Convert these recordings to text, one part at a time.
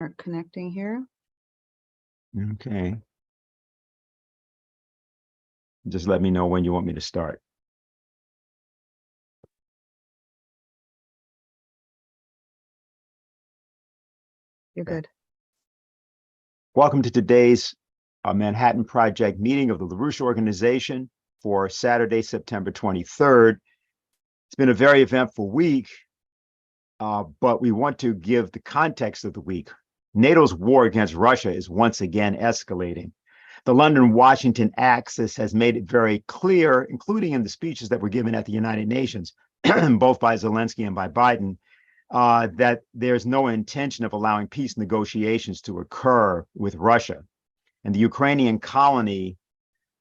Start connecting here. Okay. Just let me know when you want me to start. You're good. Welcome to today's Manhattan Project meeting of the LaRouche organization for Saturday, September 23rd. It's been a very eventful week, but we want to give the context of the week. NATO's war against Russia is once again escalating. The London-Washington axis has made it very clear, including in the speeches that were given at the United Nations, both by Zelensky and by Biden, that there's no intention of allowing peace negotiations to occur with Russia. And the Ukrainian colony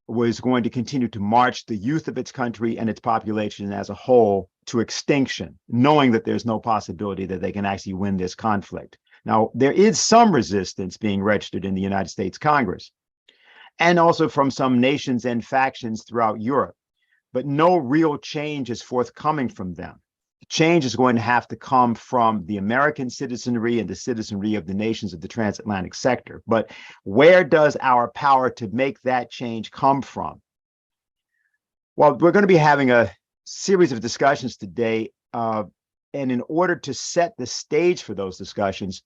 was going to continue to march the youth of its country and its population as a whole to extinction, knowing that there's no possibility that they can actually win this conflict. Now, there is some resistance being registered in the United States Congress, and also from some nations and factions throughout Europe, but no real change is forthcoming from them. Change is going to have to come from the American citizenry and the citizenry of the nations of the transatlantic sector. But where does our power to make that change come from? Well, we're going to be having a series of discussions today. And in order to set the stage for those discussions,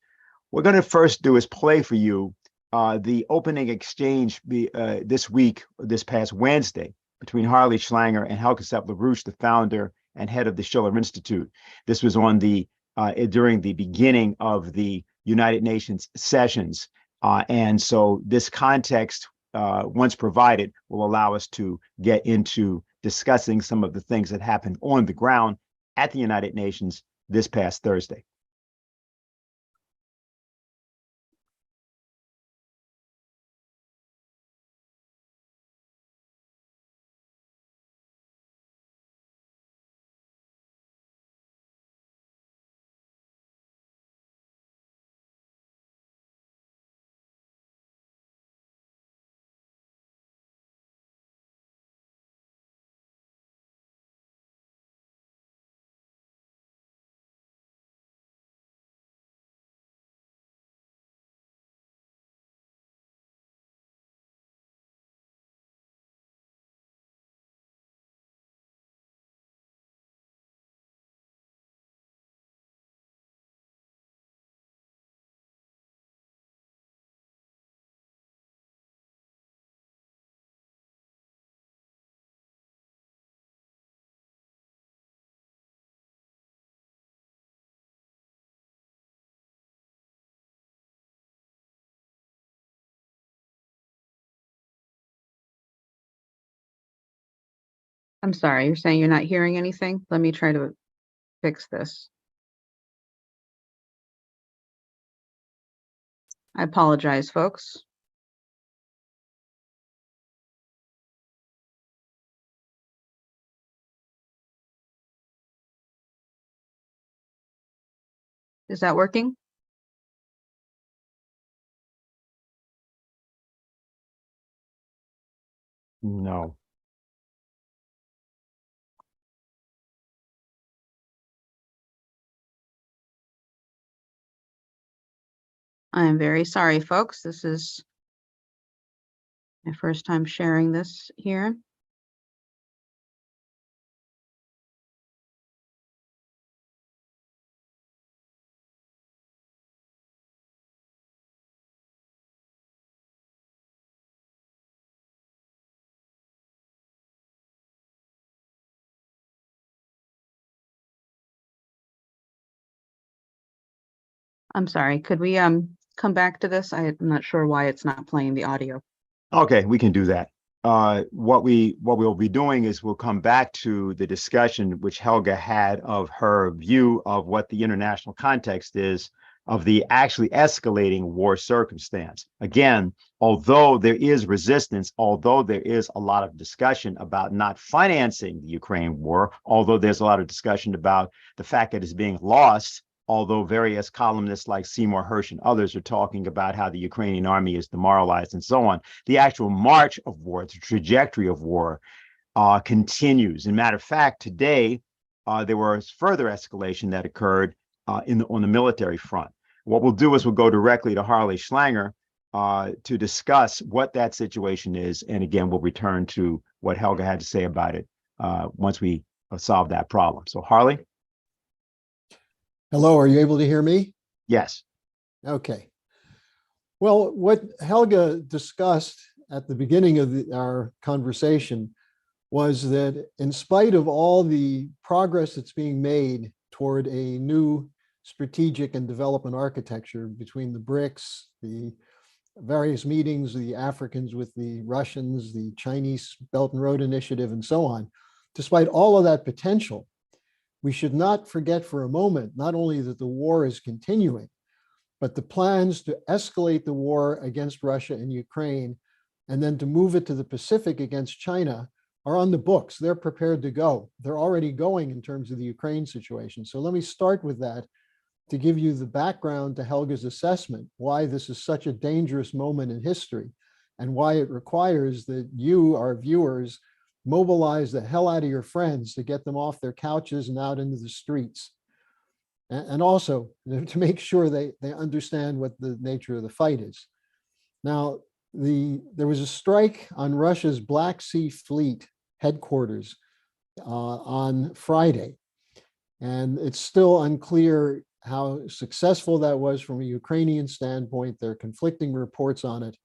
we're going to first do is play for you the opening exchange this past Wednesday, between Harley, Schlanger, and Helga Zepp-LaRouche, the founder and head of the Schiller Institute. This was on during the beginning of the United Nations sessions. And so this context, once provided, will allow us to get into discussing some of the things that happened on the ground at the United Nations this past Thursday. I'm sorry, you're saying you're not hearing anything? Let me try to fix this. I apologize, folks. Is that working? No. I am very sorry, folks. This is my first time sharing this here. I'm sorry, could we come back to this? I'm not sure why it's not playing the audio. Okay, we can do that. What we'll be doing is we'll come back to the discussion which Helga had of her view of what the international context is of the actually escalating war circumstance. Again, although there is resistance, although there is a lot of discussion about not financing the Ukraine war, although there's a lot of discussion about the fact that it's being lost, although various columnists like Seymour Hersh and others are talking about how the Ukrainian army is demoralized and so on, the actual march of war, the trajectory of war continues. As a matter of fact, today, there was further escalation that occurred on the military front. what we'll do is we'll go directly to Harley Schlanger to discuss what that situation is. And again, we'll return to what Helga had to say about it once we solve that problem. So Harley? Hello, are you able to hear me? Yes. Okay. Well, what Helga discussed at the beginning of our conversation was that in spite of all the progress that's being made toward a new strategic and development architecture between the BRICS, the various meetings, the Africans with the Russians, the Chinese Belt and Road Initiative, and so on, despite all of that potential, we should not forget for a moment, not only that the war is continuing, but the plans to escalate the war against Russia and Ukraine, and then to move it to the Pacific against China, are on the books. They're prepared to go. They're already going in terms of the Ukraine situation. So let me start with that to give you the background to Helga's assessment, why this is such a dangerous moment in history, and why it requires that you, our viewers, mobilize the hell out of your friends to get them off their couches and out into the streets. And also to make sure they understand what the nature of the fight is. Now, there was a strike on Russia's Black Sea Fleet headquarters on Friday. And it's still unclear how successful that was from a Ukrainian standpoint. There are conflicting reports on it.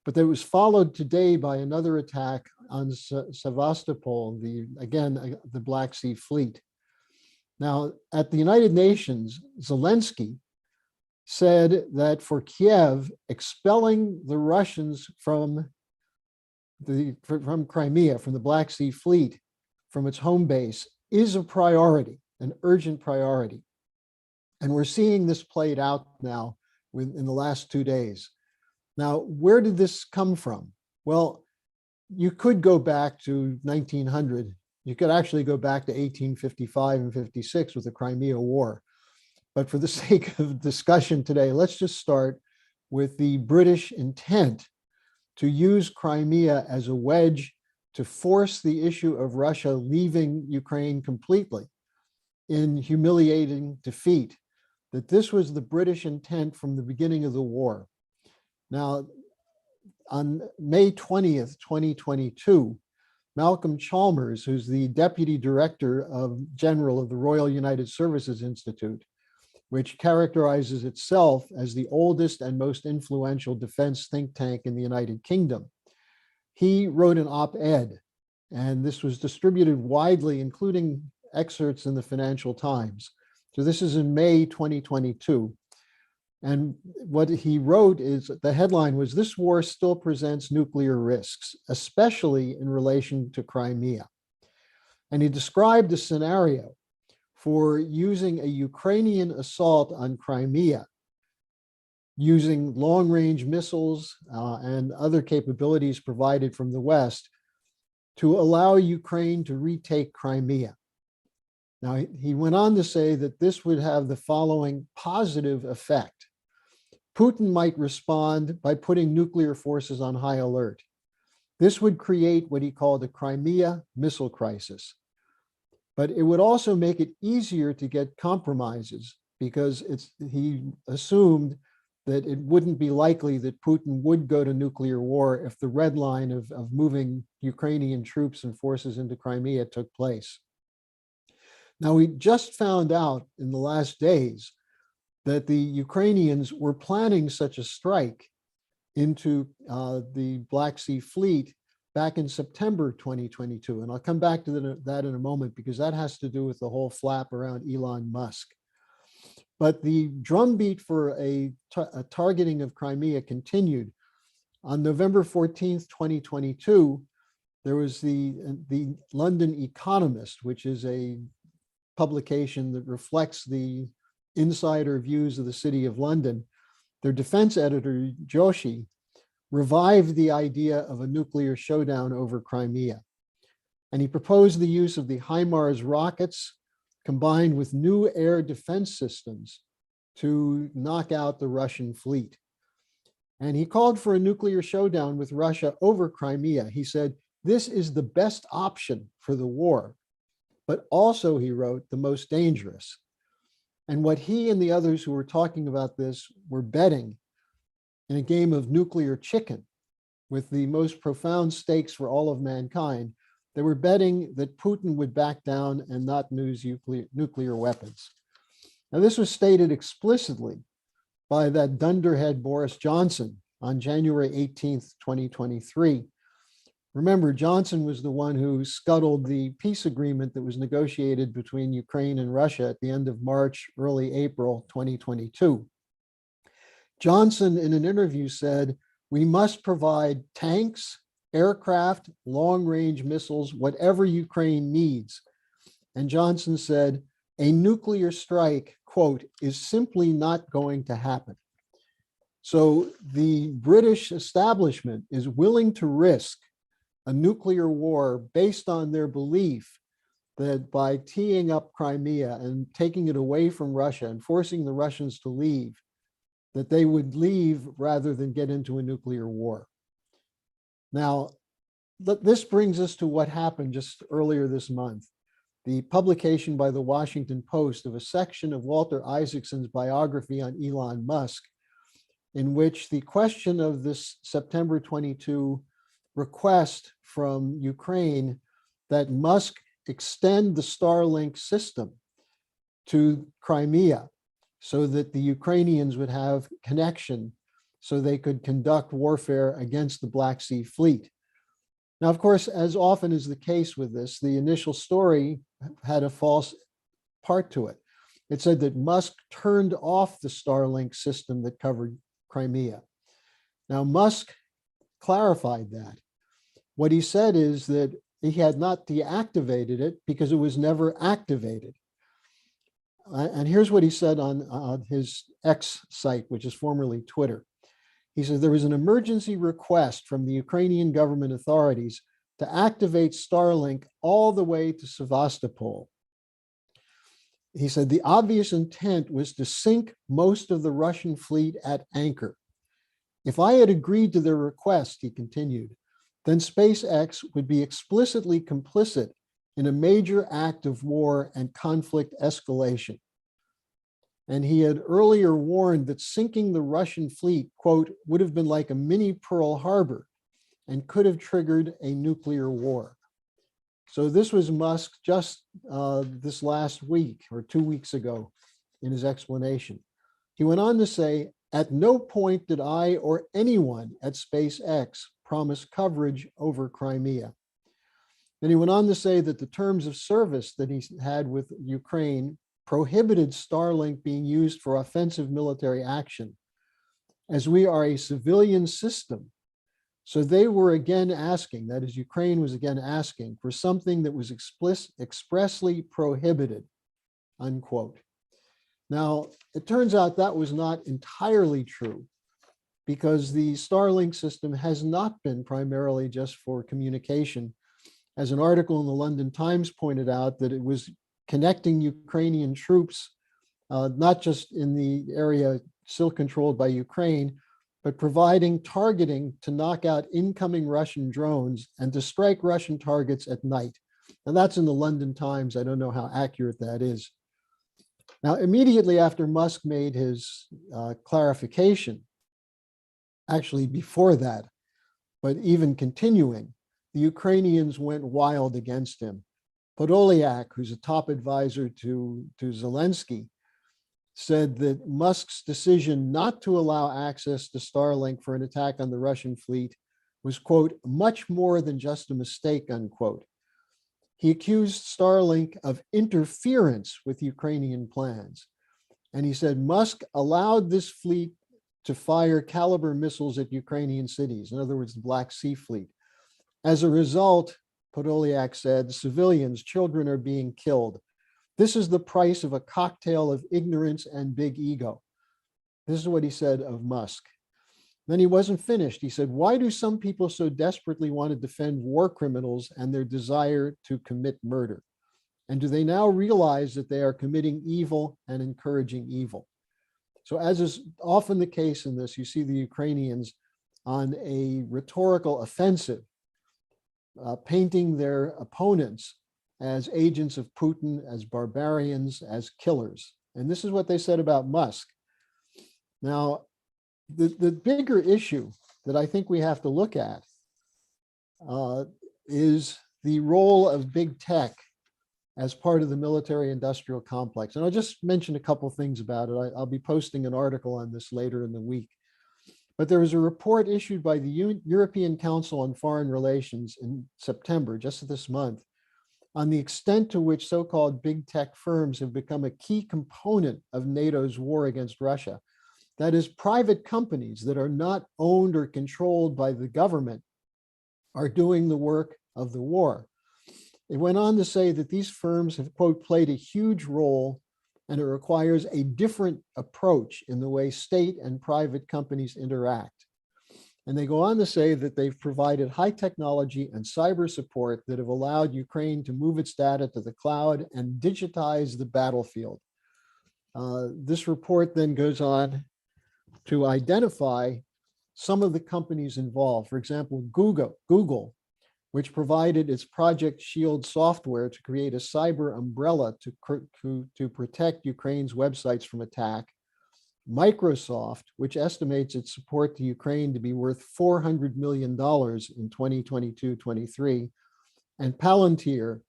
But that was followed today by another attack on Sevastopol, the Black Sea Fleet. Now, at the United Nations, Zelensky said that for Kiev, expelling the Russians from Crimea, from the Black Sea Fleet, from its home base, is a priority, an urgent priority. And we're seeing this played out now in the last 2 days. Now, where did this come from? Well, you could go back to 1900. You could actually go back to 1855 and 56 with the Crimea War. But for the sake of discussion today, let's just start with the British intent to use Crimea as a wedge to force the issue of Russia leaving Ukraine completely in humiliating defeat, that this was the British intent from the beginning of the war. Now, on May 20th, 2022, Malcolm Chalmers, who's the Deputy Director General of the Royal United Services Institute, which characterizes itself as the oldest and most influential defense think tank in the United Kingdom, he wrote an op-ed, and this was distributed widely, including excerpts in the Financial Times. So this is in May 2022. And what he wrote is, the headline was, "This war still presents nuclear risks, especially in relation to Crimea." And he described a scenario for using a Ukrainian assault on Crimea, using long-range missiles and other capabilities provided from the West to allow Ukraine to retake Crimea. Now, he went on to say that this would have the following positive effect. Putin might respond by putting nuclear forces on high alert. This would create what he called a Crimea missile crisis. But it would also make it easier to get compromises, because he assumed that it wouldn't be likely that Putin would go to nuclear war if the red line of moving Ukrainian troops and forces into Crimea took place. Now, we just found out in the last days that the Ukrainians were planning such a strike into the Black Sea Fleet back in September 2022. And I'll come back to that in a moment, because that has to do with the whole flap around Elon Musk. But the drumbeat for a targeting of Crimea continued. On November 14th, 2022, there was the London Economist, which is a publication that reflects the insider views of the city of London. Their defense editor, Joshi, revived the idea of a nuclear showdown over Crimea. And he proposed the use of the HIMARS rockets combined with new air defense systems to knock out the Russian fleet. And he called for a nuclear showdown with Russia over Crimea. He said, this is the best option for the war, but also, he wrote, the most dangerous. And what he and the others who were talking about this were betting in a game of nuclear chicken with the most profound stakes for all of mankind. They were betting that Putin would back down and not use nuclear weapons. Now, this was stated explicitly by that dunderhead Boris Johnson on January 18th, 2023. Remember, Johnson was the one who scuttled the peace agreement that was negotiated between Ukraine and Russia at the end of March, early April 2022. Johnson, in an interview, said, "We must provide tanks, aircraft, long-range missiles, whatever Ukraine needs." And Johnson said, "A nuclear strike, quote, is simply not going to happen." So the British establishment is willing to risk a nuclear war based on their belief that by teeing up Crimea and taking it away from Russia and forcing the Russians to leave, that they would leave rather than get into a nuclear war. Now, this brings us to what happened just earlier this month. The publication by the Washington Post of a section of Walter Isaacson's biography on Elon Musk, in which the question of this September 22 request from Ukraine that Musk extend the Starlink system to Crimea so that the Ukrainians would have connection so they could conduct warfare against the Black Sea Fleet. Now, of course, as often is the case with this, the initial story had a false part to it. It said that Musk turned off the Starlink system that covered Crimea. Now, Musk clarified that. What he said is that he had not deactivated it because it was never activated. And here's what he said on his X site, which is formerly Twitter. He says, "There was an emergency request from the Ukrainian government authorities to activate Starlink all the way to Sevastopol." He said, "The obvious intent was to sink most of the Russian fleet at anchor. If I had agreed to their request," he continued, "then SpaceX would be explicitly complicit in a major act of war and conflict escalation." And he had earlier warned that sinking the Russian fleet, quote, "would have been like a mini Pearl Harbor and could have triggered a nuclear war." So this was Musk just this last week or 2 weeks ago in his explanation. He went on to say, "At no point did I or anyone at SpaceX promise coverage over Crimea." Then he went on to say that the terms of service that he had with Ukraine prohibited Starlink being used for offensive military action, as we are a civilian system. So they were again asking, that is, Ukraine was again asking for something that was expressly prohibited, unquote. Now, it turns out that was not entirely true, because the Starlink system has not been primarily just for communication. As an article in the London Times pointed out, that it was connecting Ukrainian troops, not just in the area still controlled by Ukraine, but providing targeting to knock out incoming Russian drones and to strike Russian targets at night. And that's in the London Times. I don't know how accurate that is. Now, immediately after Musk made his clarification, actually before that, but even continuing, the Ukrainians went wild against him. Podolyak, who's a top advisor to Zelensky, said that Musk's decision not to allow access to Starlink for an attack on the Russian fleet was, quote, "much more than just a mistake," unquote. He accused Starlink of interference with Ukrainian plans. And he said Musk allowed this fleet to fire Caliber missiles at Ukrainian cities, in other words, the Black Sea Fleet. As a result, Podolyak said, civilians, children are being killed. This is the price of a cocktail of ignorance and big ego. This is what he said of Musk. Then he wasn't finished. He said, why do some people so desperately want to defend war criminals and their desire to commit murder? And do they now realize that they are committing evil and encouraging evil? So as is often the case in this, you see the Ukrainians on a rhetorical offensive, painting their opponents as agents of Putin, as barbarians, as killers. And this is what they said about Musk. Now, the bigger issue that I think we have to look at is the role of big tech as part of the military-industrial complex. And I'll just mention a couple things about it. I'll be posting an article on this later in the week. But there was a report issued by the European Council on Foreign Relations in September, just this month, on the extent to which so-called big tech firms have become a key component of NATO's war against Russia. That is, private companies that are not owned or controlled by the government are doing the work of the war. It went on to say that these firms have, quote, played a huge role, and it requires a different approach in the way state and private companies interact. And they go on to say that they've provided high technology and cyber support that have allowed Ukraine to move its data to the cloud and digitize the battlefield. This report then goes on to identify some of the companies involved. For example, Google, which provided its Project Shield software to create a cyber umbrella to protect Ukraine's websites from attack. Microsoft, which estimates its support to Ukraine to be worth $400 million in 2022-23, and Palantir,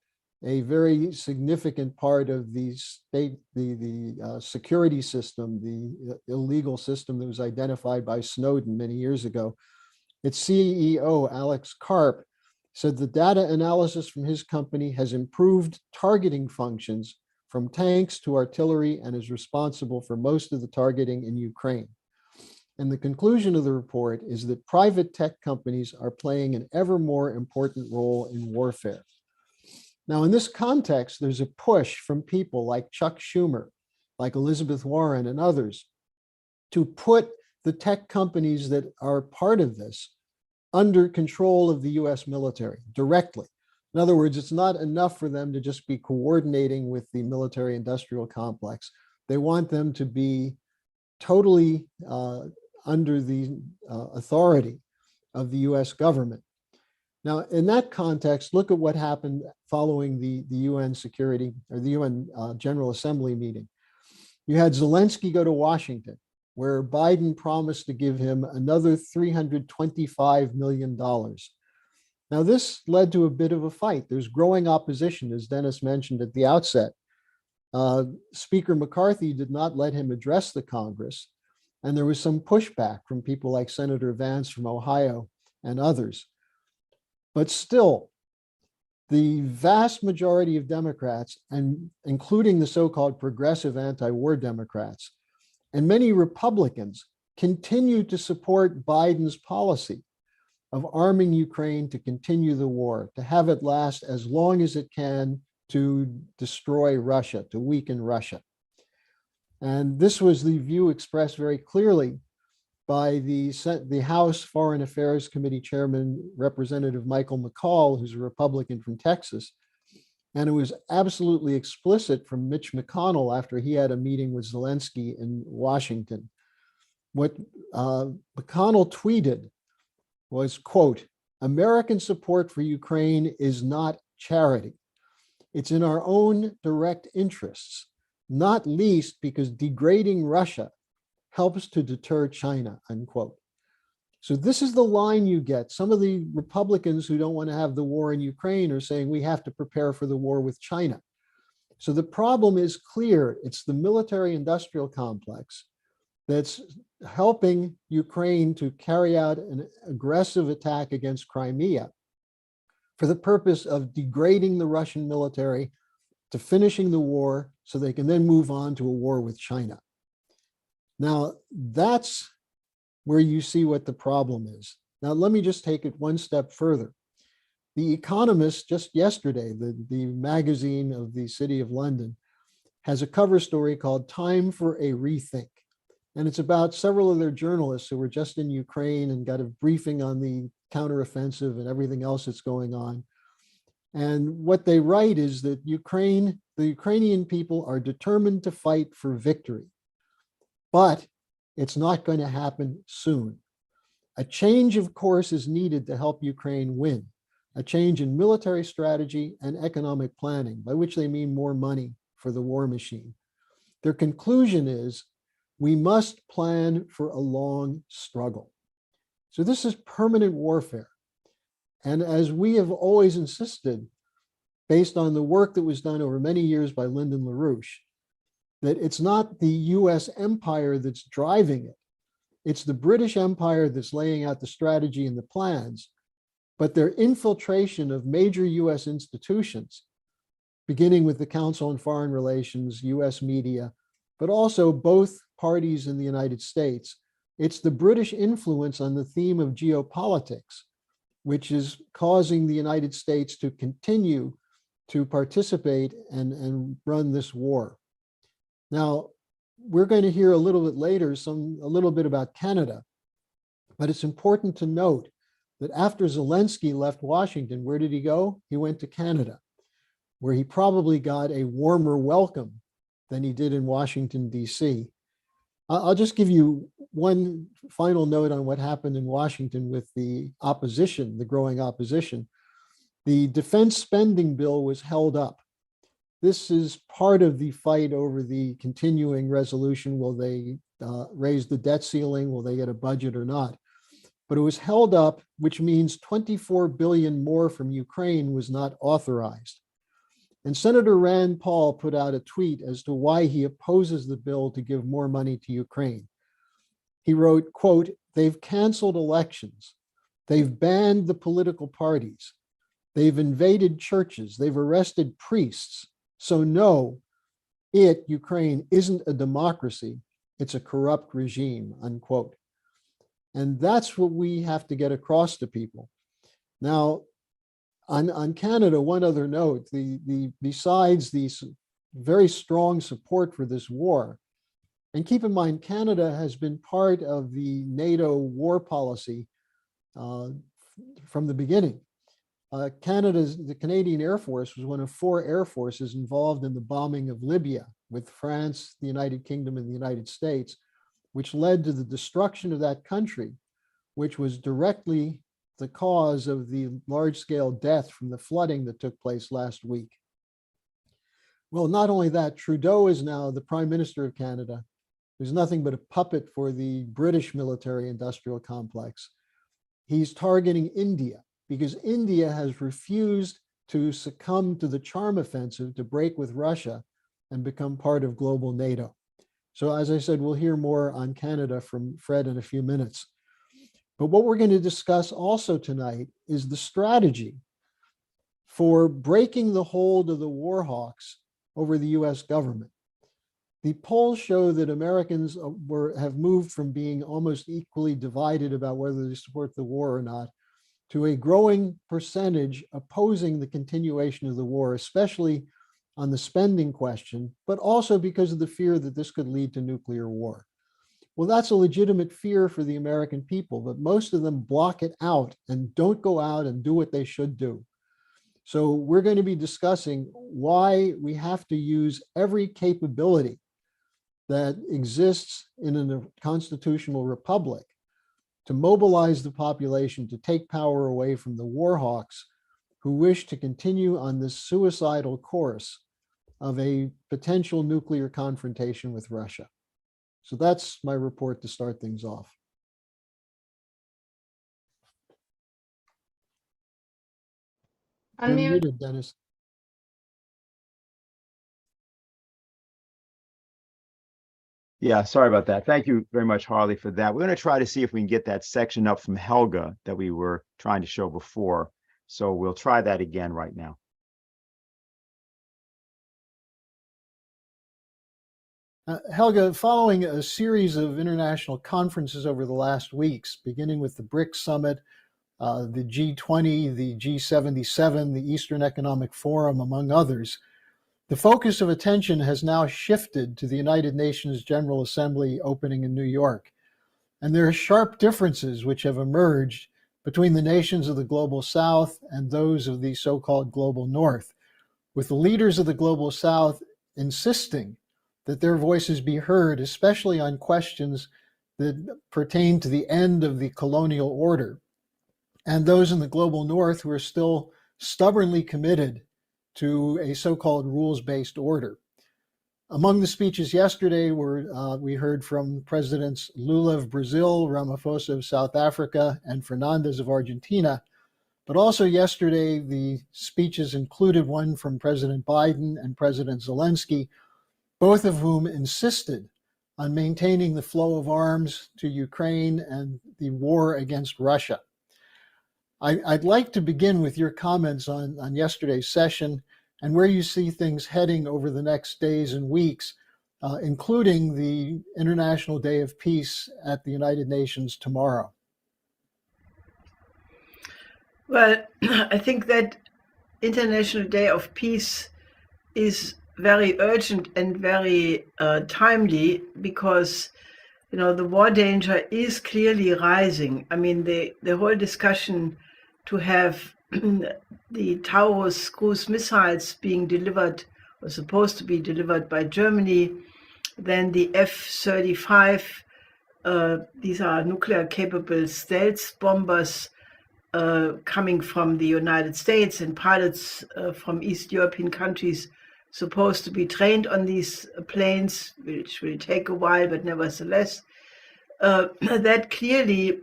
a very significant part of the security system, the illegal system that was identified by Snowden many years ago. Its CEO, Alex Karp, said the data analysis from his company has improved targeting functions from tanks to artillery and is responsible for most of the targeting in Ukraine. And the conclusion of the report is that private tech companies are playing an ever more important role in warfare. Now, in this context, there's a push from people like Chuck Schumer, like Elizabeth Warren and others, to put the tech companies that are part of this under control of the US military directly. In other words, it's not enough for them to just be coordinating with the military-industrial complex. They want them to be totally under the authority of the US government. Now, in that context, look at what happened following the UN Security or the UN General Assembly meeting. You had Zelensky go to Washington, where Biden promised to give him another $325 million. Now, this led to a bit of a fight. There's growing opposition, as Dennis mentioned at the outset. Speaker McCarthy did not let him address the Congress, and there was some pushback from people like Senator Vance from Ohio and others. But still, the vast majority of Democrats, and including the so-called progressive anti-war Democrats, and many Republicans continue to support Biden's policy of arming Ukraine to continue the war, to have it last as long as it can to destroy Russia, to weaken Russia. And this was the view expressed very clearly by the House Foreign Affairs Committee Chairman, Representative Michael McCall, who's a Republican from Texas. And it was absolutely explicit from Mitch McConnell after he had a meeting with Zelensky in Washington. What McConnell tweeted was, quote, "American support for Ukraine is not charity. It's in our own direct interests, not least because degrading Russia helps to deter China," unquote. So this is the line you get. Some of the Republicans who don't want to have the war in Ukraine are saying we have to prepare for the war with China. So the problem is clear. It's the military-industrial complex that's helping Ukraine to carry out an aggressive attack against Crimea for the purpose of degrading the Russian military, to finishing the war so they can then move on to a war with China. Now, that's where you see what the problem is. Now, let me just take it one step further. The Economist, just yesterday, the magazine of the City of London, has a cover story called "Time for a Rethink." And it's about several of their journalists who were just in Ukraine and got a briefing on the counteroffensive and everything else that's going on. And what they write is that the Ukrainian people are determined to fight for victory, but it's not going to happen soon. A change of course is needed to help Ukraine win, a change in military strategy and economic planning, by which they mean more money for the war machine. Their conclusion is we must plan for a long struggle. So this is permanent warfare. And as we have always insisted, based on the work that was done over many years by London LaRouche, that it's not the US empire that's driving it. It's the British Empire that's laying out the strategy and the plans, but their infiltration of major US institutions, beginning with the Council on Foreign Relations, US media, but also both parties in the United States. It's the British influence on the theme of geopolitics, which is causing the United States to continue to participate and run this war. Now, we're going to hear a little bit later a little bit about Canada, but it's important to note that after Zelensky left Washington, where did he go? He went to Canada, where he probably got a warmer welcome than he did in Washington, D.C. I'll just give you one final note on what happened in Washington with the opposition, the growing opposition. The defense spending bill was held up. This is part of the fight over the continuing resolution. Will they raise the debt ceiling? Will they get a budget or not? But it was held up, which means 24 billion more from Ukraine was not authorized. And Senator Rand Paul put out a tweet as to why he opposes the bill to give more money to Ukraine. He wrote, quote, "They've canceled elections. They've banned the political parties. They've invaded churches. They've arrested priests. So no, Ukraine, isn't a democracy. It's a corrupt regime," unquote. And that's what we have to get across to people. Now, on Canada, one other note, besides the very strong support for this war, and keep in mind, Canada has been part of the NATO war policy from the beginning. The Canadian Air Force was one of 4 air forces involved in the bombing of Libya with France, the United Kingdom, and the United States, which led to the destruction of that country, which was directly the cause of the large-scale death from the flooding that took place last week. Well, not only that, Trudeau is now the Prime Minister of Canada. There's nothing but a puppet for the British military-industrial complex. He's targeting India because India has refused to succumb to the charm offensive to break with Russia and become part of global NATO. So as I said, we'll hear more on Canada from Fred in a few minutes. But what we're going to discuss also tonight is the strategy for breaking the hold of the warhawks over the US government. The polls show that Americans have moved from being almost equally divided about whether they support the war or not to a growing percentage opposing the continuation of the war, especially on the spending question, but also because of the fear that this could lead to nuclear war. Well, that's a legitimate fear for the American people, but most of them block it out and don't go out and do what they should do. So we're going to be discussing why we have to use every capability that exists in a constitutional republic to mobilize the population to take power away from the warhawks who wish to continue on this suicidal course of a potential nuclear confrontation with Russia. So that's my report to start things off. You're Unmute. muted, Dennis. Yeah, sorry about that. Thank you very much, Harley, for that. We're going to try to see if we can get that section up from Helga that we were trying to show before. So we'll try that again right now. Helga, following a series of international conferences over the last weeks, beginning with the BRICS summit, the G20, the G77, the Eastern Economic Forum, among others, the focus of attention has now shifted to the United Nations General Assembly opening in New York. And there are sharp differences which have emerged between the nations of the Global South and those of the so-called Global North, with the leaders of the Global South insisting that their voices be heard, especially on questions that pertain to the end of the colonial order, and those in the Global North who are still stubbornly committed to a so-called rules-based order. Among the speeches yesterday we heard from Presidents Lula of Brazil, Ramaphosa of South Africa, and Fernandez of Argentina. But also yesterday, the speeches included one from President Biden and President Zelensky, both of whom insisted on maintaining the flow of arms to Ukraine and the war against Russia. I'd like to begin with your comments on yesterday's session and where you see things heading over the next days and weeks, including the International Day of Peace at the United Nations tomorrow. Well, I think that International Day of Peace is very urgent and very timely because, you know, the war danger is clearly rising. I mean, the whole discussion to have the Taurus cruise missiles being delivered or supposed to be delivered by Germany, then the F-35, these are nuclear capable stealth bombers coming from the United States, and pilots from East European countries supposed to be trained on these planes, which will take a while, but nevertheless, that clearly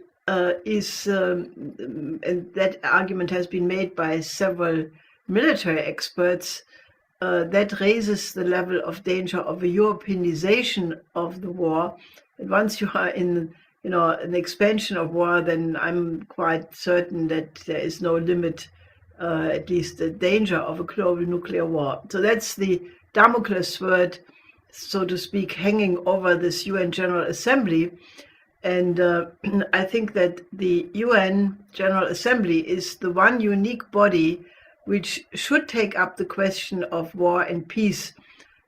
is, and that argument has been made by several military experts, that raises the level of danger of a Europeanization of the war. And once you are in, you know, an expansion of war, then I'm quite certain that there is no limit, at least the danger of a global nuclear war. So that's the Damocles sword, so to speak, hanging over this UN General Assembly. And I think that the UN General Assembly is the one unique body which should take up the question of war and peace.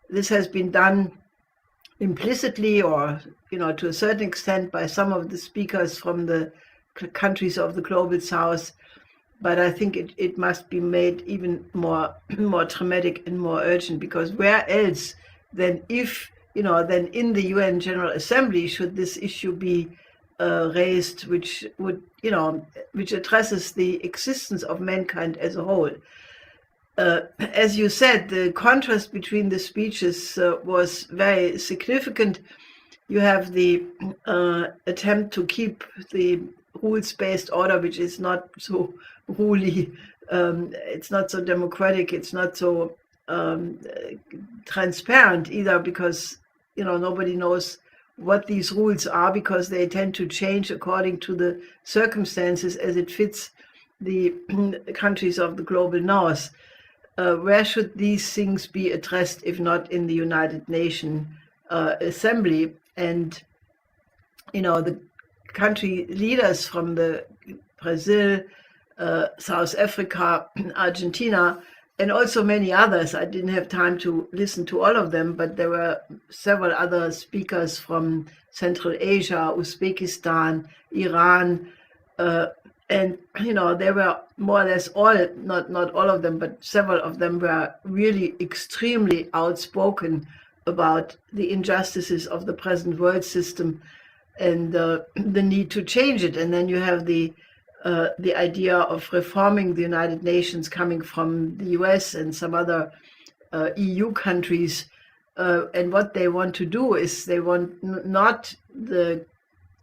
This has been done implicitly, or, you know, to a certain extent by some of the speakers from the countries of the global south. But I think it must be made even more dramatic and more urgent, because where else than than in the UN General Assembly should this issue be raised, which addresses the existence of mankind as a whole. As you said, the contrast between the speeches was very significant. You have the attempt to keep the rules-based order, which is not so ruly, it's not so democratic, it's not so transparent either, because, you know, nobody knows what these rules are, because they tend to change according to the circumstances as it fits the countries of the global north. Where should these things be addressed if not in the United Nations Assembly? And, you know, the country leaders from the Brazil, South Africa, Argentina, and also many others. I didn't have time to listen to all of them, but there were several other speakers from Central Asia, Uzbekistan, Iran, and, you know, they were more or less all, not all of them, but several of them were really extremely outspoken about the injustices of the present world system and the need to change it. And then you have the idea of reforming the United Nations coming from the US and some other EU countries. And what they want to do is they want not the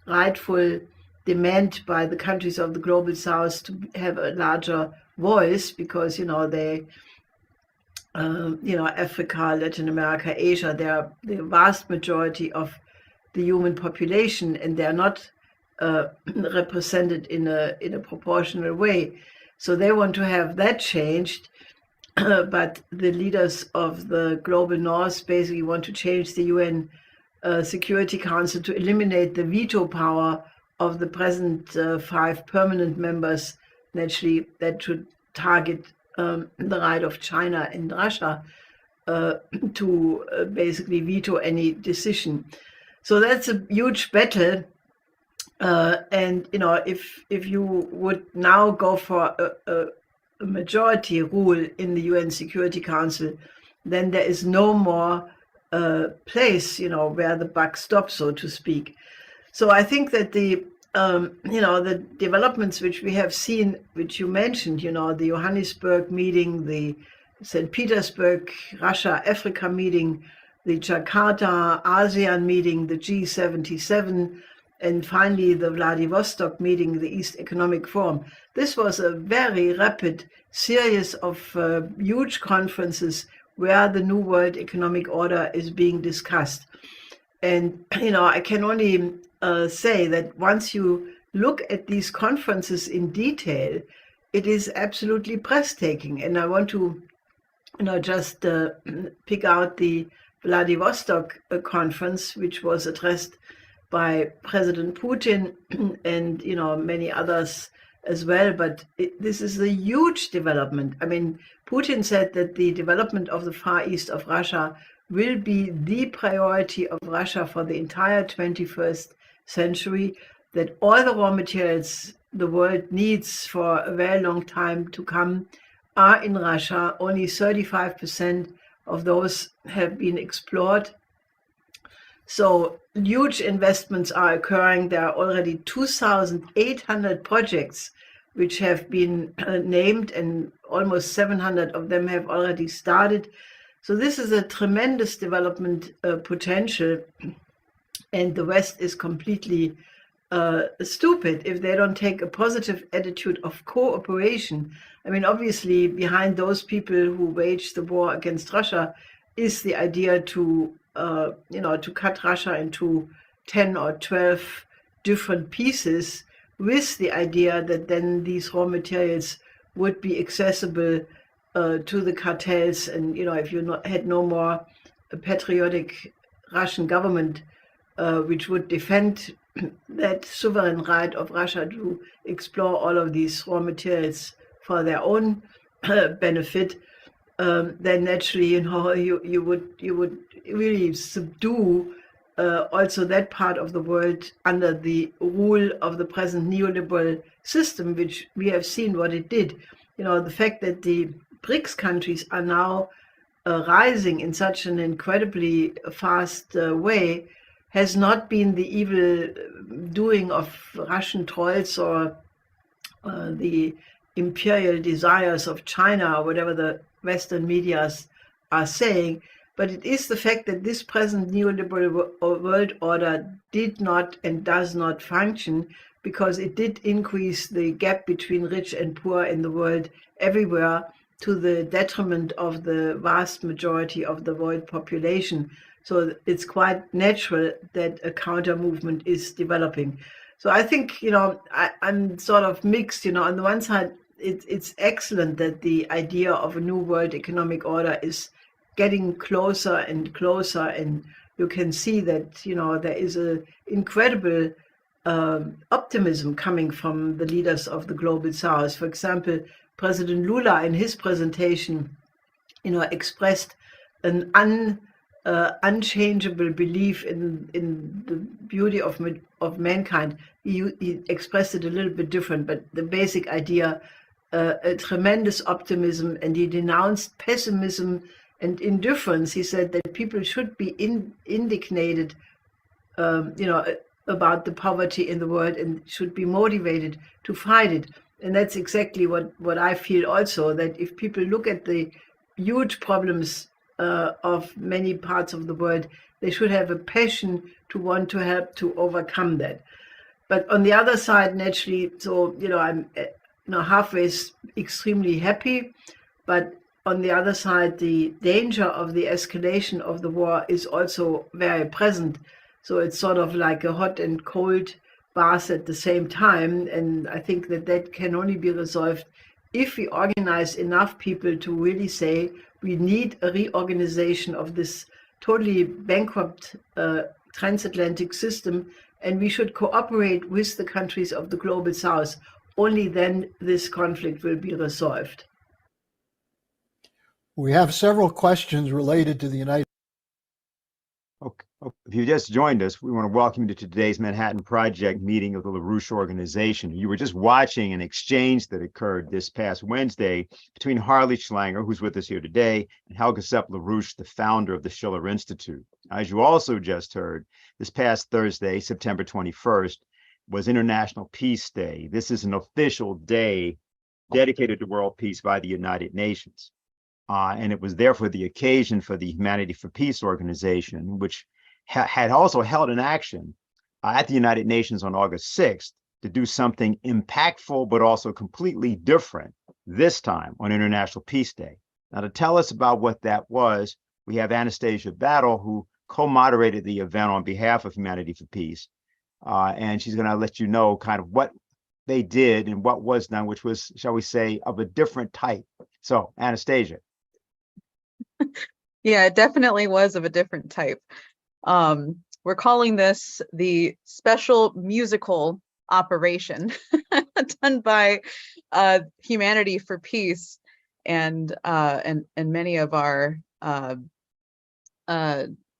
rightful demand by the countries of the global south to have a larger voice, because, you know, they, Africa, Latin America, Asia, they are the vast majority of the human population, and they are not represented in a proportional way. So they want to have that changed, but the leaders of the global north basically want to change the UN Security Council to eliminate the veto power of the present 5 permanent members, naturally, that should target the right of China and Russia to basically veto any decision. So that's a huge battle. And, you know, if you would now go for a majority rule in the UN Security Council, then there is no more place, you know, where the buck stops, so to speak. So I think that the developments which we have seen, which you mentioned, you know, the Johannesburg meeting, the St. Petersburg, Russia, Africa meeting, the Jakarta ASEAN meeting, the G77, and finally the Vladivostok meeting, the East Economic Forum. This was a very rapid series of huge conferences where the New World Economic Order is being discussed. And, I can only say that once you look at these conferences in detail, it is absolutely breathtaking. And I want to, just pick out the Vladivostok conference, which was addressed by President Putin and, many others as well. But this is a huge development. I mean, Putin said that the development of the Far East of Russia will be the priority of Russia for the entire 21st century, that all the raw materials the world needs for a very long time to come are in Russia. Only 35% of those have been explored. So huge investments are occurring. There are already 2,800 projects which have been named, and almost 700 of them have already started. So this is a tremendous development potential, and the West is completely stupid if they don't take a positive attitude of cooperation. I mean, obviously, behind those people who wage the war against Russia is the idea to cut Russia into 10 or 12 different pieces, with the idea that then these raw materials would be accessible to the cartels. And, if you had no more a patriotic Russian government, which would defend that sovereign right of Russia to explore all of these raw materials for their own benefit, then naturally, you would really subdue also that part of the world under the rule of the present neoliberal system, which we have seen what it did. The fact that the BRICS countries are now rising in such an incredibly fast way has not been the evil doing of Russian trolls or the imperial desires of China, or whatever the Western medias are saying, but it is the fact that this present neoliberal world order did not and does not function, because it did increase the gap between rich and poor in the world everywhere, to the detriment of the vast majority of the world population. So it's quite natural that a counter movement is developing. So I think, I'm sort of mixed. On the one side, it's excellent that the idea of a new world economic order is getting closer and closer, and you can see that, there is an incredible optimism coming from the leaders of the global south. For example, President Lula in his presentation, expressed an unchangeable belief in the beauty of mankind. He expressed it a little bit different, but the basic idea, a tremendous optimism, and he denounced pessimism and indifference. He said that people should be indignated, about the poverty in the world, and should be motivated to fight it. And that's exactly what I feel also, that if people look at the huge problems of many parts of the world, they should have a passion to want to help to overcome that. But on the other side, naturally, so, I'm halfway extremely happy, but on the other side, the danger of the escalation of the war is also very present. So it's sort of like a hot and cold bath at the same time. And I think that can only be resolved if we organize enough people to really say we need a reorganization of this totally bankrupt transatlantic system, and we should cooperate with the countries of the global south. Only then this conflict will be resolved. We have several questions related to the United Okay. If you just joined us, we want to welcome you to today's Manhattan Project meeting of the LaRouche organization. You were just watching an exchange that occurred this past Wednesday between Harley Schlanger, who's with us here today, and Helga Zepp-LaRouche, the founder of the Schiller Institute. As you also just heard, this past Thursday, September 21st, was International Peace Day. This is an official day dedicated to world peace by the United Nations. and it was therefore the occasion for the Humanity for Peace organization, which had also held an action at the United Nations on August 6th to do something impactful, but also completely different this time on International Peace Day. Now, to tell us about what that was, we have Anastasia Battle, who co-moderated the event on behalf of Humanity for Peace. And she's going to let you know kind of what they did and what was done, which was, shall we say, of a different type. So, Anastasia. Yeah, it definitely was of a different type. We're calling this the special musical operation done by Humanity for Peace and many of our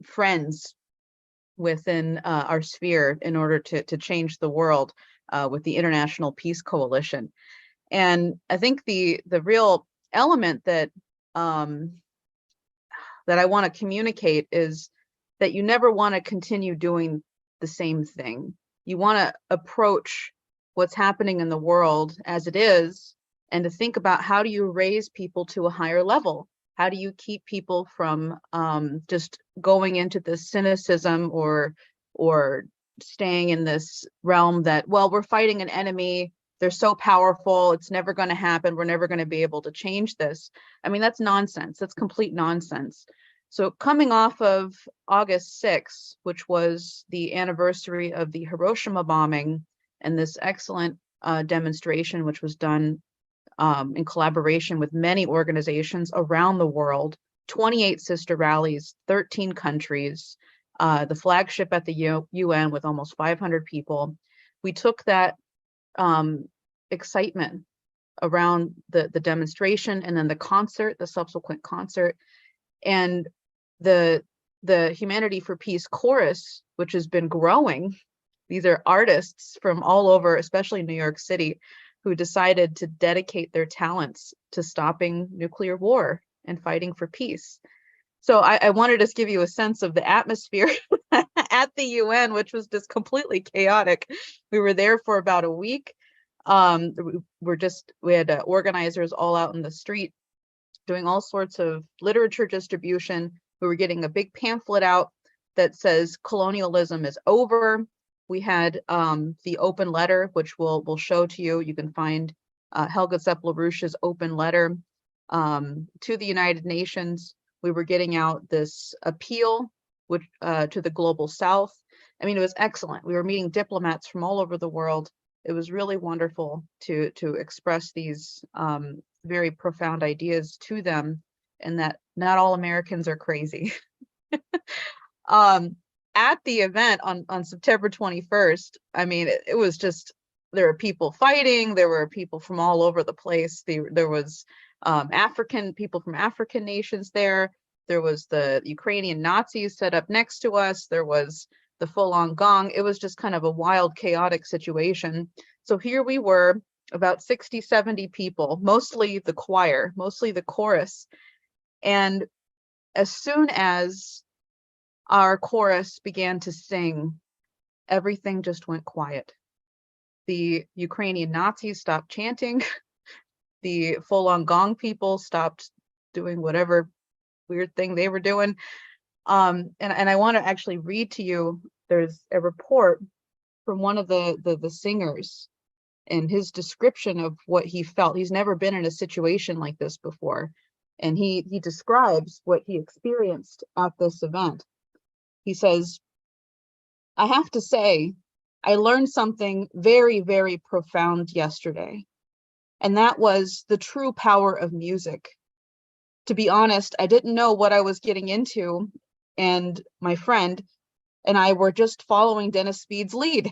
friends within our sphere in order to change the world with the International Peace Coalition. And I think the real element that that I want to communicate is that you never want to continue doing the same thing. You want to approach what's happening in the world as it is, and to think about how do you raise people to a higher level? How do you keep people from just going into this cynicism or staying in this realm that, well, we're fighting an enemy, they're so powerful, it's never going to happen, we're never going to be able to change this. I mean, that's nonsense. That's complete nonsense. So coming off of August 6th, which was the anniversary of the Hiroshima bombing, and this excellent demonstration, which was done in collaboration with many organizations around the world, 28 sister rallies, 13 countries, the flagship at the UN with almost 500 people. We took that excitement around the demonstration and then the concert, the subsequent concert, and the Humanity for Peace chorus, which has been growing. These are artists from all over, especially New York City, who decided to dedicate their talents to stopping nuclear war and fighting for peace. So I wanted to just give you a sense of the atmosphere at the UN, which was just completely chaotic. We were there for about a week. We had organizers all out in the street doing all sorts of literature distribution. We were getting a big pamphlet out that says colonialism is over. We had the open letter, which we'll show to you. You can find Helga Zepp-LaRouche's open letter to the United Nations. We were getting out this appeal which to the global South. I mean, it was excellent. We were meeting diplomats from all over the world. It was really wonderful to express these very profound ideas to them, and that not all Americans are crazy. At the event on September 21st, I mean, it was just, there were people fighting, there were people from all over the place. There was people from African nations there. There was the Ukrainian Nazis set up next to us. There was the full-on gong. It was just kind of a wild, chaotic situation. So here we were, about 60, 70 people, mostly the choir, mostly the chorus. And as soon as our chorus began to sing, everything just went quiet. The Ukrainian Nazis stopped chanting. The full-on gong people stopped doing whatever weird thing they were doing. And I want to actually read to you, there's a report from one of the singers and his description of what he felt. He's never been in a situation like this before. And he describes what he experienced at this event. He says, "I have to say, I learned something very, very profound yesterday. And that was the true power of music. To be honest, I didn't know what I was getting into, and my friend and I were just following Dennis Speed's lead."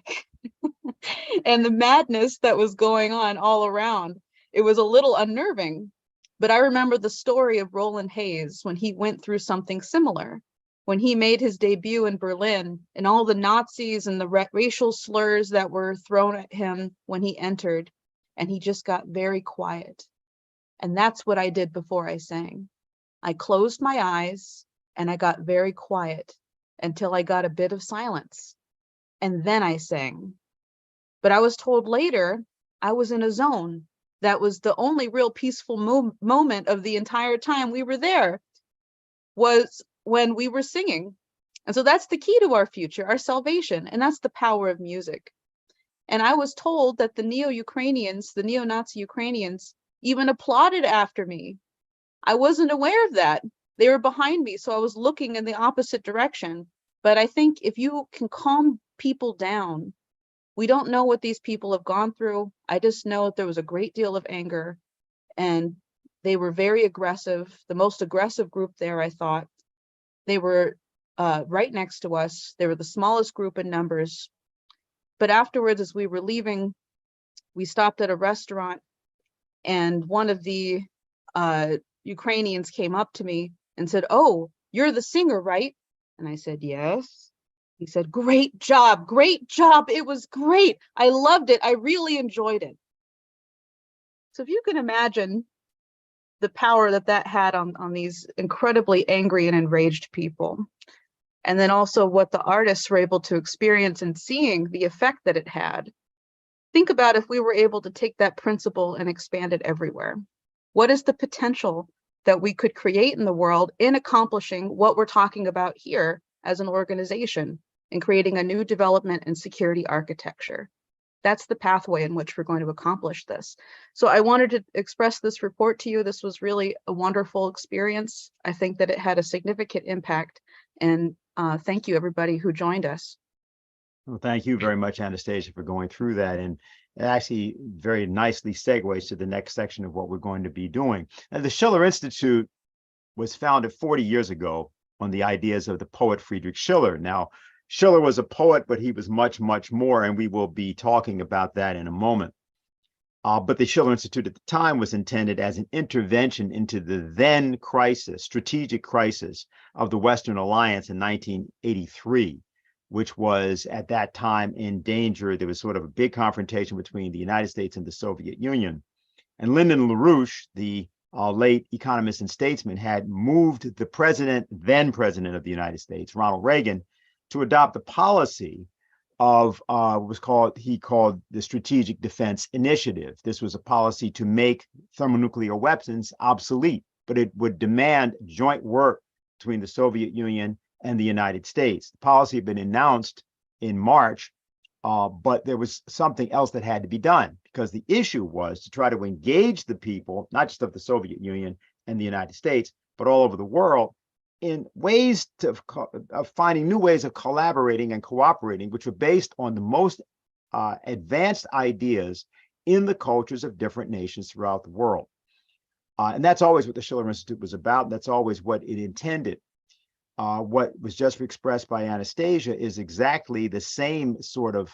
And the madness that was going on all around, it was a little unnerving. But I remember the story of Roland Hayes when he went through something similar, when he made his debut in Berlin, and all the Nazis and the racial slurs that were thrown at him when he entered, and he just got very quiet. And that's what I did before I sang. I closed my eyes and I got very quiet until I got a bit of silence. And then I sang. But I was told later I was in a zone that was the only real peaceful moment of the entire time we were there, was when we were singing. And so that's the key to our future, our salvation, and that's the power of music. And I was told that the neo-Ukrainians, the neo-Nazi Ukrainians, even applauded after me. I wasn't aware of that. They were behind me, so I was looking in the opposite direction. But I think if you can calm people down, we don't know what these people have gone through. I just know that there was a great deal of anger, and they were very aggressive, the most aggressive group there, I thought. They were right next to us. They were the smallest group in numbers. But afterwards, as we were leaving, we stopped at a restaurant, and one of the Ukrainians came up to me and said, "Oh, you're the singer, right?" And I said, "Yes." He said, "Great job, great job. It was great. I loved it. I really enjoyed it." So if you can imagine the power that that had on these incredibly angry and enraged people, and then also what the artists were able to experience and seeing the effect that it had. Think about if we were able to take that principle and expand it everywhere. What is the potential that we could create in the world in accomplishing what we're talking about here as an organization, in creating a new development and security architecture? That's the pathway in which we're going to accomplish this. So I wanted to express this report to you. This was really a wonderful experience. I think that it had a significant impact, and thank you everybody who joined us. Well, thank you very much, Anastasia, for going through that. And it actually very nicely segues to the next section of what we're going to be doing. Now, the Schiller Institute was founded 40 years ago on the ideas of the poet Friedrich Schiller. Now, Schiller was a poet, but he was much, much more, and we will be talking about that in a moment. But the Schiller Institute at the time was intended as an intervention into the then crisis, strategic crisis of the Western Alliance in 1983, which was at that time in danger. There was sort of a big confrontation between the United States and the Soviet Union. And Lyndon LaRouche, the late economist and statesman, had moved the then president of the United States, Ronald Reagan, to adopt the policy of he called the Strategic Defense Initiative. This was a policy to make thermonuclear weapons obsolete, but it would demand joint work between the Soviet Union and the United States. The policy had been announced in March, but there was something else that had to be done, because the issue was to try to engage the people, not just of the Soviet Union and the United States, but all over the world, in ways of finding new ways of collaborating and cooperating, which were based on the most advanced ideas in the cultures of different nations throughout the world. And that's always what the Schiller Institute was about. That's always what it intended. What was just expressed by Anastasia is exactly the same sort of,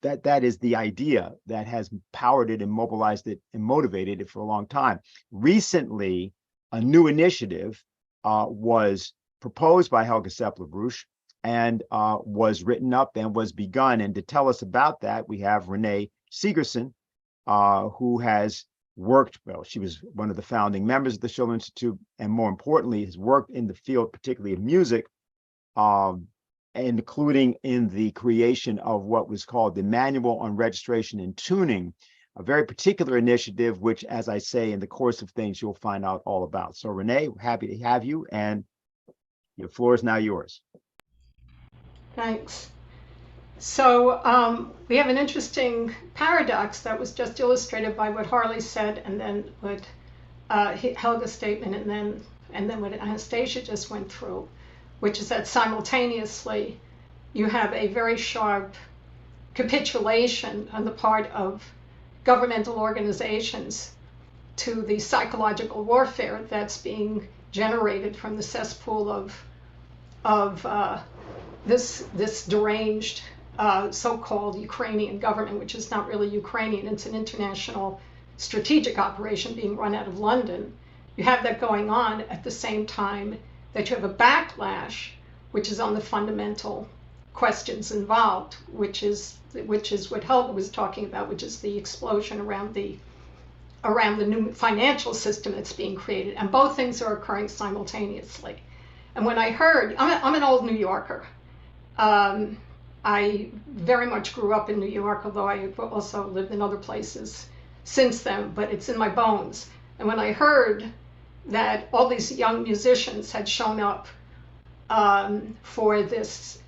that is the idea that has powered it and mobilized it and motivated it for a long time. Recently, a new initiative was proposed by Helga Zepp-LaRouche and was written up and was begun. And to tell us about that, we have Renee Sigerson, who has worked, well, she was one of the founding members of the Schiller Institute, and more importantly, has worked in the field, particularly of music, including in the creation of what was called the Manual on Registration and Tuning, a very particular initiative, which, as I say, in the course of things, you'll find out all about. So Renee, happy to have you, and the floor is now yours. Thanks. So we have an interesting paradox that was just illustrated by what Harley said, and then what Helga's statement, and then what Anastasia just went through, which is that simultaneously you have a very sharp capitulation on the part of governmental organizations to the psychological warfare that's being generated from the cesspool of this deranged so-called Ukrainian government, which is not really Ukrainian. It's an international strategic operation being run out of London. You have that going on at the same time that you have a backlash, which is on the fundamental questions involved, which is what Helga was talking about, which is the explosion around the new financial system that's being created, and both things are occurring simultaneously. And when I heard, I'm an old New Yorker. I very much grew up in New York, although I also lived in other places since then, but it's in my bones. And when I heard that all these young musicians had shown up for this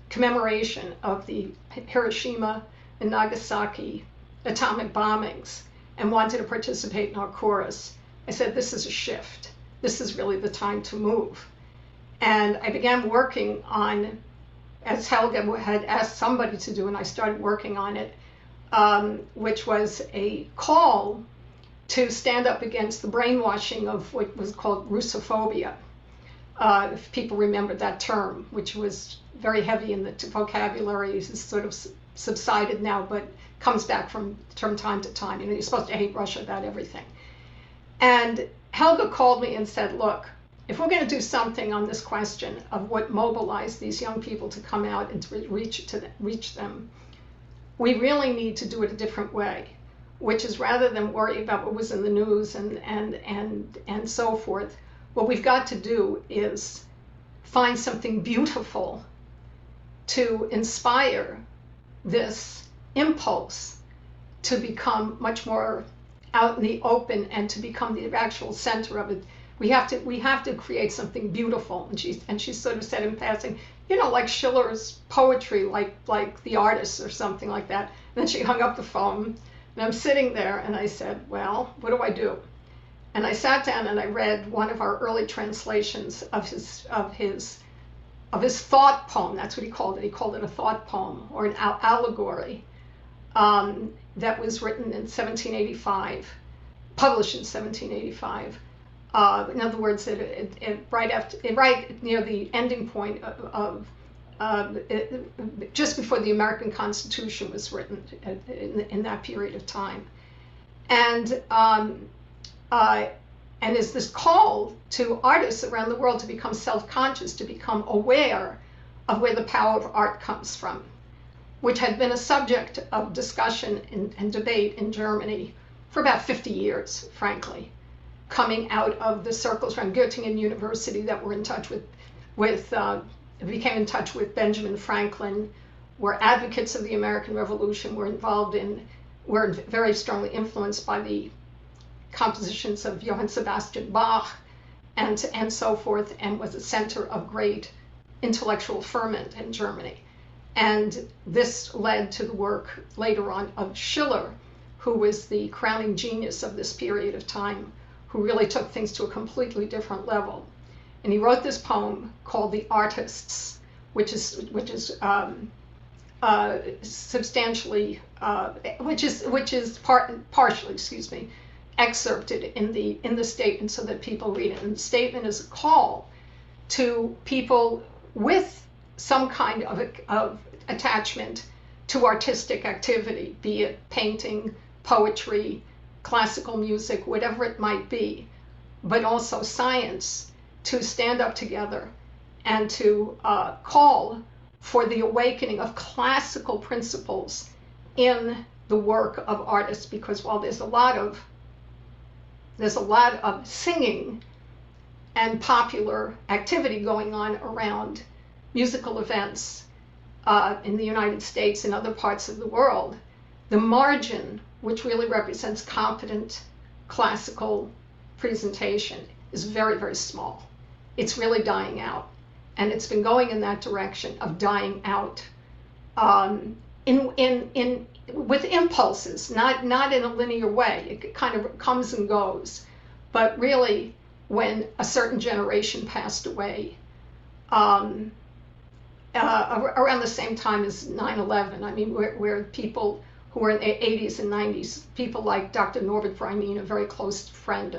commemoration of the Hiroshima and Nagasaki atomic bombings and wanted to participate in our chorus, I said, this is a shift. This is really the time to move. And I began working on, as Helga had asked somebody to do, and I started working on it, which was a call to stand up against the brainwashing of what was called Russophobia, if people remember that term, which was very heavy in the vocabulary. It's sort of subsided now, but comes back from time to time. You're supposed to hate Russia about everything. And Helga called me and said, look, if we're going to do something on this question of what mobilized these young people to come out and to reach them, we really need to do it a different way, which is rather than worry about what was in the news and so forth, what we've got to do is find something beautiful to inspire this impulse to become much more out in the open and to become the actual center of it. We have to create something beautiful. And she sort of said in passing, like Schiller's poetry, like The Artist or something like that. And then she hung up the phone, and I'm sitting there, and I said, well, what do I do? And I sat down and I read one of our early translations of his thought poem. That's what he called it. He called it a thought poem or an allegory that was written in 1785, published in 1785. In other words, right near the ending point of just before the American Constitution was written in that period of time, and is this call to artists around the world to become self-conscious, to become aware of where the power of art comes from, which had been a subject of discussion and debate in Germany for about 50 years, frankly, coming out of the circles around Göttingen University that were in touch became in touch with Benjamin Franklin, were advocates of the American Revolution, were very strongly influenced by the compositions of Johann Sebastian Bach and so forth, and was a center of great intellectual ferment in Germany. And this led to the work later on of Schiller, who was the crowning genius of this period of time, who really took things to a completely different level. And he wrote this poem called The Artists, which is substantially, partially, excerpted in the statement so that people read it. And the statement is a call to people with some kind of attachment to artistic activity, be it painting, poetry, classical music, whatever it might be, but also science, to stand up together and to call for the awakening of classical principles in the work of artists. Because while there's a lot of singing and popular activity going on around musical events in the United States and other parts of the world, the margin, which really represents competent classical presentation, is very, very small. It's really dying out. And it's been going in that direction of dying out with impulses, not in a linear way. It kind of comes and goes. But really, when a certain generation passed away, around the same time as 9/11, I mean, where people who were in the 80s and 90s, people like Dr. Norbert Breimin, a very close friend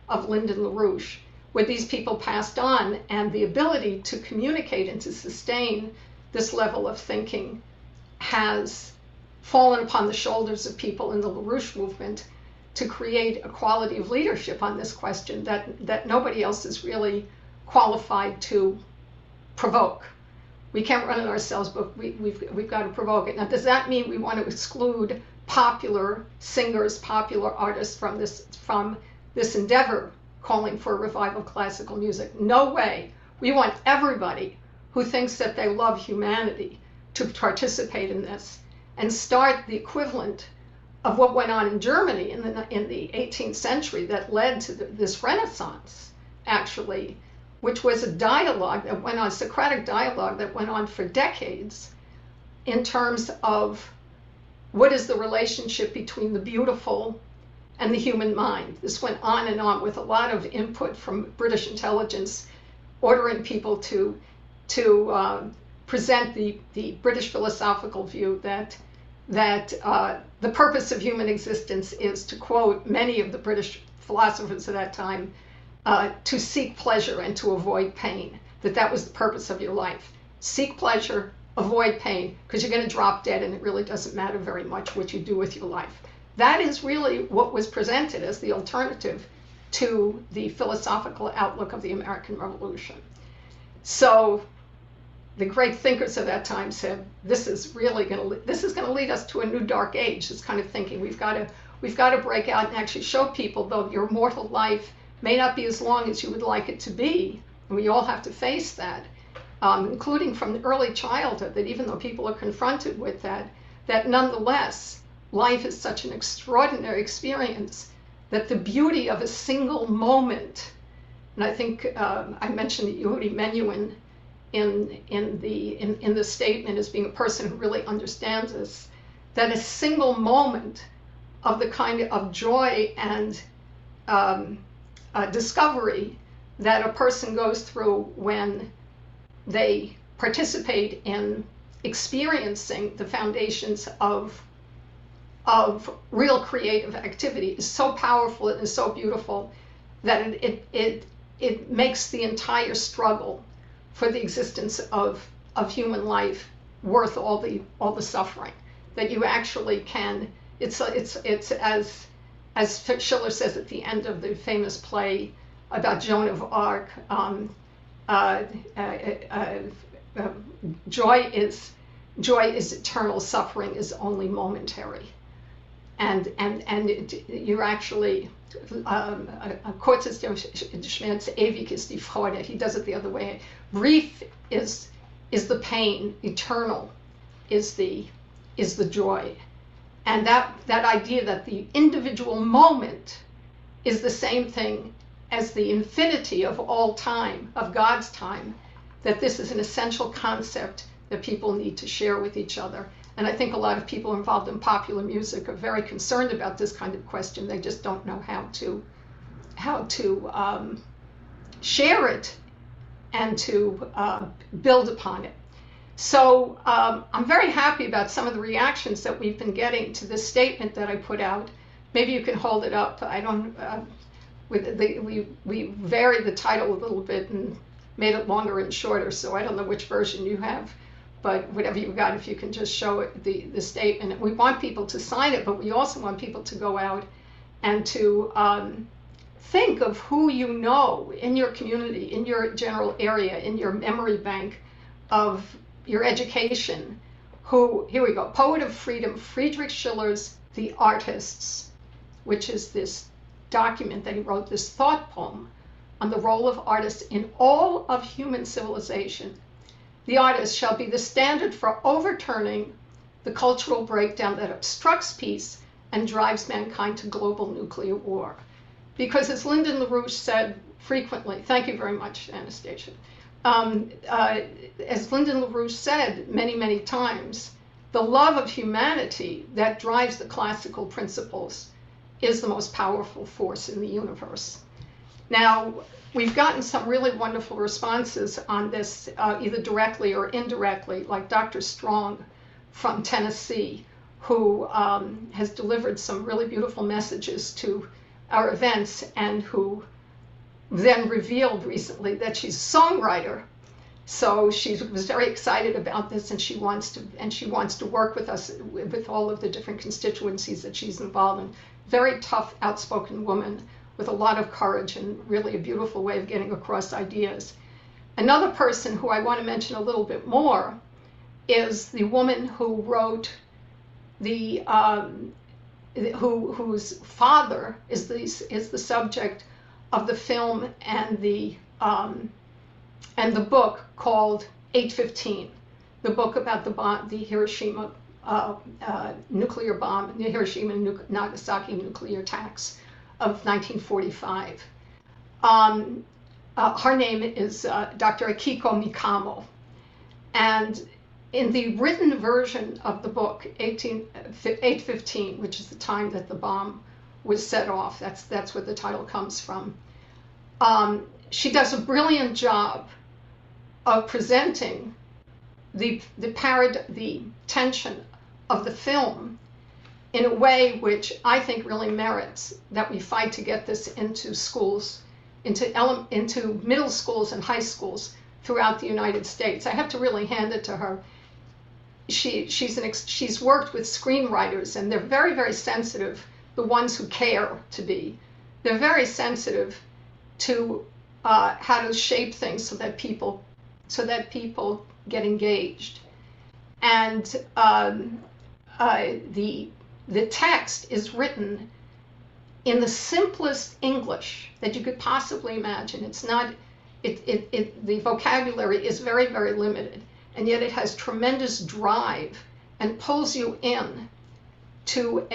of Lyndon LaRouche, where these people passed on, and the ability to communicate and to sustain this level of thinking has fallen upon the shoulders of people in the LaRouche movement to create a quality of leadership on this question that nobody else is really qualified to provoke. We can't run it ourselves, but we've got to provoke it. Now, does that mean we want to exclude popular singers, popular artists from this endeavor calling for a revival of classical music? No way. We want everybody who thinks that they love humanity to participate in this and start the equivalent of what went on in Germany in the 18th century that led to this Renaissance, actually, which was a dialogue that went on, Socratic dialogue that went on for decades in terms of what is the relationship between the beautiful and the human mind. This went on and on with a lot of input from British intelligence, ordering people to present the British philosophical view that the purpose of human existence is, to quote many of the British philosophers at that time, to seek pleasure and to avoid pain, that was the purpose of your life. Seek pleasure, avoid pain, because you're going to drop dead and it really doesn't matter very much what you do with your life. That is really what was presented as the alternative to the philosophical outlook of the American Revolution. So the great thinkers of that time said, this is going to lead us to a new dark age, this kind of thinking. We've got to break out and actually show people, though your mortal life may not be as long as you would like it to be, and we all have to face that, including from early childhood, that even though people are confronted with that nonetheless, life is such an extraordinary experience that the beauty of a single moment, and I think I mentioned Yehudi Menuhin in the statement as being a person who really understands this, that a single moment of the kind of joy and discovery that a person goes through when they participate in experiencing the foundations of real creative activity is so powerful and is so beautiful that it makes the entire struggle for the existence of human life worth all the suffering. That you actually can. It's as Schiller says at the end of the famous play about Joan of Arc. Joy is eternal, suffering is only momentary, and you're actually kurzes Schmerz, ewig ist die Freude. He does it the other way. Brief is the pain, eternal is the joy, and that idea that the individual moment is the same thing as the infinity of all time, of God's time, that this is an essential concept that people need to share with each other. And I think a lot of people involved in popular music are very concerned about this kind of question. They just don't know how to share it and to build upon it. So I'm very happy about some of the reactions that we've been getting to this statement that I put out. Maybe you can hold it up. I don't. We varied the title a little bit and made it longer and shorter, so I don't know which version you have, but whatever you got, if you can just show it, the statement. We want people to sign it, but we also want people to go out and to think of who you know in your community, in your general area, in your memory bank of your education, who, here we go, Poet of Freedom, Friedrich Schiller's The Artists, which is this document that he wrote, this thought poem on the role of artists in all of human civilization. The artist shall be the standard for overturning the cultural breakdown that obstructs peace and drives mankind to global nuclear war. Because as Lyndon LaRouche said frequently, thank you very much, Anastasia, as Lyndon LaRouche said many, many times, the love of humanity that drives the classical principles is the most powerful force in the universe. Now, we've gotten some really wonderful responses on this, either directly or indirectly, like Dr. Strong from Tennessee, who has delivered some really beautiful messages to our events, and who then revealed recently that she's a songwriter. So she was very excited about this, and she wants to work with us, with all of the different constituencies that she's involved in. Very tough, outspoken woman with a lot of courage and really a beautiful way of getting across ideas. Another person who I want to mention a little bit more is the woman who wrote whose father is the subject of the film and the book called 8/15, the book about the Hiroshima nuclear bomb, the Hiroshima and Nagasaki nuclear attacks of 1945. Her name is Dr. Akiko Mikamo. And in the written version of the book, 815, which is the time that the bomb was set off, that's where the title comes from, she does a brilliant job of presenting the tension of the film in a way which I think really merits that we fight to get this into schools, into middle schools and high schools throughout the United States. I have to really hand it to her. She's worked with screenwriters, and they're very, very sensitive, the ones who care to be. They're very sensitive to how to shape things so that people get engaged. And the text is written in the simplest English that you could possibly imagine. It's not, the vocabulary is very, very limited, and yet it has tremendous drive and pulls you in to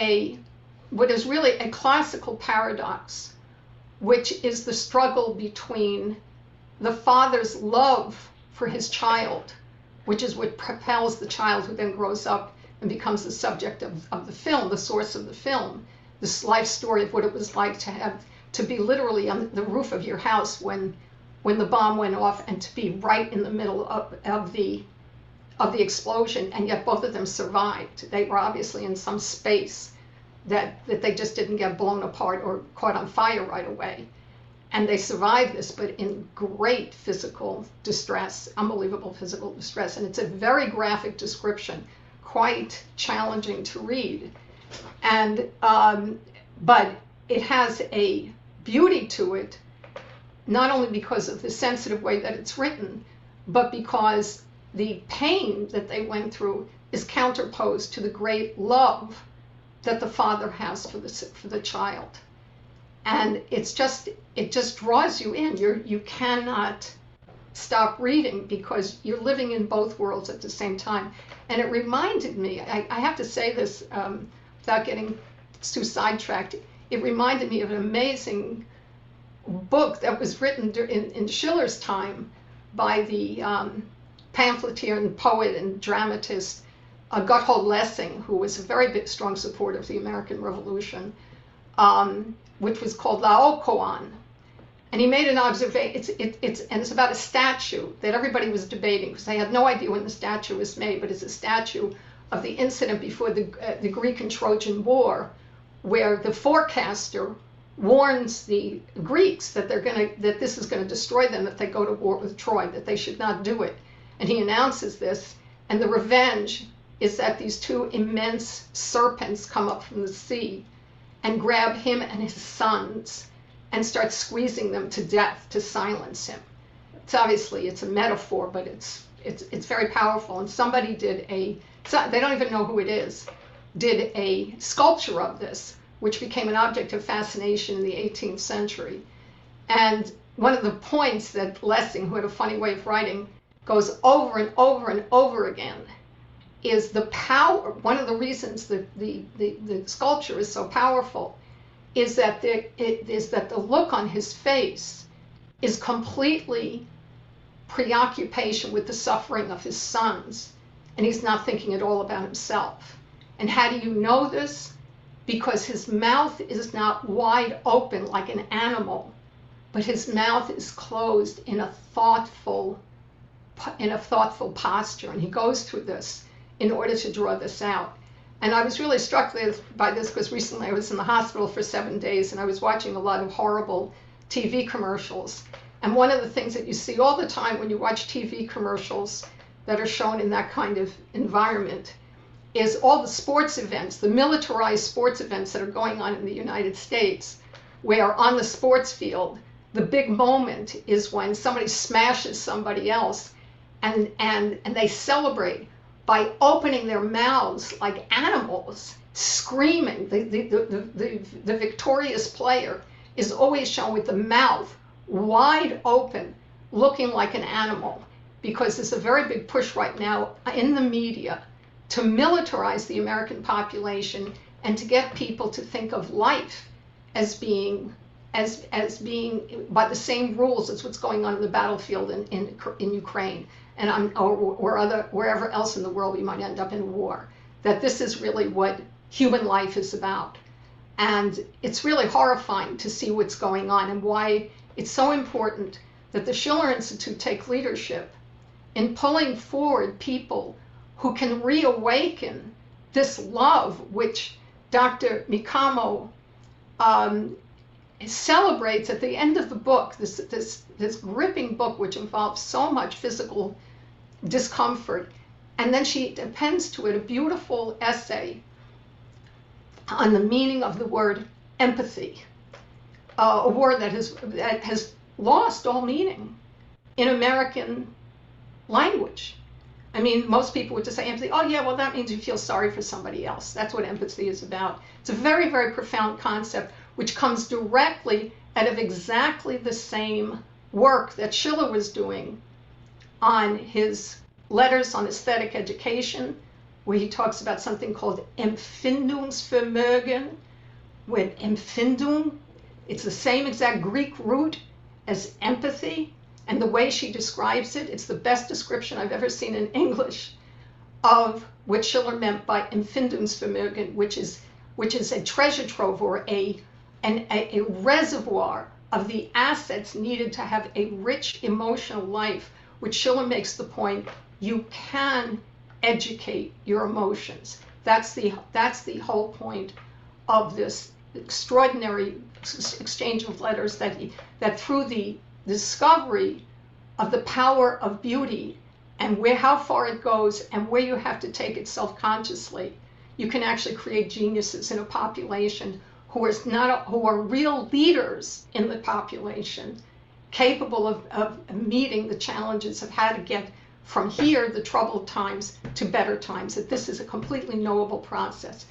what is really a classical paradox, which is the struggle between the father's love for his child, which is what propels the child, who then grows up and becomes the subject of the film, the source of the film, this life story of what it was like to be literally on the roof of your house when the bomb went off, and to be right in the middle of the explosion, and yet both of them survived. They were obviously in some space that they just didn't get blown apart or caught on fire right away. And they survived this, but in great physical distress, unbelievable physical distress. And it's a very graphic description, quite challenging to read. And but it has a beauty to it, not only because of the sensitive way that it's written, but because the pain that they went through is counterposed to the great love that the father has for the child. And it just draws you in. You cannot stop reading because you're living in both worlds at the same time. And it reminded me, I have to say this without getting too sidetracked, it reminded me of an amazing book that was written in Schiller's time by the pamphleteer and poet and dramatist Gotthold Lessing, who was a very strong supporter of the American Revolution, which was called Lao Koan. And he made an observation, it's about a statue that everybody was debating because they had no idea when the statue was made, but it's a statue of the incident before the Greek and Trojan War, where the forecaster warns the Greeks that this is going to destroy them if they go to war with Troy, that they should not do it. And he announces this, and the revenge is that these two immense serpents come up from the sea and grab him and his sons and start squeezing them to death to silence him. It's a metaphor, but it's very powerful. And somebody they don't even know who it is, did a sculpture of this, which became an object of fascination in the 18th century. And one of the points that Lessing, who had a funny way of writing, goes over and over and over again is the power. One of the reasons the sculpture is so powerful is that the look on his face is completely preoccupation with the suffering of his sons, and he's not thinking at all about himself. And how do you know this? Because his mouth is not wide open like an animal, but his mouth is closed in a thoughtful posture, and he goes through this in order to draw this out. And I was really struck by this because recently I was in the hospital for 7 days, and I was watching a lot of horrible TV commercials. And one of the things that you see all the time when you watch TV commercials that are shown in that kind of environment is all the sports events, the militarized sports events that are going on in the United States, where on the sports field, the big moment is when somebody smashes somebody else, and they celebrate by opening their mouths like animals, screaming. The victorious player is always shown with the mouth wide open, looking like an animal, because there's a very big push right now in the media to militarize the American population and to get people to think of life as being by the same rules as what's going on in the battlefield in Ukraine or wherever else in the world we might end up in war. That this is really what human life is about. And it's really horrifying to see what's going on and why it's so important that the Schiller Institute take leadership in pulling forward people who can reawaken this love which Dr. Mikamo celebrates at the end of the book, this gripping book which involves so much physical discomfort. And then she appends to it a beautiful essay on the meaning of the word empathy, a word that has lost all meaning in American language. I mean, most people would just say empathy. Oh, yeah, well, that means you feel sorry for somebody else. That's what empathy is about. It's a very, very profound concept which comes directly out of exactly the same work that Schiller was doing on his letters on aesthetic education, where he talks about something called Empfindungsvermögen, with Empfindung, it's the same exact Greek root as empathy, and the way she describes it, it's the best description I've ever seen in English of what Schiller meant by Empfindungsvermögen, which is a treasure trove or a reservoir of the assets needed to have a rich emotional life, which Schiller makes the point, you can educate your emotions. That's the whole point of this extraordinary exchange of letters, that through the discovery of the power of beauty and how far it goes and where you have to take it self-consciously, you can actually create geniuses in a population who are real leaders in the population, capable of meeting the challenges of how to get from here, the troubled times, to better times, that this is a completely knowable process.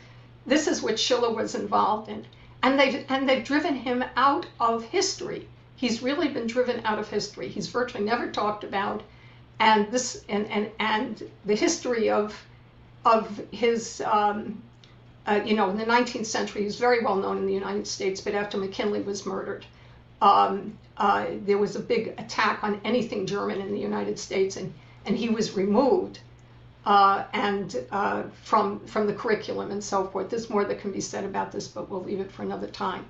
This is what Schiller was involved in. And they've driven him out of history. He's really been driven out of history. He's virtually never talked about, and the history of his, in the 19th century, he was very well known in the United States, but after McKinley was murdered, there was a big attack on anything German in the United States, and he was removed from the curriculum and so forth. There's more that can be said about this, but we'll leave it for another time.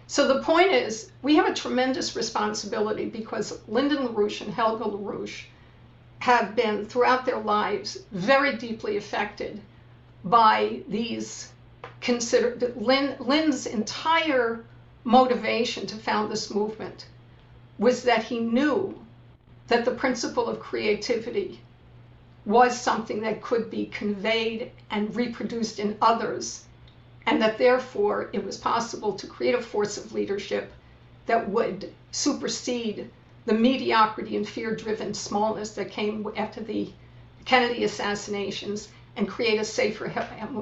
So the point is, we have a tremendous responsibility because Lyndon LaRouche and Helga LaRouche have been, throughout their lives, very deeply affected by these Lynn's entire motivation to found this movement was that he knew that the principle of creativity was something that could be conveyed and reproduced in others, and that therefore it was possible to create a force of leadership that would supersede the mediocrity and fear-driven smallness that came after the Kennedy assassinations and create a safer,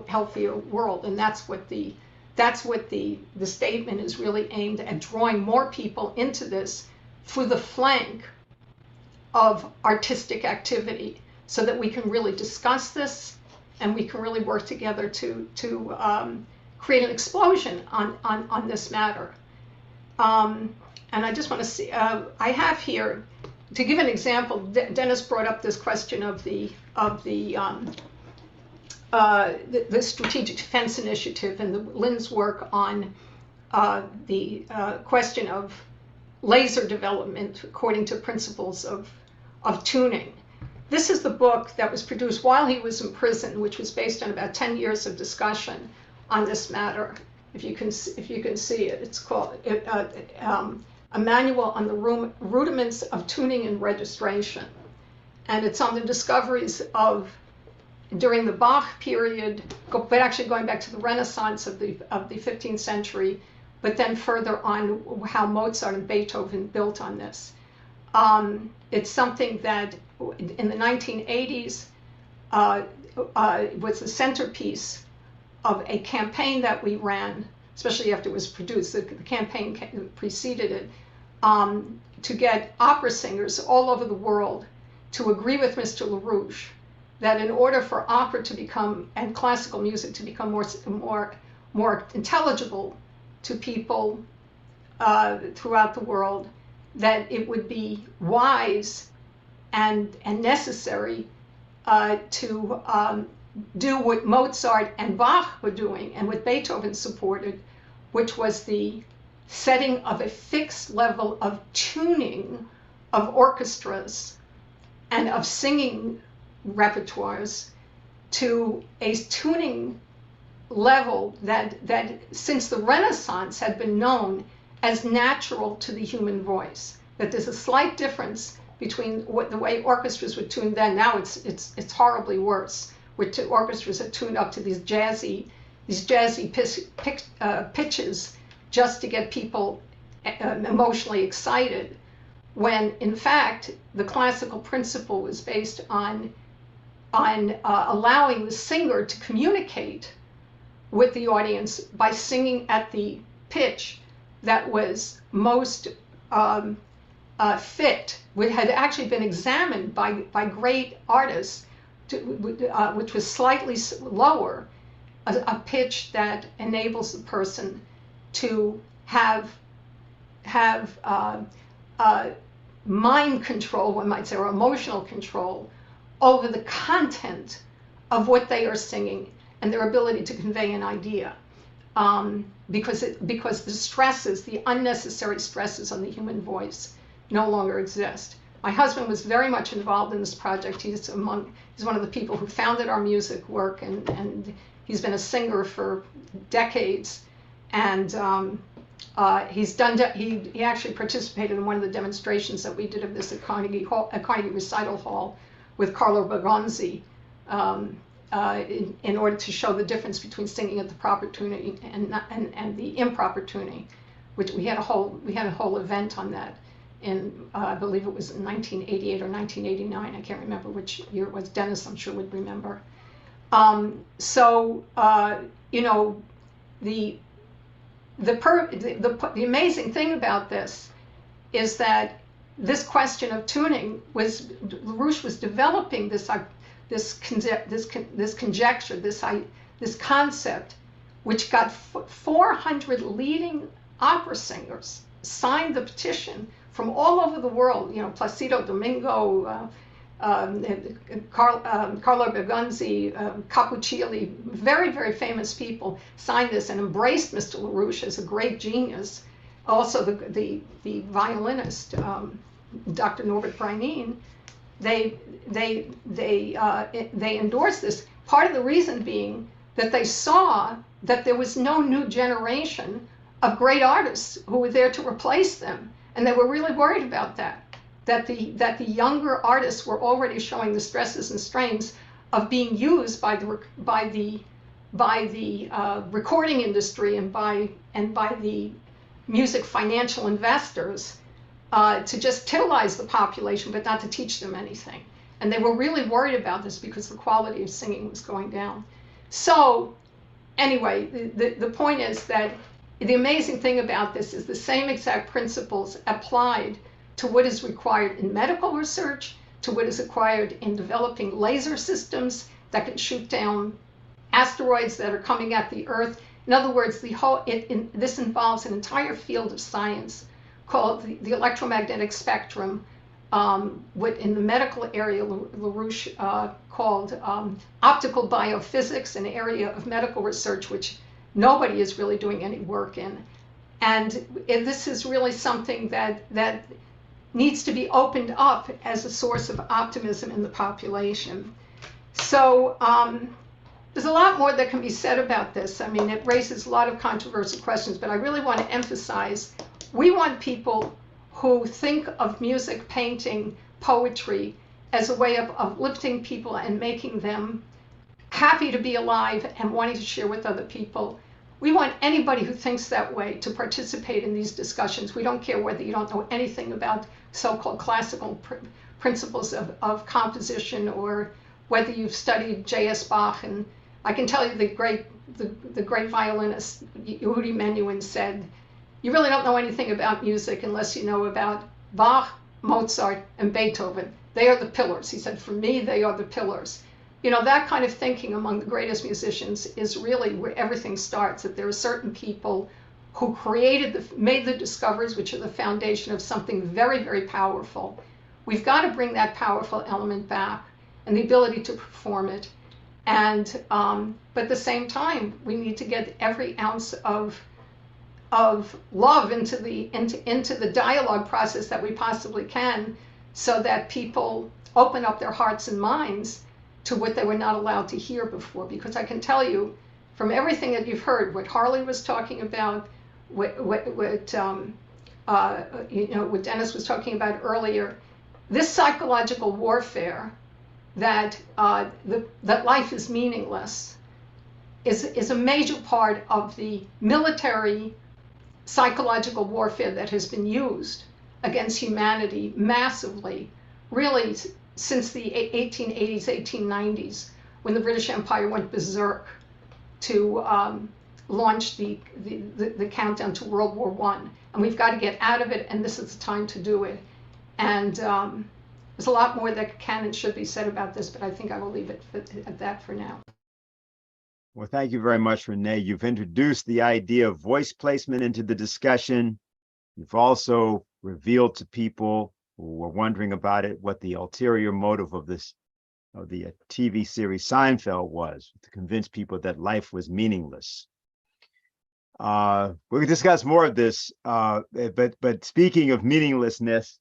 healthier world. And that's what the statement is really aimed at, drawing more people into this through the flank of artistic activity, so that we can really discuss this and we can really work together to create an explosion on this matter. And I just want to see, I have here, to give an example, Dennis brought up this question of the Strategic Defense Initiative and Lynn's work on the question of laser development according to principles of tuning. This is the book that was produced while he was in prison, which was based on about 10 years of discussion on this matter. If you can see it, it's called A Manual on the Rudiments of Tuning and Registration. And it's on the discoveries of, during the Bach period, but actually going back to the Renaissance of the 15th century, but then further on how Mozart and Beethoven built on this. It's something that in the 1980s was the centerpiece of a campaign that we ran, especially after it was produced. The campaign preceded it, to get opera singers all over the world to agree with Mr. LaRouche that in order for opera to become, and classical music to become more intelligible to people throughout the world, that it would be wise and necessary to do what Mozart and Bach were doing and what Beethoven supported, which was the setting of a fixed level of tuning of orchestras and of singing repertoires to a tuning level that since the Renaissance had been known as natural to the human voice. That there's a slight difference between the way orchestras were tuned then. Now it's horribly worse. Where orchestras are tuned up to these jazzy pitches just to get people emotionally excited, when in fact the classical principle was based on allowing the singer to communicate with the audience by singing at the pitch that was most fit, which had actually been examined by great artists, which was slightly lower, a pitch that enables the person to have mind control, one might say, or emotional control over the content of what they are singing and their ability to convey an idea, because the stresses, the unnecessary stresses on the human voice, no longer exist. My husband was very much involved in this project. He's one of the people who founded our music work, and he's been a singer for decades. And he actually participated in one of the demonstrations that we did of this at Carnegie Recital Hall with Carlo Bergonzi, in order to show the difference between singing at the proper tuning and the improper tuning, which we had a whole event on that in I believe it was in 1988 or 1989. I can't remember which year it was. Dennis, I'm sure, would remember. The amazing thing about this is that this question of tuning LaRouche was developing this conjecture, this concept, which got 400 leading opera singers signed the petition from all over the world. Placido Domingo, Carlo Bergonzi, Cappuccilli, very, very famous people signed this and embraced Mr. LaRouche as a great genius. Also, the violinist, Dr. Norbert Breinin, they endorsed this. Part of the reason being that they saw that there was no new generation of great artists who were there to replace them, and they were really worried about that. That the younger artists were already showing the stresses and strains of being used by the recording industry and by the music financial investors to just titilize the population, but not to teach them anything. And they were really worried about this because the quality of singing was going down. So anyway, the point is that the amazing thing about this is the same exact principles applied to what is required in medical research, to what is required in developing laser systems that can shoot down asteroids that are coming at the Earth. In other words, this involves an entire field of science called the electromagnetic spectrum, what in the medical area LaRouche called optical biophysics, an area of medical research which nobody is really doing any work in. And this is really something that needs to be opened up as a source of optimism in the population. So there's a lot more that can be said about this. I mean, it raises a lot of controversial questions, but I really want to emphasize, we want people who think of music, painting, poetry as a way of lifting people and making them happy to be alive and wanting to share with other people. We want anybody who thinks that way to participate in these discussions. We don't care whether you don't know anything about so-called classical principles of composition, or whether you've studied J.S. Bach. And I can tell you the great violinist Yehudi Menuhin said, you really don't know anything about music unless you know about Bach, Mozart, and Beethoven. They are the pillars. He said, for me, they are the pillars. You know, that kind of thinking among the greatest musicians is really where everything starts, that there are certain people who made the discoveries, which are the foundation of something very, very powerful. We've got to bring that powerful element back and the ability to perform it. And but at the same time, we need to get every ounce of love into the dialogue process that we possibly can, so that people open up their hearts and minds to what they were not allowed to hear before. Because I can tell you, from everything that you've heard, what Harley was talking about, what Dennis was talking about earlier, this psychological warfare that that life is meaningless is a major part of the military psychological warfare that has been used against humanity massively, really since the 1880s, 1890s, when the British Empire went berserk to launch the countdown to World War I. And we've got to get out of it, and this is the time to do it. And there's a lot more that can and should be said about this, but I think I will leave it at that for now. Well, thank you very much, Renee. You've introduced the idea of voice placement into the discussion. You've also revealed to people who were wondering about it what the ulterior motive of the TV series Seinfeld was, to convince people that life was meaningless. We'll discuss more of this, but speaking of meaninglessness,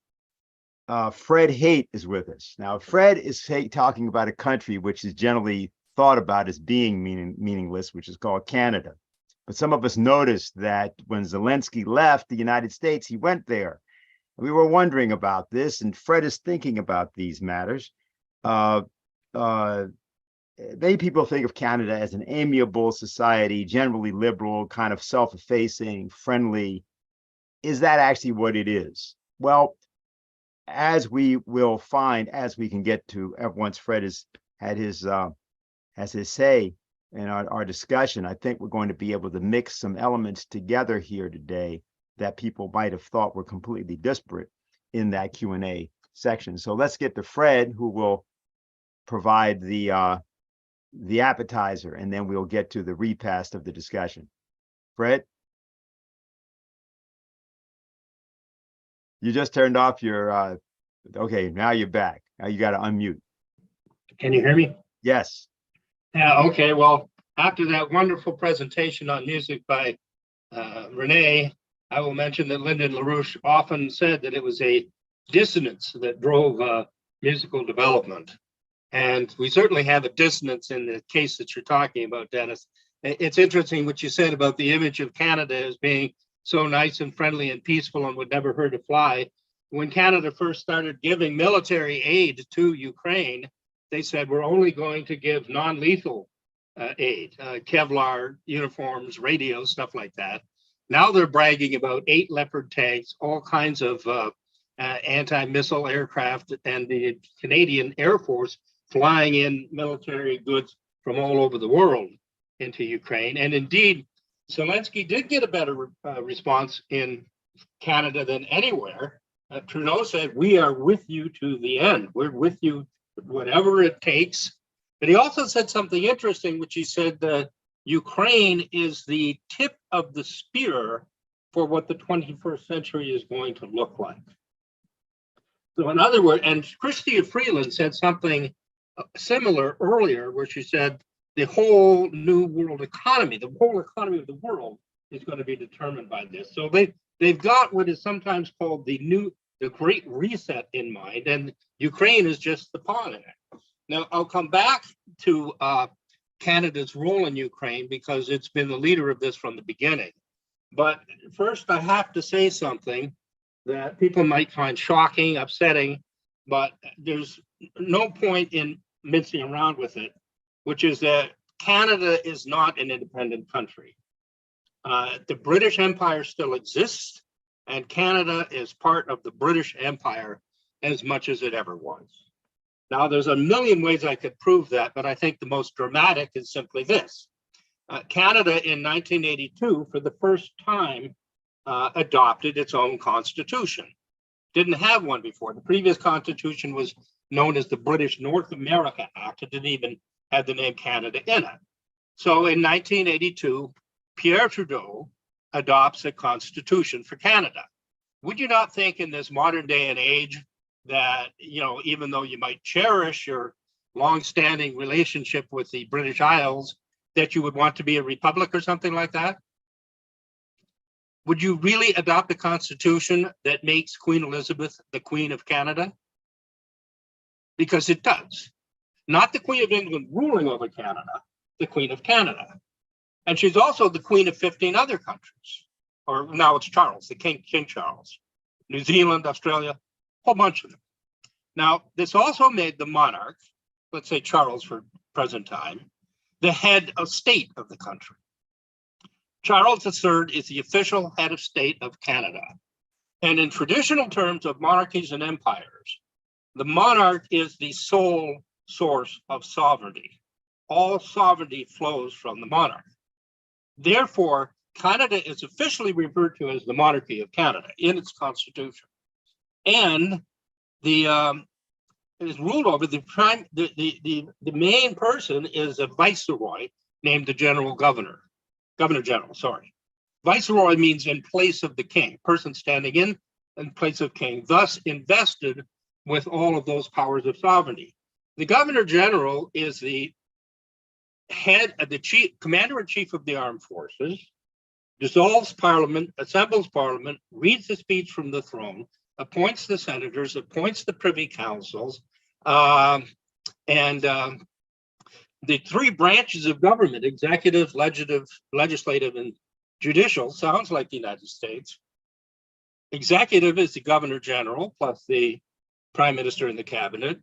Fred Haight is with us. Now, Fred is talking about a country which is generally thought about as being meaningless, which is called Canada. But some of us noticed that when Zelensky left the United States, he went there. We were wondering about this, and Fred is thinking about these matters. Many people think of Canada as an amiable society, generally liberal, kind of self-effacing, friendly. Is that actually what it is? Well, as we will find, as we can get to, once Fred has his say in our discussion, I think we're going to be able to mix some elements together here today that people might have thought were completely disparate in that Q&A section. So let's get to Fred, who will provide the appetizer, and then we'll get to the repast of the discussion. Fred? You just turned off your, okay, now you're back. Now you got to unmute. Can you hear me? Yes. Yeah, okay. Well, after that wonderful presentation on music by Renee, I will mention that London LaRouche often said that it was a dissonance that drove musical development. And we certainly have a dissonance in the case that you're talking about, Dennis. It's interesting what you said about the image of Canada as being so nice and friendly and peaceful and would never hurt a fly. When Canada first started giving military aid to Ukraine, they said, we're only going to give non-lethal aid, Kevlar uniforms, radios, stuff like that. Now they're bragging about 8 Leopard tanks, all kinds of anti-missile aircraft, and the Canadian Air Force flying in military goods from all over the world into Ukraine. And indeed, Zelensky did get a better response in Canada than anywhere. Trudeau said, we are with you to the end. We're with you whatever it takes. But he also said something interesting, which he said that Ukraine is the tip of the spear for what the 21st century is going to look like. So in other words, and Chrystia Freeland said something similar earlier, where she said the whole new world economy, the whole economy of the world is going to be determined by this. So they've got what is sometimes called the Great Reset in mind, and Ukraine is just the pawn in it. Now, I'll come back to Canada's role in Ukraine because it's been the leader of this from the beginning. But first, I have to say something that people might find shocking, upsetting, but there's no point in mincing around with it, which is that Canada is not an independent country. The British Empire still exists, and Canada is part of the British Empire as much as it ever was. Now, there's a million ways I could prove that, but I think the most dramatic is simply this. Canada in 1982, for the first time, adopted its own constitution. Didn't have one before. The previous constitution was known as the British North America Act. It didn't even have the name Canada in it. So in 1982, Pierre Trudeau adopts a constitution for Canada. Would you not think in this modern day and age that, you know, even though you might cherish your long-standing relationship with the British Isles, that you would want to be a republic or something like that? Would you really adopt a constitution that makes Queen Elizabeth the Queen of Canada? Because it does. Not the Queen of England ruling over Canada, the Queen of Canada. And she's also the Queen of 15 other countries. Or now it's Charles, the King Charles. New Zealand, Australia, a whole bunch of them. Now, this also made the monarch, let's say Charles for present time, the head of state of the country. Charles III is the official head of state of Canada. And in traditional terms of monarchies and empires, the monarch is the sole source of sovereignty. All sovereignty flows from the monarch. Therefore, Canada is officially referred to as the monarchy of Canada in its constitution. And the is ruled over the main person is a viceroy named the governor general. Viceroy means in place of the king, person standing in place of king, thus invested with all of those powers of sovereignty. The governor general is the head of the commander-in-chief of the armed forces, dissolves parliament, assembles parliament, reads the speech from the throne, appoints the senators, appoints the privy councils, and the three branches of government, executive, legislative, and judicial, sounds like the United States. Executive is the governor general plus the prime minister and the cabinet.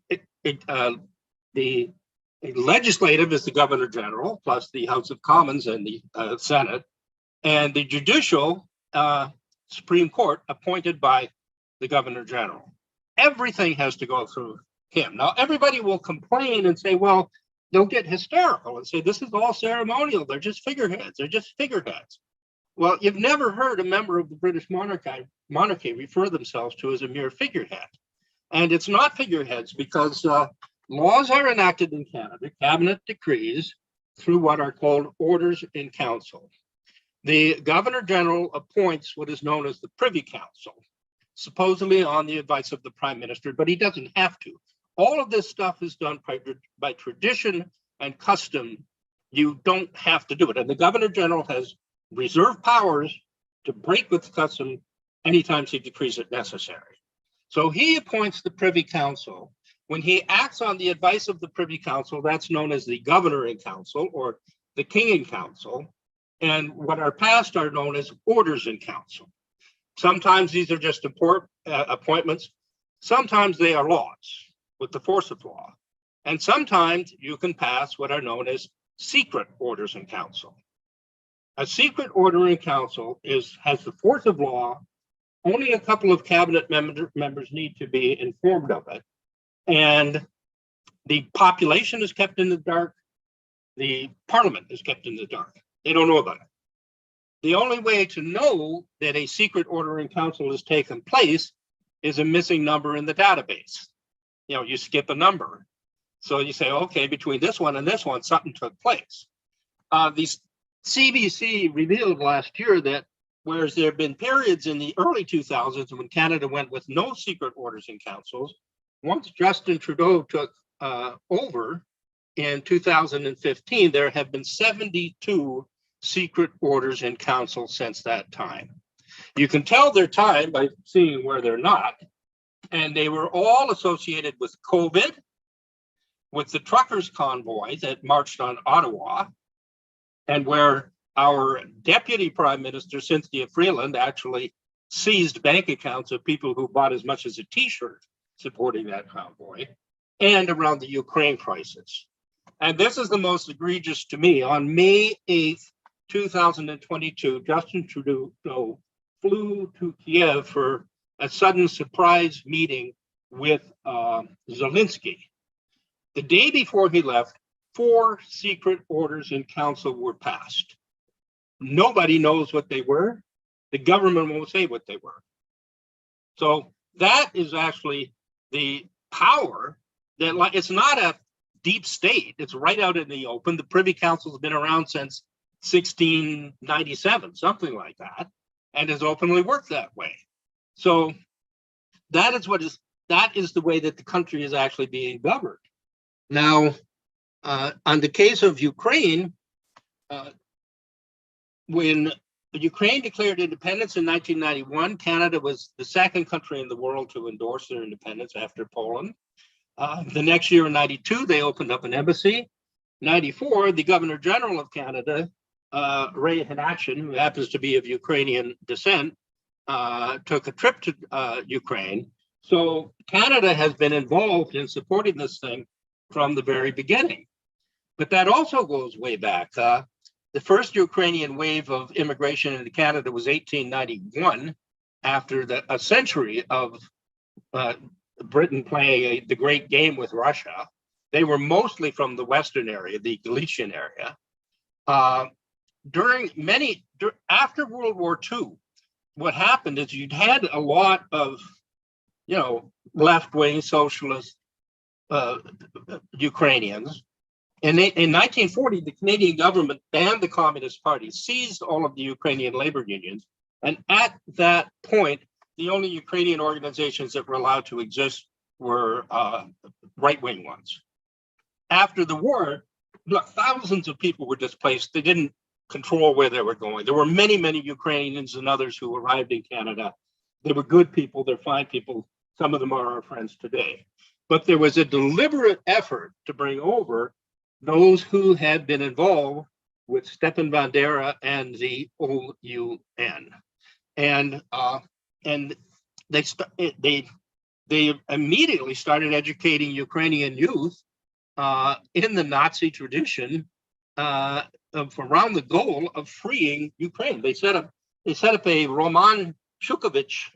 The legislative is the governor general plus the House of Commons and the Senate. And the judicial Supreme Court appointed by the governor general. Everything has to go through him. Now, everybody will complain and say, well, they'll get hysterical and say, this is all ceremonial. They're just figureheads. They're just figureheads. Well, you've never heard a member of the British monarchy refer themselves to as a mere figurehead. And it's not figureheads because laws are enacted in Canada, cabinet decrees, through what are called orders in council. The governor general appoints what is known as the Privy Council, supposedly on the advice of the prime minister, but he doesn't have to. All of this stuff is done by tradition and custom. You don't have to do it. And the governor general has reserved powers to break with custom anytime he decrees it necessary. So he appoints the Privy Council. When he acts on the advice of the Privy Council, that's known as the governor in council or the king in council. And what are passed are known as orders in council. Sometimes these are just appointments. Sometimes they are laws with the force of law. And sometimes you can pass what are known as secret orders in council. A secret order in council has the force of law. Only a couple of cabinet members need to be informed of it. And the population is kept in the dark. The parliament is kept in the dark. They don't know about it. The only way to know that a secret order in council has taken place is a missing number in the database. You know, you skip a number. So you say, okay, between this one and this one, something took place. The CBC revealed last year that whereas there have been periods in the early 2000s when Canada went with no secret orders in councils, once Justin Trudeau took over in 2015, there have been 72 secret orders in council since that time. You can tell their time by seeing where they're not. And they were all associated with COVID, with the truckers' convoy that marched on Ottawa, and where our deputy prime minister, Cynthia Freeland, actually seized bank accounts of people who bought as much as a t-shirt supporting that convoy, and around the Ukraine crisis. And this is the most egregious to me. On May 8th, 2022, Justin Trudeau flew to Kiev for a sudden surprise meeting with Zelensky. The day before he left, 4 secret orders in council were passed. Nobody knows what they were. The government won't say what they were. So that is actually the power that it's not a deep state. It's right out in the open. The Privy Council has been around since 1697, something like that, and has openly worked that way. So that is the way that the country is actually being governed. Now, on the case of Ukraine, when Ukraine declared independence in 1991, Canada was the second country in the world to endorse their independence after Poland. The next year in 92, they opened up an embassy. 94, the Governor General of Canada, Ray Hanachin, who happens to be of Ukrainian descent, took a trip to Ukraine. So Canada has been involved in supporting this thing from the very beginning. But that also goes way back. The first Ukrainian wave of immigration into Canada was 1891, after a century of Britain playing the great game with Russia. They were mostly from the Western area, the Galician area. After World War II, what happened is you'd had a lot of, left-wing socialist Ukrainians. In 1940, the Canadian government banned the Communist Party, seized all of the Ukrainian labor unions, and at that point, the only Ukrainian organizations that were allowed to exist were right-wing ones. After the war, look, thousands of people were displaced. They didn't control where they were going. There were many, many Ukrainians and others who arrived in Canada. They were good people. They're fine people. Some of them are our friends today. But there was a deliberate effort to bring over those who had been involved with Stepan Bandera and the OUN. And they immediately started educating Ukrainian youth in the Nazi tradition around the goal of freeing Ukraine. They set up a Roman Shukovich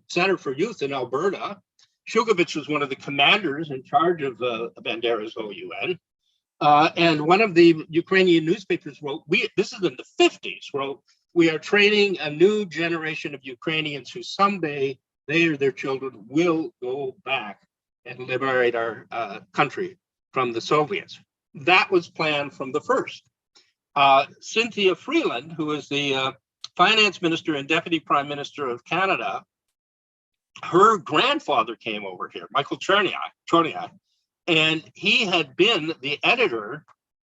Center for Youth in Alberta. Shukovich was one of the commanders in charge of Bandera's OUN. And one of the Ukrainian newspapers wrote, this is in the 50s, wrote, "We are training a new generation of Ukrainians who someday they or their children will go back and liberate our country from the Soviets." That was planned from the first. Cynthia Freeland, who is the finance minister and deputy prime minister of Canada, her grandfather came over here, Michael Chorniak, and he had been the editor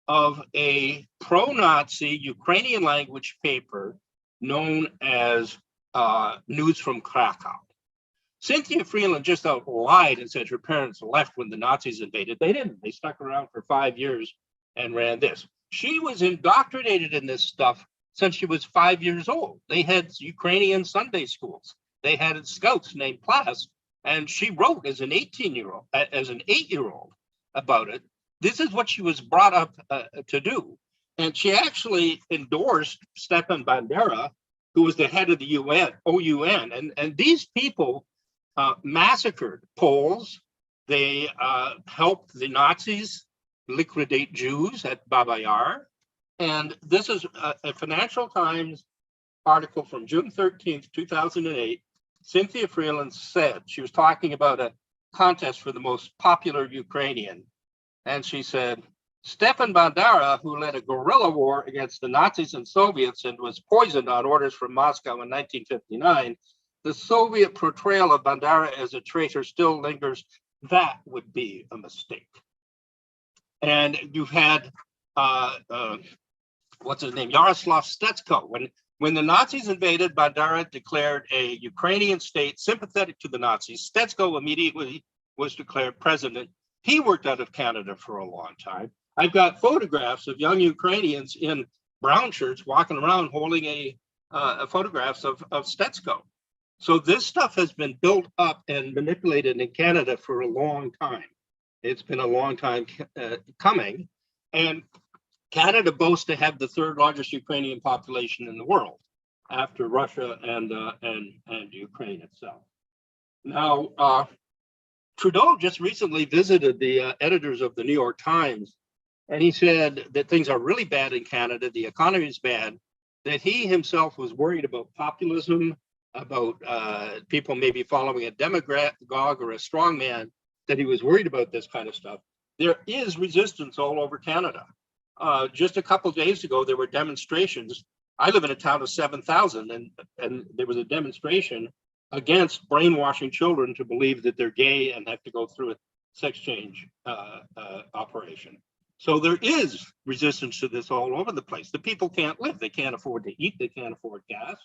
of a pro-Nazi Ukrainian language paper known as News from Krakow. Cynthia Freeland just out lied and said her parents left when the Nazis invaded. They didn't. They stuck around for 5 years and ran this. She was indoctrinated in this stuff since she was 5 years old. They had Ukrainian Sunday schools. They had scouts named Plas, and she wrote as an 8-year-old about it. This is what she was brought up to do. And she actually endorsed Stepan Bandera, who was the head of the OUN. And these people massacred Poles. They helped the Nazis liquidate Jews at Baba Yar. And this is a Financial Times article from June 13th, 2008. Cynthia Freeland said, she was talking about a contest for the most popular Ukrainian. And she said, Stepan Bandera, who led a guerrilla war against the Nazis and Soviets and was poisoned on orders from Moscow in 1959, the Soviet portrayal of Bandera as a traitor still lingers. That would be a mistake. And you've had, what's his name, Yaroslav Stetsko. When the Nazis invaded, Bandera declared a Ukrainian state sympathetic to the Nazis. Stetsko immediately was declared president. He worked out of Canada for a long time. I've got photographs of young Ukrainians in brown shirts walking around holding photographs of Stetsko. So this stuff has been built up and manipulated in Canada for a long time. It's been a long time coming. And Canada boasts to have the third largest Ukrainian population in the world after Russia and Ukraine itself. Now, Trudeau just recently visited the editors of the New York Times, and he said that things are really bad in Canada, the economy is bad, that he himself was worried about populism, about people maybe following a demagogue or a strongman, that he was worried about this kind of stuff. There is resistance all over Canada. Just a couple of days ago, there were demonstrations. I live in a town of 7,000, and there was a demonstration against brainwashing children to believe that they're gay and have to go through a sex change operation. So there is resistance to this all over the place. The people can't live. They can't afford to eat. They can't afford gas.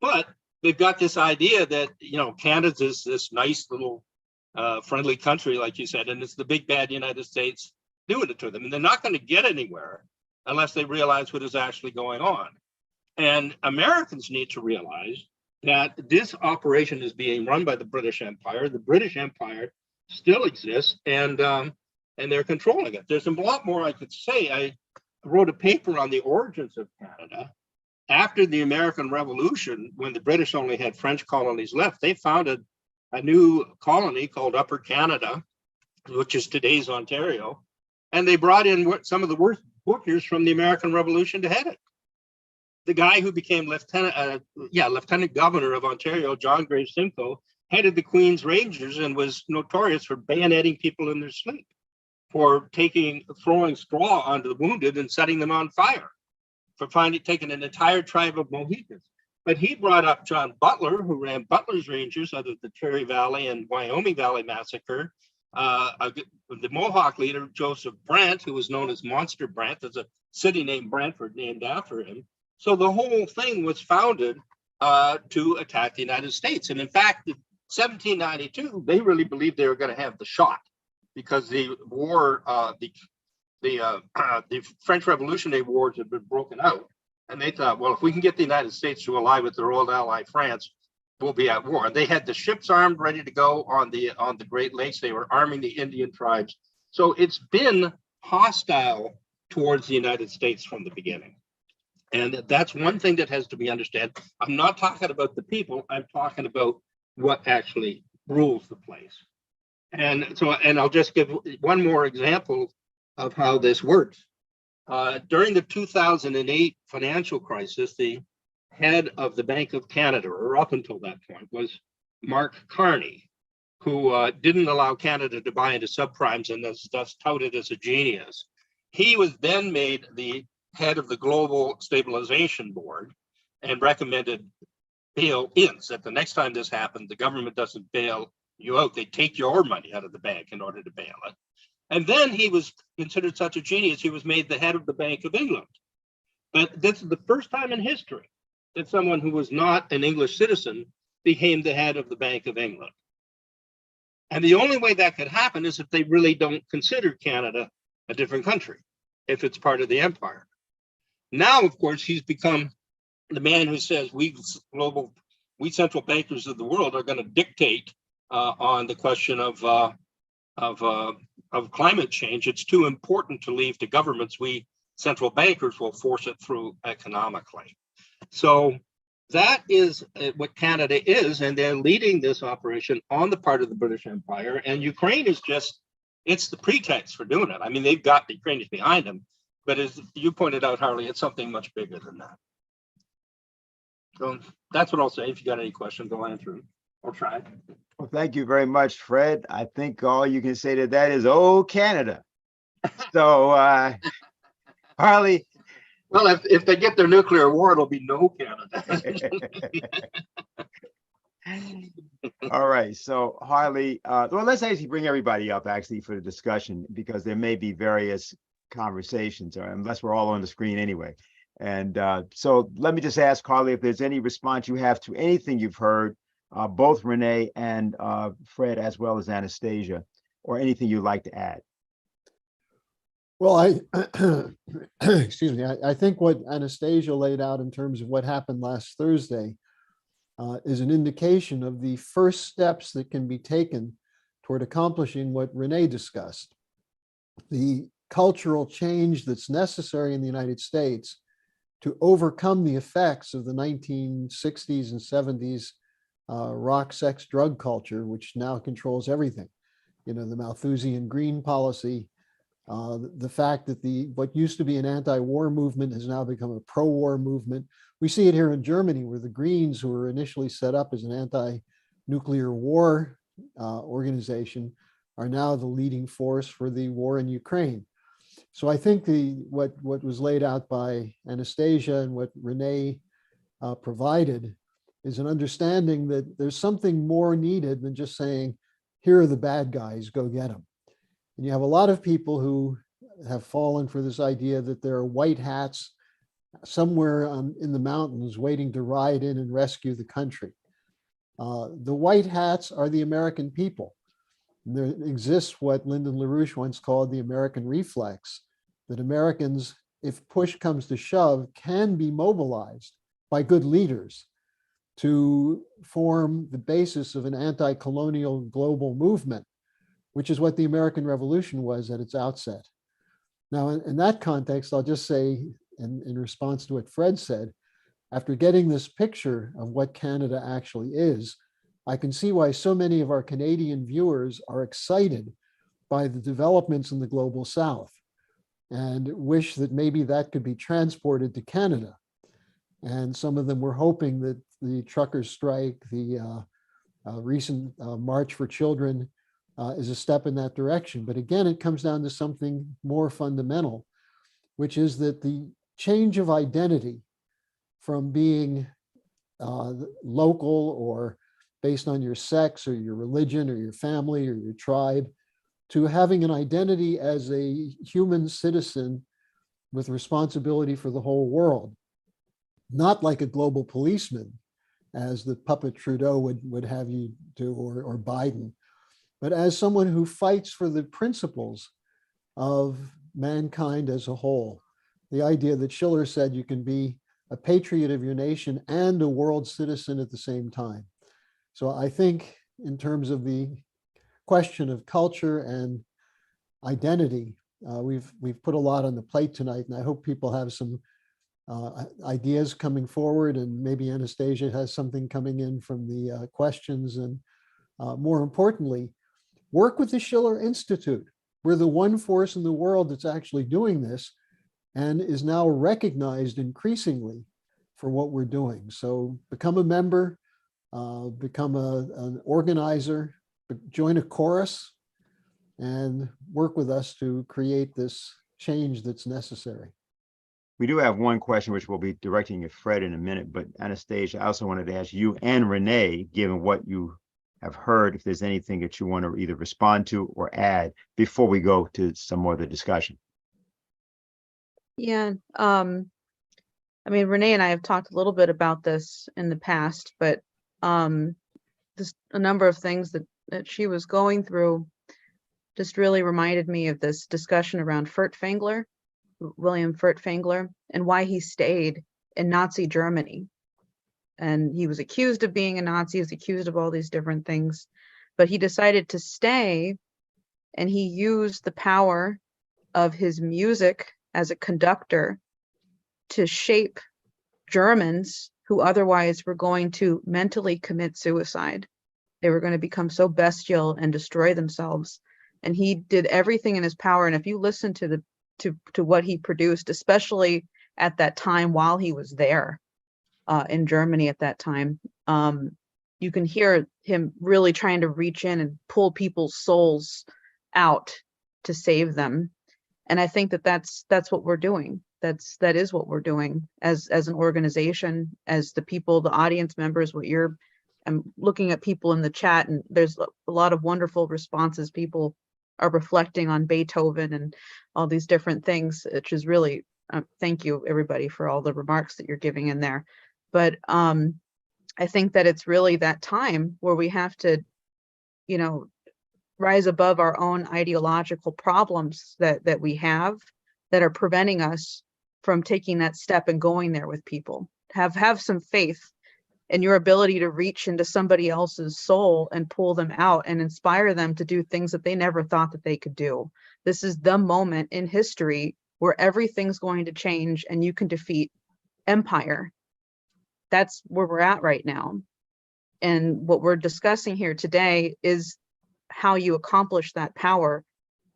But they've got this idea that, you know, Canada's this nice little friendly country, like you said, and it's the big bad United States doing it to them. And they're not going to get anywhere unless they realize what is actually going on. And Americans need to realize that this operation is being run by the British Empire. The British Empire still exists, and they're controlling it. There's a lot more I could say. I wrote a paper on the origins of Canada. After the American Revolution, when the British only had French colonies left, they founded a new colony called Upper Canada, which is today's Ontario. And they brought in some of the worst butchers from the American Revolution to head it. The guy who became Lieutenant Governor of Ontario, John Graves Simcoe, headed the Queen's Rangers and was notorious for bayoneting people in their sleep, for throwing straw onto the wounded and setting them on fire, for taking an entire tribe of Mohicans. But he brought up John Butler, who ran Butler's Rangers out of the Cherry Valley and Wyoming Valley massacre. The Mohawk leader, Joseph Brant, who was known as Monster Brant. There's a city named Brantford named after him. So the whole thing was founded to attack the United States. And in fact, in 1792, they really believed they were going to have the shot, because the war, the French Revolutionary Wars had been broken out. And they thought, well, if we can get the United States to ally with their old ally, France, we'll be at war. And they had the ships armed, ready to go on the Great Lakes. They were arming the Indian tribes. So it's been hostile towards the United States from the beginning. And that's one thing that has to be understood. I'm not talking about the people. I'm talking about what actually rules the place. And I'll just give one more example of how this works. During the 2008 financial crisis, the head of the Bank of Canada, or up until that point, was Mark Carney, who didn't allow Canada to buy into subprimes and is thus touted as a genius. He was then made the head of the Global Stabilization Board and recommended bail-ins, that the next time this happened, the government doesn't bail you out. They take your money out of the bank in order to bail it. And then he was considered such a genius, he was made the head of the Bank of England. But this is the first time in history that someone who was not an English citizen became the head of the Bank of England. And the only way that could happen is if they really don't consider Canada a different country, if it's part of the empire. Now, of course, he's become the man who says we central bankers of the world are going to dictate on the question of climate change. It's too important to leave to governments. We central bankers will force it through economically. So that is what Canada is, and they're leading this operation on the part of the British Empire. And Ukraine is it's the pretext for doing it. I mean, they've got the Ukrainians behind them, but as you pointed out, Harley, it's something much bigger than that. So that's what I'll say. If you got any questions, I'll answer them. I'll try. Well, thank you very much, Fred. I think all you can say to that is, oh, Canada. So, Harley. Well, if they get their nuclear war, it'll be no Canada. All right. So, Harley, well, let's actually bring everybody up actually for the discussion, because there may be various conversations, unless we're all on the screen anyway. And so let me just ask Harley if there's any response you have to anything you've heard, both Renee and Fred, as well as Anastasia, or anything you'd like to add. Well, excuse me, I think what Anastasia laid out in terms of what happened last Thursday is an indication of the first steps that can be taken toward accomplishing what Renee discussed. The cultural change that's necessary in the United States to overcome the effects of the 1960s and 70s rock, sex, drug culture, which now controls everything. You know, the Malthusian green policy, the fact that what used to be an anti-war movement has now become a pro-war movement. We see it here in Germany, where the Greens, who were initially set up as an anti-nuclear war organization, are now the leading force for the war in Ukraine. So I think what was laid out by Anastasia and what Renee provided is an understanding that there's something more needed than just saying, here are the bad guys, go get them. And you have a lot of people who have fallen for this idea that there are white hats somewhere in the mountains waiting to ride in and rescue the country. The white hats are the American people. And there exists what Lyndon LaRouche once called the American reflex, that Americans, if push comes to shove, can be mobilized by good leaders to form the basis of an anti-colonial global movement, which is what the American Revolution was at its outset. Now, in that context, I'll just say, in response to what Fred said, after getting this picture of what Canada actually is, I can see why so many of our Canadian viewers are excited by the developments in the global South and wish that maybe that could be transported to Canada. And some of them were hoping that the truckers' strike, the recent March for Children is a step in that direction. But again, it comes down to something more fundamental, which is that the change of identity from being local or based on your sex or your religion or your family or your tribe to having an identity as a human citizen with responsibility for the whole world, not like a global policeman, as the puppet Trudeau would have you do, or Biden, but as someone who fights for the principles of mankind as a whole. The idea that Schiller said you can be a patriot of your nation and a world citizen at the same time. So I think in terms of the question of culture and identity, we've put a lot on the plate tonight, and I hope people have some ideas coming forward, and maybe Anastasia has something coming in from the questions, and more importantly, work with the Schiller Institute. We're the one force in the world that's actually doing this and is now recognized increasingly for what we're doing. So become a member, become an organizer, join a chorus, and work with us to create this change that's necessary. We do have one question, which we'll be directing at Fred in a minute, but Anastasia, I also wanted to ask you and Renee, given what you have heard, if there's anything that you want to either respond to or add before we go to some more of the discussion. Yeah, I mean, Renee and I have talked a little bit about this in the past, but just a number of things that she was going through just really reminded me of this discussion around Furtwängler, William Furtwängler, and why he stayed in Nazi Germany. And he was accused of being a Nazi, he was accused of all these different things, but he decided to stay, and he used the power of his music as a conductor to shape Germans who otherwise were going to mentally commit suicide. They were going to become so bestial and destroy themselves. And he did everything in his power. And if you listen to what he produced, especially at that time while he was there in Germany at that time, you can hear him really trying to reach in and pull people's souls out to save them. And I think that's what we're doing. That is what we're doing as an organization, as the people, the audience members. I'm looking at people in the chat, and there's a lot of wonderful responses. People are reflecting on Beethoven and all these different things, which is really, thank you everybody for all the remarks that you're giving in there. But I think that it's really that time where we have to, rise above our own ideological problems that we have that are preventing us from taking that step and going there with people. Have some faith in your ability to reach into somebody else's soul and pull them out and inspire them to do things that they never thought that they could do. This is the moment in history where everything's going to change and you can defeat empire. That's where we're at right now. And what we're discussing here today is how you accomplish that power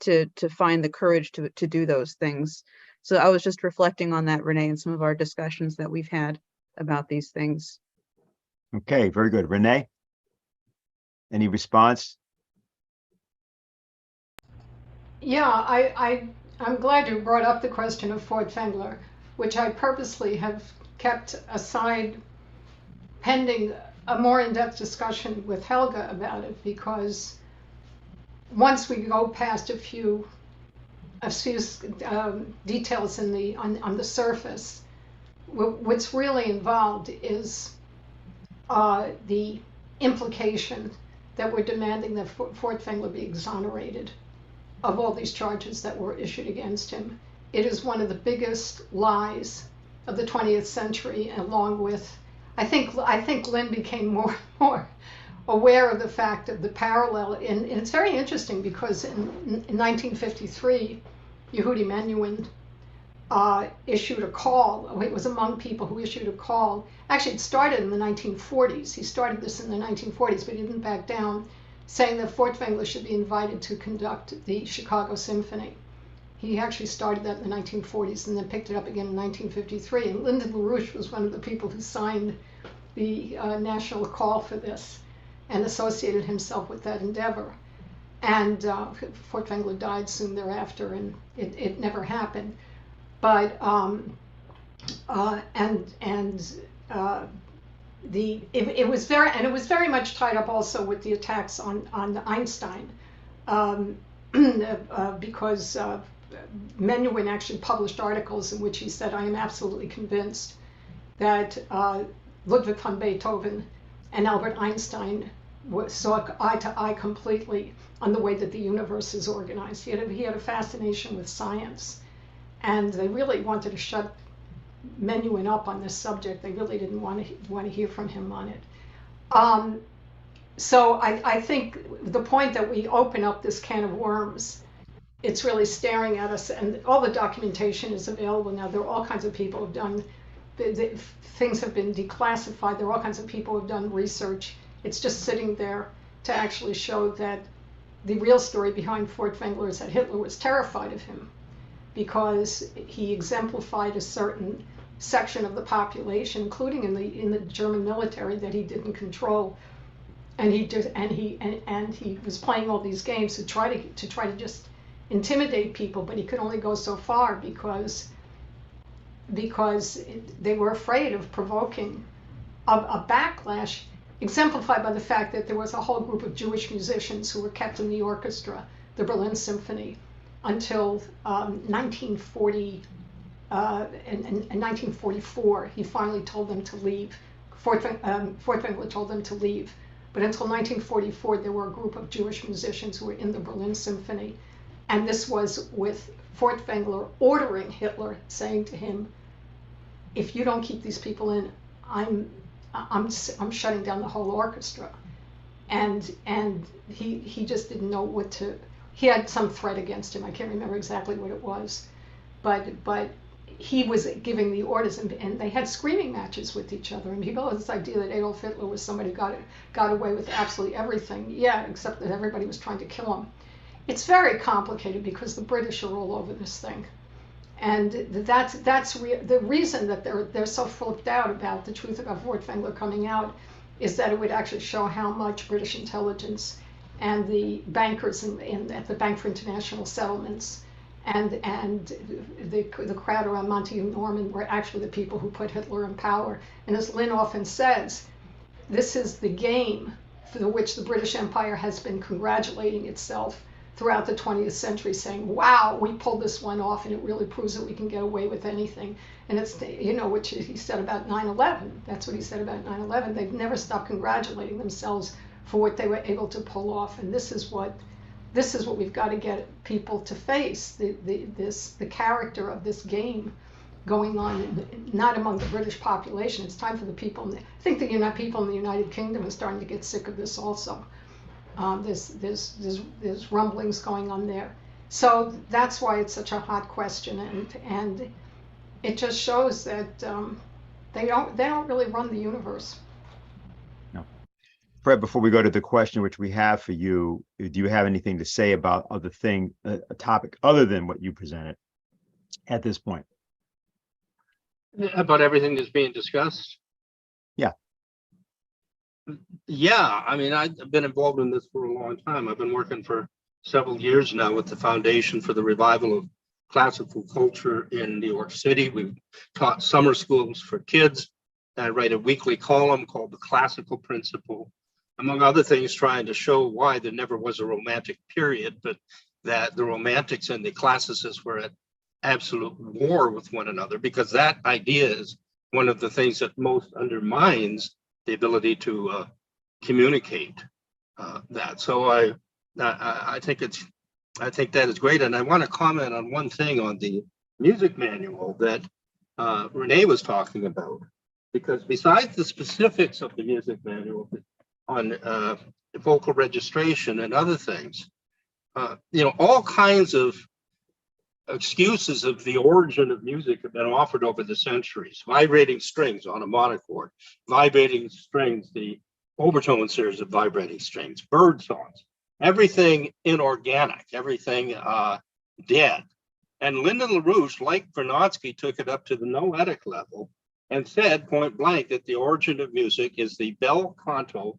to find the courage to do those things. So I was just reflecting on that, Renee, and some of our discussions that we've had about these things. Okay, very good. Renee, any response? Yeah, I'm glad you brought up the question of Furtwängler, which I purposely have kept aside pending a more in-depth discussion with Helga about it, because once we go past a few details on the surface, what's really involved is the implication that we're demanding that Furtwängler be exonerated of all these charges that were issued against him. It is one of the biggest lies of the 20th century, along with, I think Lynn became more aware of the fact of the parallel. And it's very interesting because in 1953, Yehudi Menuhin issued a call. It was among people who issued a call. Actually, it started in the 1940s. He started this in the 1940s, but he didn't back down, saying that Furtwängler should be invited to conduct the Chicago Symphony. He actually started that in the 1940s and then picked it up again in 1953. And Lyndon LaRouche was one of the people who signed the national call for this and associated himself with that endeavor. And Furtwängler died soon thereafter, and it never happened. But it was very much tied up also with the attacks on Einstein, because Menuhin actually published articles in which he said, "I am absolutely convinced that Ludwig van Beethoven and Albert Einstein saw eye to eye completely on the way that the universe is organized." He had a fascination with science, and they really wanted to shut Menuhin up on this subject. They really didn't want to hear from him on it. So I think the point that we open up this can of worms, it's really staring at us, and all the documentation is available now. There are all kinds of people who have done, things have been declassified. There are all kinds of people who have done research. It's just sitting there to actually show that the real story behind Furtwängler is that Hitler was terrified of him because he exemplified a certain section of the population, including in the German military, that he didn't control, and he was playing all these games to try to just intimidate people, but he could only go so far because they were afraid of provoking a backlash, exemplified by the fact that there was a whole group of Jewish musicians who were kept in the orchestra, the Berlin Symphony, until 1940. In 1944, he finally told them to leave. Furtwängler told them to leave. But until 1944, there were a group of Jewish musicians who were in the Berlin Symphony. And this was with Furtwängler ordering Hitler, saying to him, "If you don't keep these people in, I'm shutting down the whole orchestra." And he just didn't know what to. He had some threat against him. I can't remember exactly what it was, but he was giving the orders, and they had screaming matches with each other. And people have this idea that Adolf Hitler was somebody who got away with absolutely everything. Yeah, except that everybody was trying to kill him. It's very complicated because the British are all over this thing, and that's the reason that they're so flipped out about the truth about Furtwängler coming out, is that it would actually show how much British intelligence and the bankers at the Bank for International Settlements and the crowd around Montague Norman were actually the people who put Hitler in power. And as Lynn often says, this is the game for which the British Empire has been congratulating itself throughout the 20th century, saying, "Wow, we pulled this one off, and it really proves that we can get away with anything." And it's, which he said about 9/11. That's what he said about 9/11. They've never stopped congratulating themselves for what they were able to pull off. And this is what we've got to get people to face, the character of this game going on, not among the British population. It's time for the people. I think the people in the United Kingdom are starting to get sick of this also. There's rumblings going on there. So that's why it's such a hot question, and it just shows that they don't really run the universe. Fred, before we go to the question which we have for you, do you have anything to say about a topic other than what you presented at this point? About everything that's being discussed? Yeah. Yeah, I mean, I've been involved in this for a long time. I've been working for several years now with the Foundation for the Revival of Classical Culture in New York City. We've taught summer schools for kids. I write a weekly column called The Classical Principle, among other things, trying to show why there never was a romantic period, but that the romantics and the classicists were at absolute war with one another, because that idea is one of the things that most undermines the ability to communicate that. So I think that is great, and I want to comment on one thing on the music manual that Renee was talking about, because besides the specifics of the music manual on vocal registration and other things, all kinds of excuses of the origin of music have been offered over the centuries. Vibrating strings on a monochord, vibrating strings, the overtone series of vibrating strings, bird songs, everything inorganic, everything dead. And Lyndon LaRouche, like Vernadsky, took it up to the noetic level and said point blank that the origin of music is the bel canto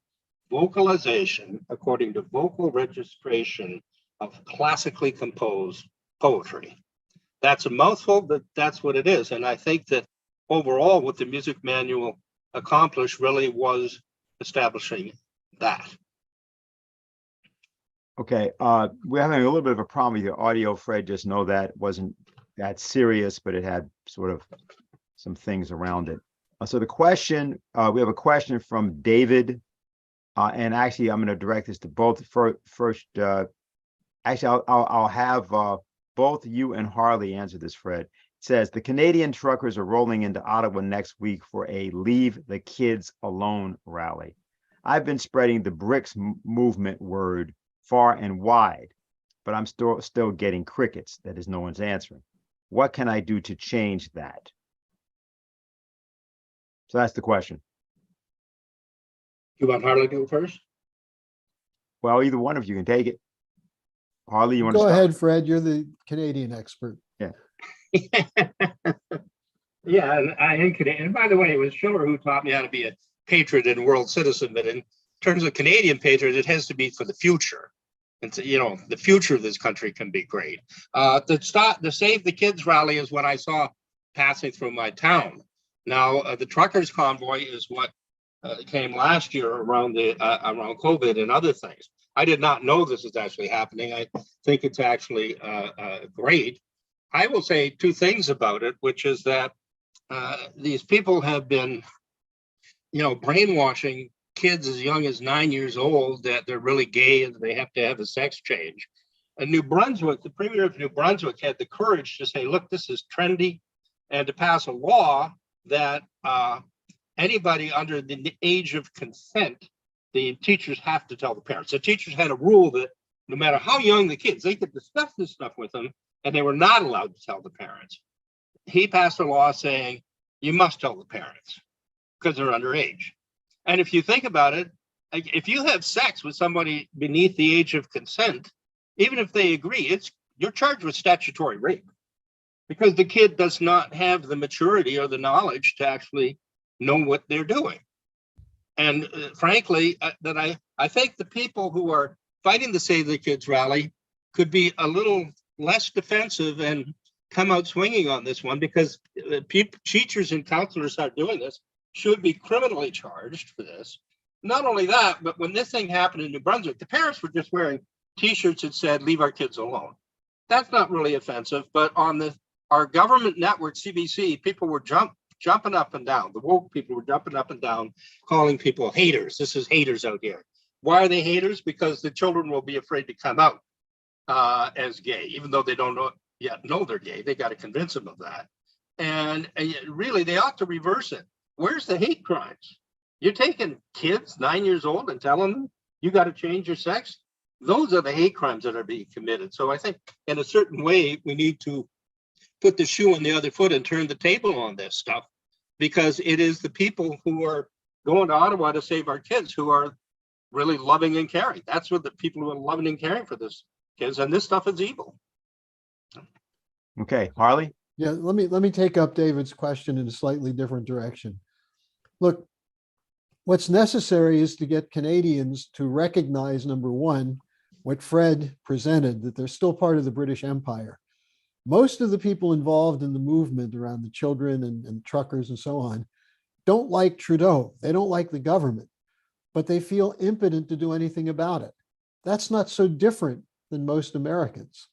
vocalization according to vocal registration of classically composed poetry. That's a mouthful, but that's what it is. And I think that overall what the music manual accomplished really was establishing that. Okay, we're having a little bit of a problem with your audio, Fred. Just know that wasn't that serious, but it had sort of some things around it. So the question, we have a question from David, and actually I'm going to direct this to both. First, actually I'll have both you and Harley answer this, Fred. It says, the Canadian truckers are rolling into Ottawa next week for a Leave the Kids Alone rally. I've been spreading the BRICS movement word far and wide, but I'm still getting crickets. That is, no one's answering. What can I do to change that? So that's the question. You want Harley to go first? Well, either one of you can take it. Harley, you want to Go start? ahead, Fred. You're the Canadian expert. Yeah, and I am Canadian. And by the way, it was Schiller who taught me how to be a patriot and world citizen. But in terms of Canadian patriot, it has to be for the future. And so, the future of this country can be great. The Save the Kids rally is what I saw passing through my town. Now, the truckers convoy is what came last year around around COVID and other things. I did not know this is actually happening. I think it's actually great. I will say two things about it, which is that these people have been, brainwashing kids as young as 9 years old that they're really gay and they have to have a sex change. And New Brunswick, the premier of New Brunswick, had the courage to say, look, this is trendy, and to pass a law that anybody under the age of consent, the teachers have to tell the parents. The teachers had a rule that no matter how young the kids, they could discuss this stuff with them, and they were not allowed to tell the parents. He passed a law saying you must tell the parents because they're underage. And if you think about it, if you have sex with somebody beneath the age of consent, even if they agree, you're charged with statutory rape because the kid does not have the maturity or the knowledge to actually know what they're doing. And frankly, I think the people who are fighting the Save the Kids rally could be a little less defensive and come out swinging on this one, because teachers and counselors are doing this should be criminally charged for this. Not only that, but when this thing happened in New Brunswick, the parents were just wearing T-shirts that said, leave our kids alone. That's not really offensive, but on our government network, CBC, people were jumping up and down. The woke people were jumping up and down, calling people haters. This is haters out here. Why are they haters? Because the children will be afraid to come out as gay, even though they don't know they're gay. They got to convince them of that. And really, they ought to reverse it. Where's the hate crimes? You're taking kids 9 years old and telling them you got to change your sex. Those are the hate crimes that are being committed. So I think in a certain way, we need to put the shoe on the other foot and turn the table on this stuff, because it is the people who are going to Ottawa to save our kids who are really loving and caring. That's what the people who are loving and caring for this kids, and this stuff is evil. Okay, Harley? Yeah, let me take up David's question in a slightly different direction. Look, what's necessary is to get Canadians to recognize, number one, what Fred presented, that they're still part of the British Empire. Most of the people involved in the movement around the children and truckers and so on don't like Trudeau. They don't like the government, but they feel impotent to do anything about it. That's not so different than most Americans.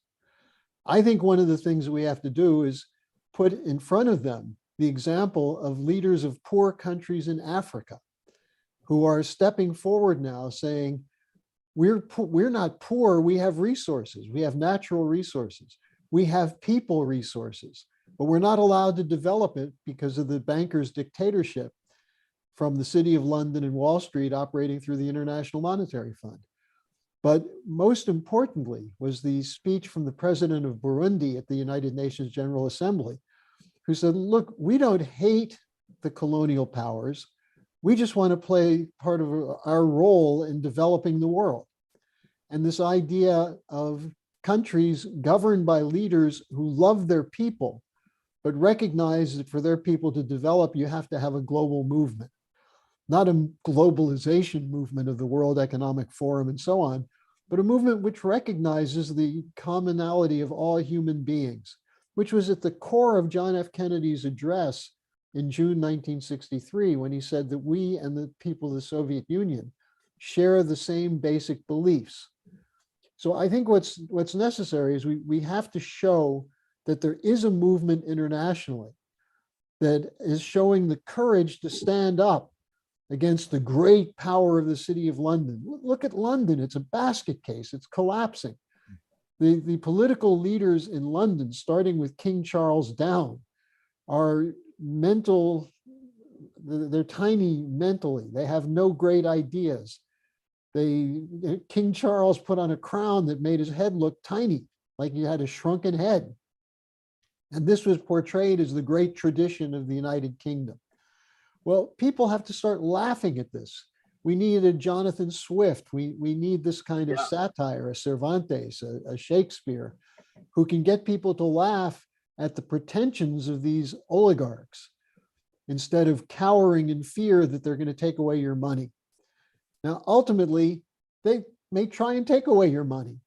I think one of the things that we have to do is put in front of them the example of leaders of poor countries in Africa who are stepping forward now saying, we're not poor, we have resources, we have natural resources, we have people resources, but we're not allowed to develop it because of the bankers' dictatorship from the City of London and Wall Street operating through the International Monetary Fund. But most importantly was the speech from the president of Burundi at the United Nations General Assembly, who said, look, we don't hate the colonial powers. We just want to play part of our role in developing the world. And this idea of countries governed by leaders who love their people, but recognize that for their people to develop, you have to have a global movement, not a globalization movement of the World Economic Forum and so on, but a movement which recognizes the commonality of all human beings, which was at the core of John F. Kennedy's address in June 1963, when he said that we and the people of the Soviet Union share the same basic beliefs. So I think what's necessary is we have to show that there is a movement internationally that is showing the courage to stand up against the great power of the City of London. Look at London, it's a basket case, it's collapsing. The political leaders in London, starting with King Charles down, are they're tiny mentally, they have no great ideas. King Charles put on a crown that made his head look tiny, like he had a shrunken head. And this was portrayed as the great tradition of the United Kingdom. Well, people have to start laughing at this. We need a Jonathan Swift. We need this kind of satire, a Cervantes, a Shakespeare, who can get people to laugh at the pretensions of these oligarchs instead of cowering in fear that they're going to take away your money. Now, ultimately, they may try and take away your money.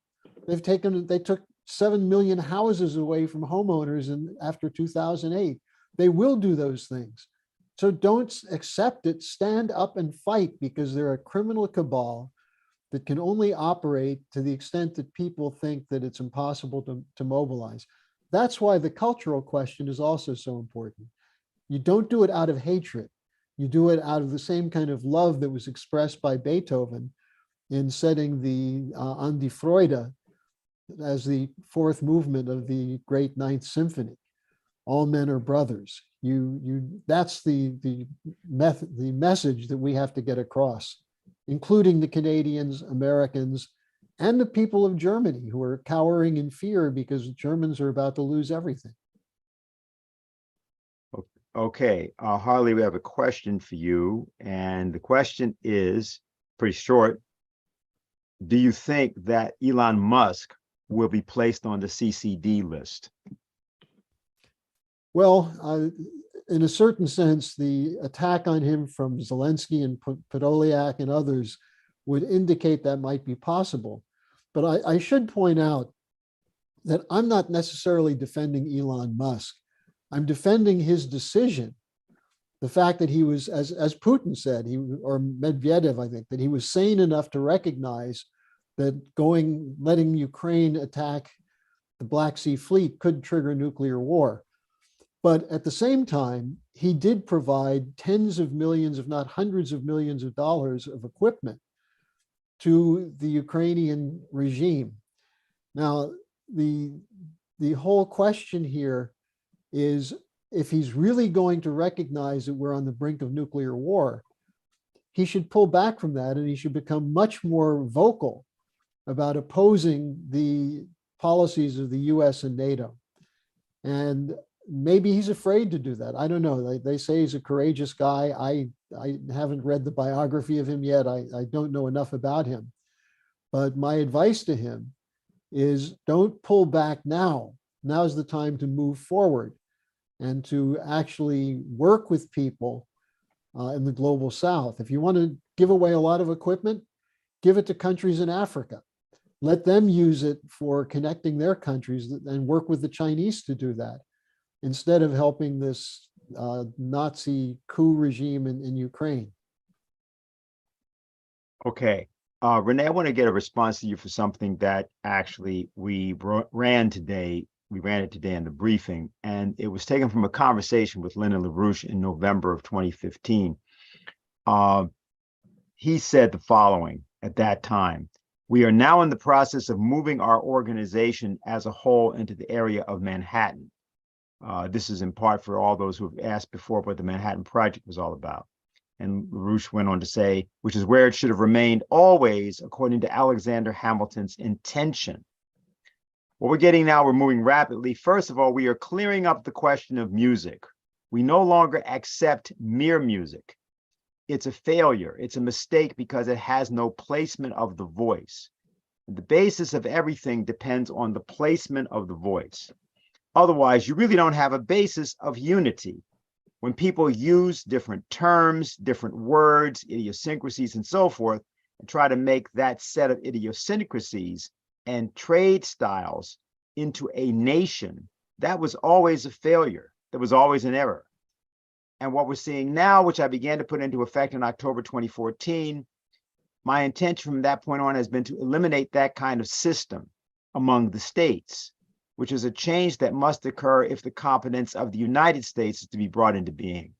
They took 7 million houses away from homeowners after 2008. They will do those things. So don't accept it, stand up and fight, because they're a criminal cabal that can only operate to the extent that people think that it's impossible to mobilize. That's why the cultural question is also so important. You don't do it out of hatred. You do it out of the same kind of love that was expressed by Beethoven in setting the An die Freude as the fourth movement of the great Ninth Symphony. All men are brothers. That's the message that we have to get across, including the Canadians, Americans, and the people of Germany who are cowering in fear because Germans are about to lose everything. Okay, Harley, we have a question for you, and the question is pretty short. Do you think that Elon Musk will be placed on the CCD list? Well, in a certain sense, the attack on him from Zelensky and Podolyak and others would indicate that might be possible. But I should point out that I'm not necessarily defending Elon Musk. I'm defending his decision. The fact that he was, as Putin said, or Medvedev, I think, that he was sane enough to recognize that letting Ukraine attack the Black Sea Fleet could trigger nuclear war. But at the same time, he did provide tens of millions, if not hundreds of millions of dollars of equipment to the Ukrainian regime. Now, the whole question here is, if he's really going to recognize that we're on the brink of nuclear war, he should pull back from that, and he should become much more vocal about opposing the policies of the US and NATO. And maybe he's afraid to do that. I don't know. They say he's a courageous guy. I haven't read the biography of him yet. I don't know enough about him. But my advice to him is, don't pull back now. Now's the time to move forward and to actually work with people in the global South. If you want to give away a lot of equipment, give it to countries in Africa. Let them use it for connecting their countries and work with the Chinese to do that, instead of helping this Nazi coup regime in Ukraine. Okay. Renee, I want to get a response to you for something that actually we ran today. We ran it today in the briefing, and it was taken from a conversation with London LaRouche in November of 2015. He said the following at that time: "We are now in the process of moving our organization as a whole into the area of Manhattan." This is in part for all those who have asked before what the Manhattan Project was all about. And LaRouche went on to say, which is where it should have remained always, according to Alexander Hamilton's intention. What we're getting now, we're moving rapidly. First of all, we are clearing up the question of music. We no longer accept mere music. It's a failure. It's a mistake because it has no placement of the voice. The basis of everything depends on the placement of the voice. Otherwise, you really don't have a basis of unity. When people use different terms, different words, idiosyncrasies, and so forth, and try to make that set of idiosyncrasies and trade styles into a nation, that was always a failure. There was always an error. And what we're seeing now, which I began to put into effect in October 2014, my intention from that point on has been to eliminate that kind of system among the states, which is a change that must occur if the competence of the United States is to be brought into being.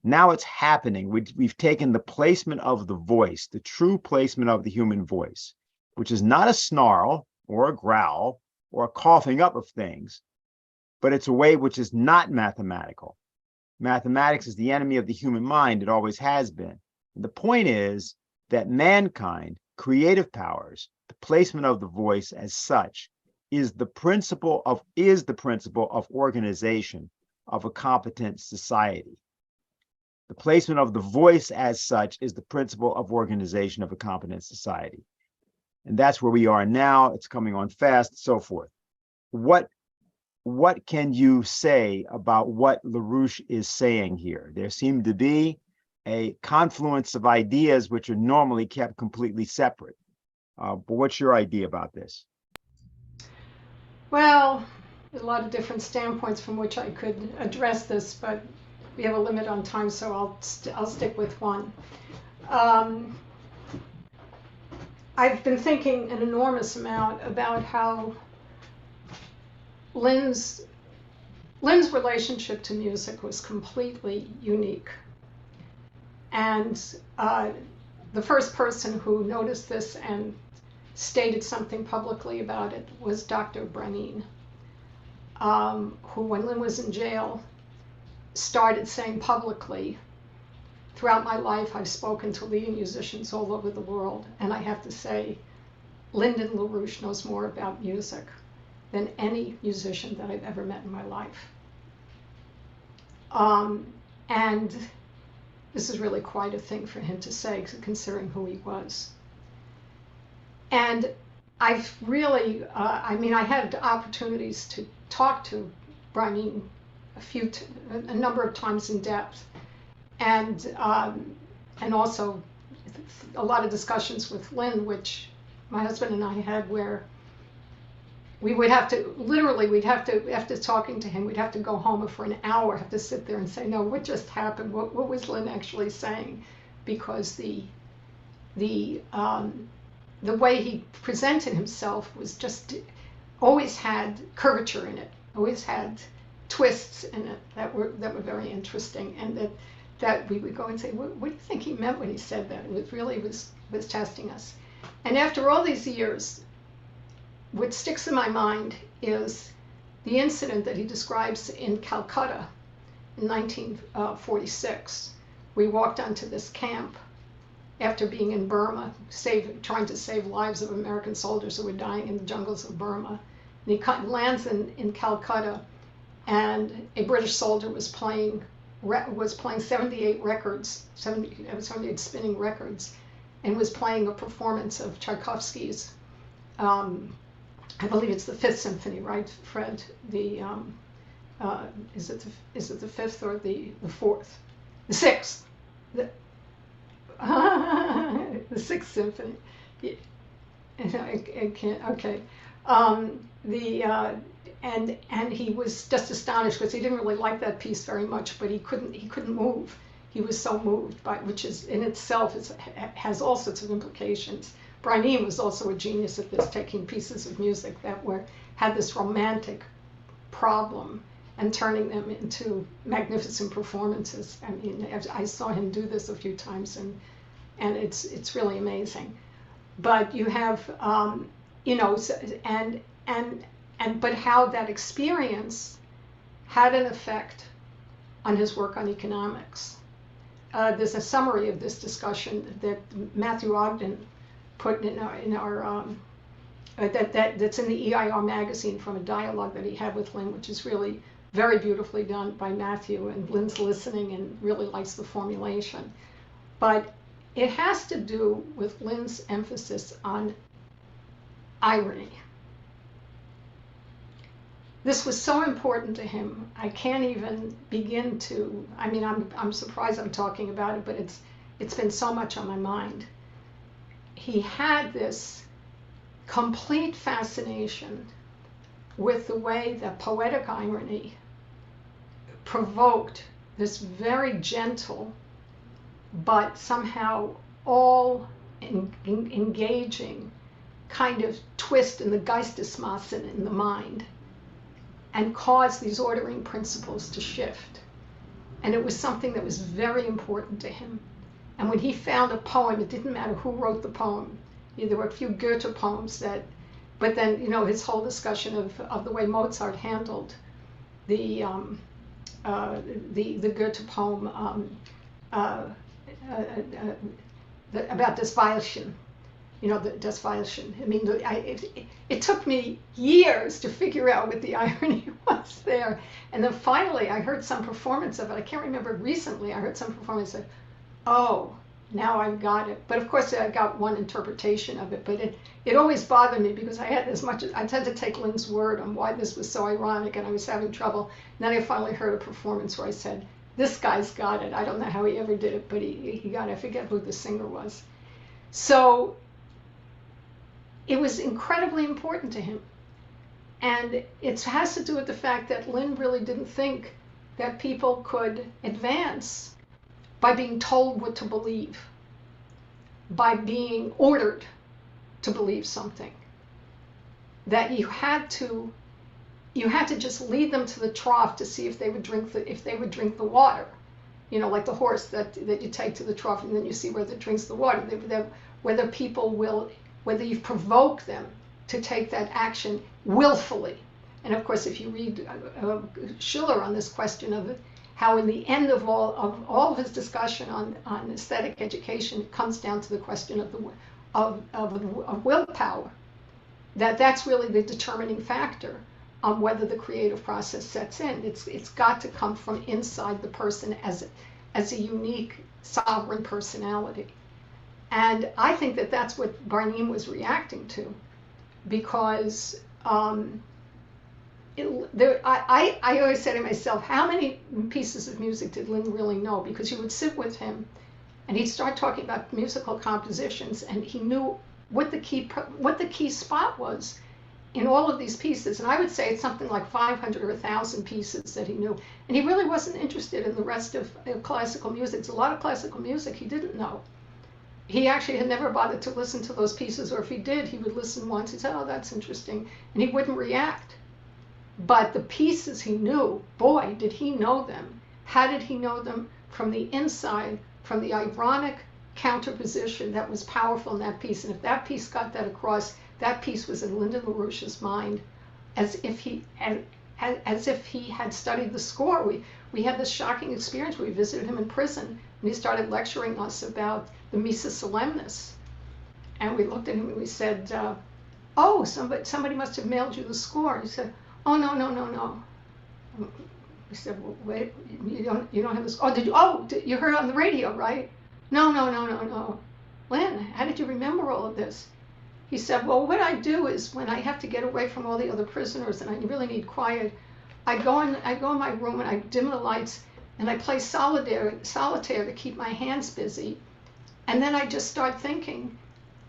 Now it's happening. We've taken the placement of the voice, the true placement of the human voice, which is not a snarl or a growl or a coughing up of things, but it's a way which is not mathematical. Mathematics is the enemy of the human mind. It always has been. And the point is that mankind, creative powers, the placement of the voice as such, is the principle of organization of a competent society. The placement of the voice as such is the principle of organization of a competent society. And that's where we are now. It's coming on fast, so forth. What can you say about what LaRouche is saying here? There seemed to be a confluence of ideas which are normally kept completely separate. But what's your idea about this? Well, there's a lot of different standpoints from which I could address this, but we have a limit on time, so I'll stick with one. I've been thinking an enormous amount about how Lynn's relationship to music was completely unique. And the first person who noticed this and stated something publicly about it was Dr. Brenin, who, when Lynn was in jail, started saying publicly, "Throughout my life, I've spoken to leading musicians all over the world, and I have to say, Lyndon LaRouche knows more about music than any musician that I've ever met in my life." And this is really quite a thing for him to say, considering who he was. And I've really, I had opportunities to talk to Brenin a number of times in depth, and also a lot of discussions with Lynn, which my husband and I had, where we would have to, literally, after talking to him, we'd have to go home and for an hour have to sit there and say, no, what just happened? What was Lynn actually saying? Because the way he presented himself was just, always had curvature in it, always had twists in it that were very interesting, and that we would go and say, what do you think he meant when he said that? It really was testing us. And after all these years, what sticks in my mind is the incident that he describes in Calcutta in 1946. We walked onto this camp after being in Burma, trying to save lives of American soldiers who were dying in the jungles of Burma. And he lands in Calcutta, and a British soldier was playing 78 records, 78 spinning records, and was playing a performance of Tchaikovsky's, I believe it's the Fifth Symphony, right, Fred? Is it the fifth or the fourth? The sixth. The Sixth Symphony. I can't. Okay. And he was just astonished because he didn't really like that piece very much, but he couldn't move. He was so moved by, which is in itself has all sorts of implications. Brian Eno was also a genius at this, taking pieces of music that had this romantic problem and turning them into magnificent performances. I mean, I saw him do this a few times, and it's really amazing. But you have, but how that experience had an effect on his work on economics. There's a summary of this discussion that Matthew Ogden put in our that's in the EIR magazine from a dialogue that he had with Lynn, which is really very beautifully done by Matthew, and Lynn's listening and really likes the formulation. But it has to do with Lynn's emphasis on irony. This was so important to him. I can't even begin to, I mean, I'm surprised I'm talking about it, but it's been so much on my mind. He had this complete fascination with the way that poetic irony provoked this very gentle but somehow all engaging kind of twist in the Geistesmassen in the mind, and caused these ordering principles to shift. And it was something that was very important to him. And when he found a poem, it didn't matter who wrote the poem. There were a few Goethe poems but then, his whole discussion of the way Mozart handled the Goethe poem about das Weilchen, the das Weilchen. I mean, it took me years to figure out what the irony was there. And then finally, I heard some performance of it. I can't remember recently. I heard some performance that, oh, now I've got it. But of course, I got one interpretation of it. But it always bothered me because I tend to take Lynn's word on why this was so ironic, and I was having trouble. And then I finally heard a performance where I said, this guy's got it. I don't know how he ever did it, but he got it. I forget who the singer was. So it was incredibly important to him. And it has to do with the fact that Lynn really didn't think that people could advance by being told what to believe, by being ordered to believe something. That you had to just lead them to the trough to see if they would drink the water. Like the horse that you take to the trough, and then you see whether it drinks the water. Whether you provoke them to take that action willfully. And of course, if you read Schiller on this question of it, how in the end of all of his discussion on aesthetic education, it comes down to the question of willpower. That's really the determining factor on whether the creative process sets in. It's got to come from inside the person as a unique sovereign personality. And I think that that's what Barnim was reacting to, because I always say to myself, how many pieces of music did Lynn really know? Because you would sit with him and he'd start talking about musical compositions, and he knew what the key spot was in all of these pieces. And I would say it's something like 500 or 1,000 pieces that he knew. And he really wasn't interested in the rest of classical music. There's a lot of classical music he didn't know. He actually had never bothered to listen to those pieces, or if he did, he would listen once. He'd say, oh, that's interesting. And he wouldn't react. But the pieces he knew, boy, did he know them. How did he know them? From the inside, from the ironic counterposition that was powerful in that piece. And if that piece got that across, that piece was in Lyndon LaRouche's mind, as if he had studied the score. We had this shocking experience. We visited him in prison, and he started lecturing us about the Missa Solemnis. And we looked at him and we said, oh, somebody must have mailed you the score. He said, oh, no. We said, well, wait, you don't have this. Oh, did you? Oh, you heard it on the radio, right? No. Lynn, how did you remember all of this? He said, well, what I do is when I have to get away from all the other prisoners and I really need quiet, I go in my room and I dim the lights and I play solitaire to keep my hands busy. And then I just start thinking,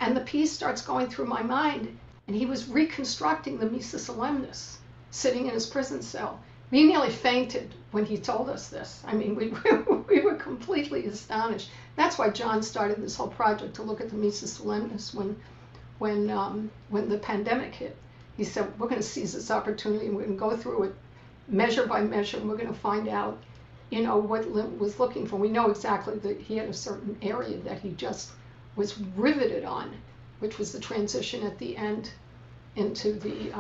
And the piece starts going through my mind, and he was reconstructing the Missa Solemnis sitting in his prison cell. We nearly fainted when he told us this. I mean, we were completely astonished. That's why John started this whole project to look at the Missa Solemnis when the pandemic hit. He said, we're going to seize this opportunity and we're going to go through it measure by measure, and we're going to find out, you know, what Lynn was looking for. We know exactly that he had a certain area that he just was riveted on, which was the transition at the end into the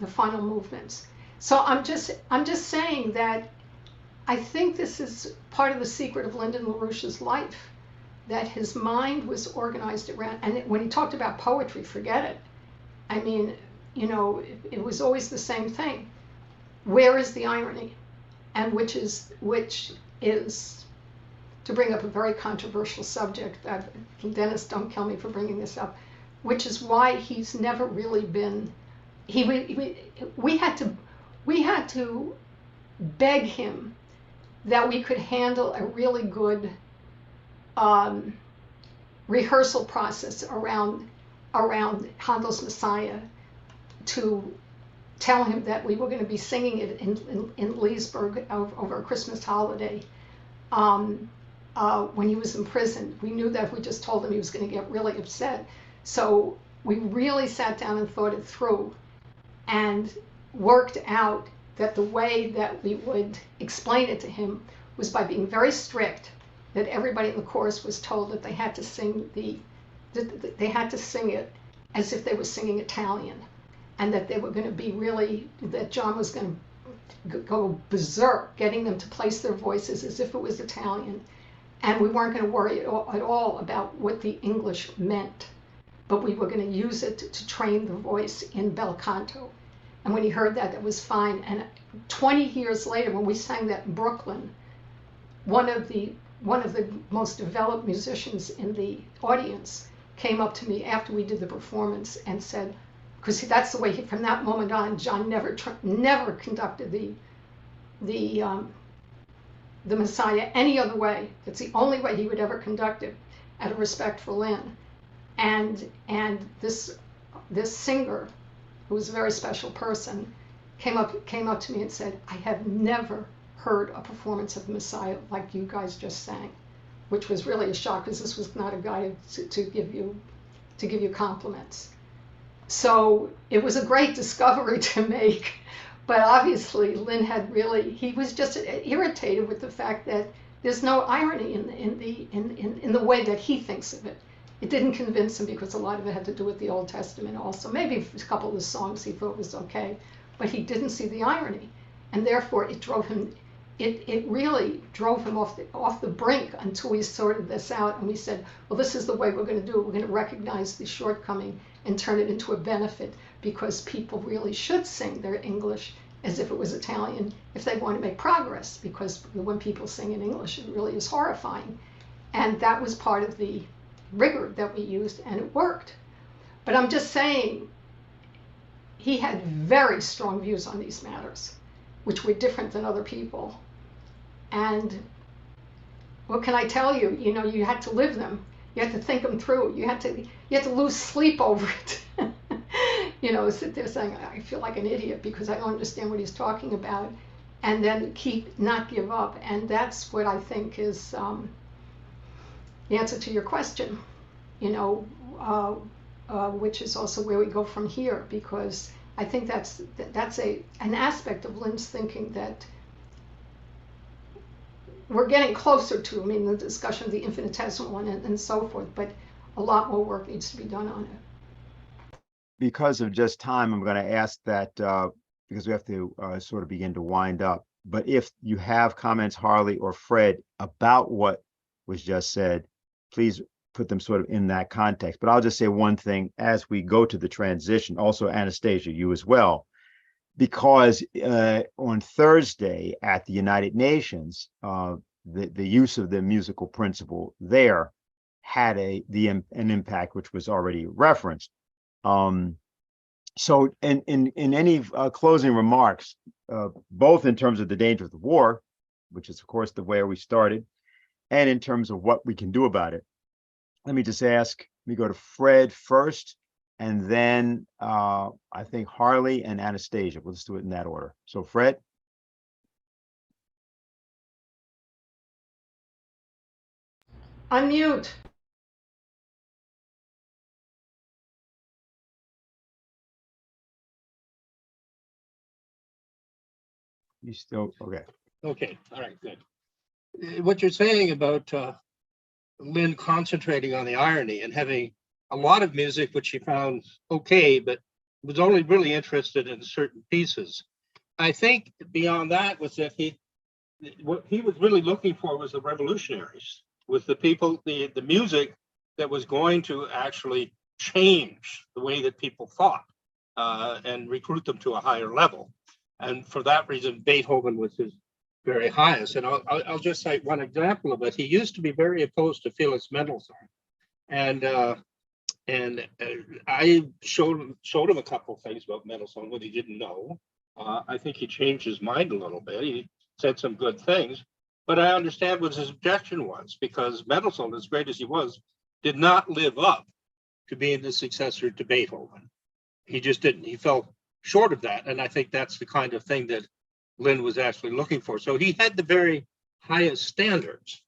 final movements. So I'm just saying that I think this is part of the secret of Lyndon LaRouche's life, that his mind was organized around, and when he talked about poetry, forget it. I mean, you know, it was always the same thing. Where is the irony? And which is, to bring up a very controversial subject, that Dennis, don't kill me for bringing this up, which is why he's never really been, we had to beg him that we could handle a really good rehearsal process around Handel's Messiah, to tell him that we were going to be singing it in Leesburg over a Christmas holiday when he was in prison. We knew that if we just told him, he was going to get really upset. So we really sat down and thought it through and worked out that the way that we would explain it to him was by being very strict, that everybody in the chorus was told that they had to sing it as if they were singing Italian, and that they were going to be really, that John was going to go berserk, getting them to place their voices as if it was Italian. And we weren't going to worry at all about what the English meant, but we were going to use it to train the voice in bel canto. And when he heard that, that was fine. And 20 years later, when we sang that in Brooklyn, one of the most developed musicians in the audience came up to me after we did the performance and said, because that's the way from that moment on, John never conducted the Messiah any other way. It's the only way he would ever conduct it, out of respect for Lynn. And this singer, who was a very special person, came up to me and said, I have never heard a performance of the Messiah like you guys just sang, which was really a shock, because this was not a guy to give you compliments. So it was a great discovery to make, but obviously Lynn he was just irritated with the fact that there's no irony in the way that he thinks of it. It didn't convince him, because a lot of it had to do with the Old Testament also. Maybe a couple of the songs he thought was okay, but he didn't see the irony, and therefore it really drove him off the brink until we sorted this out, and we said, well, this is the way we're going to do it. We're going to recognize the shortcoming and turn it into a benefit, because people really should sing their English as if it was Italian if they want to make progress, because when people sing in English, it really is horrifying. And that was part of the rigor that we used, and it worked. But I'm just saying, he had very strong views on these matters, which were different than other people. And what can I tell you? You know, you had to live them. You had to think them through. You had to lose sleep over it. You know, sit there saying, I feel like an idiot because I don't understand what he's talking about, and then not give up. And that's what I think is the answer to your question, you know, which is also where we go from here, because I think that's an aspect of Lynn's thinking that we're getting closer to. I mean, the discussion of the infinitesimal and so forth, but a lot more work needs to be done on it. Because of just time, I'm going to ask that because we have to sort of begin to wind up. But if you have comments, Harley or Fred, about what was just said, please put them sort of in that context. But I'll just say one thing as we go to the transition, also Anastasia, you as well, because on Thursday at the United Nations, the use of the musical principle there had an impact, which was already referenced. So in any closing remarks, both in terms of the danger of the war, which is of course the way we started, and in terms of what we can do about it, let me just ask me go to Fred first, and then I think Harley and Anastasia. We'll just do it in that order. So Fred. Unmute. You still okay? Okay, all right, good. What you're saying about Lynn concentrating on the irony and having a lot of music, which she found okay, but was only really interested in certain pieces. I think beyond that was that what he was really looking for was the revolutionaries, was the people, the music that was going to actually change the way that people thought and recruit them to a higher level. And for that reason, Beethoven was his very highest. And I'll just cite one example of it. He used to be very opposed to Felix Mendelssohn, and I showed him a couple of things about Mendelssohn what he didn't know. I think he changed his mind a little bit. He said some good things, but I understand what his objection was, because Mendelssohn, as great as he was, did not live up to being the successor to Beethoven. He just didn't. He fell short of that, and I think that's the kind of thing that Lynn was actually looking for. So he had the very highest standards.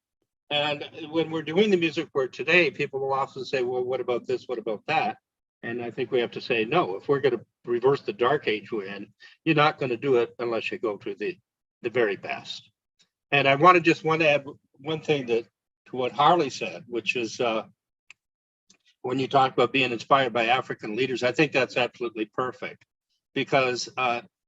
And when we're doing the music for today, people will often say, well, what about this? What about that? And I think we have to say, no, if we're going to reverse the dark age we're in, you're not going to do it unless you go to the very best. And I want to add one thing to what Harley said, which is when you talk about being inspired by African leaders, I think that's absolutely perfect. Because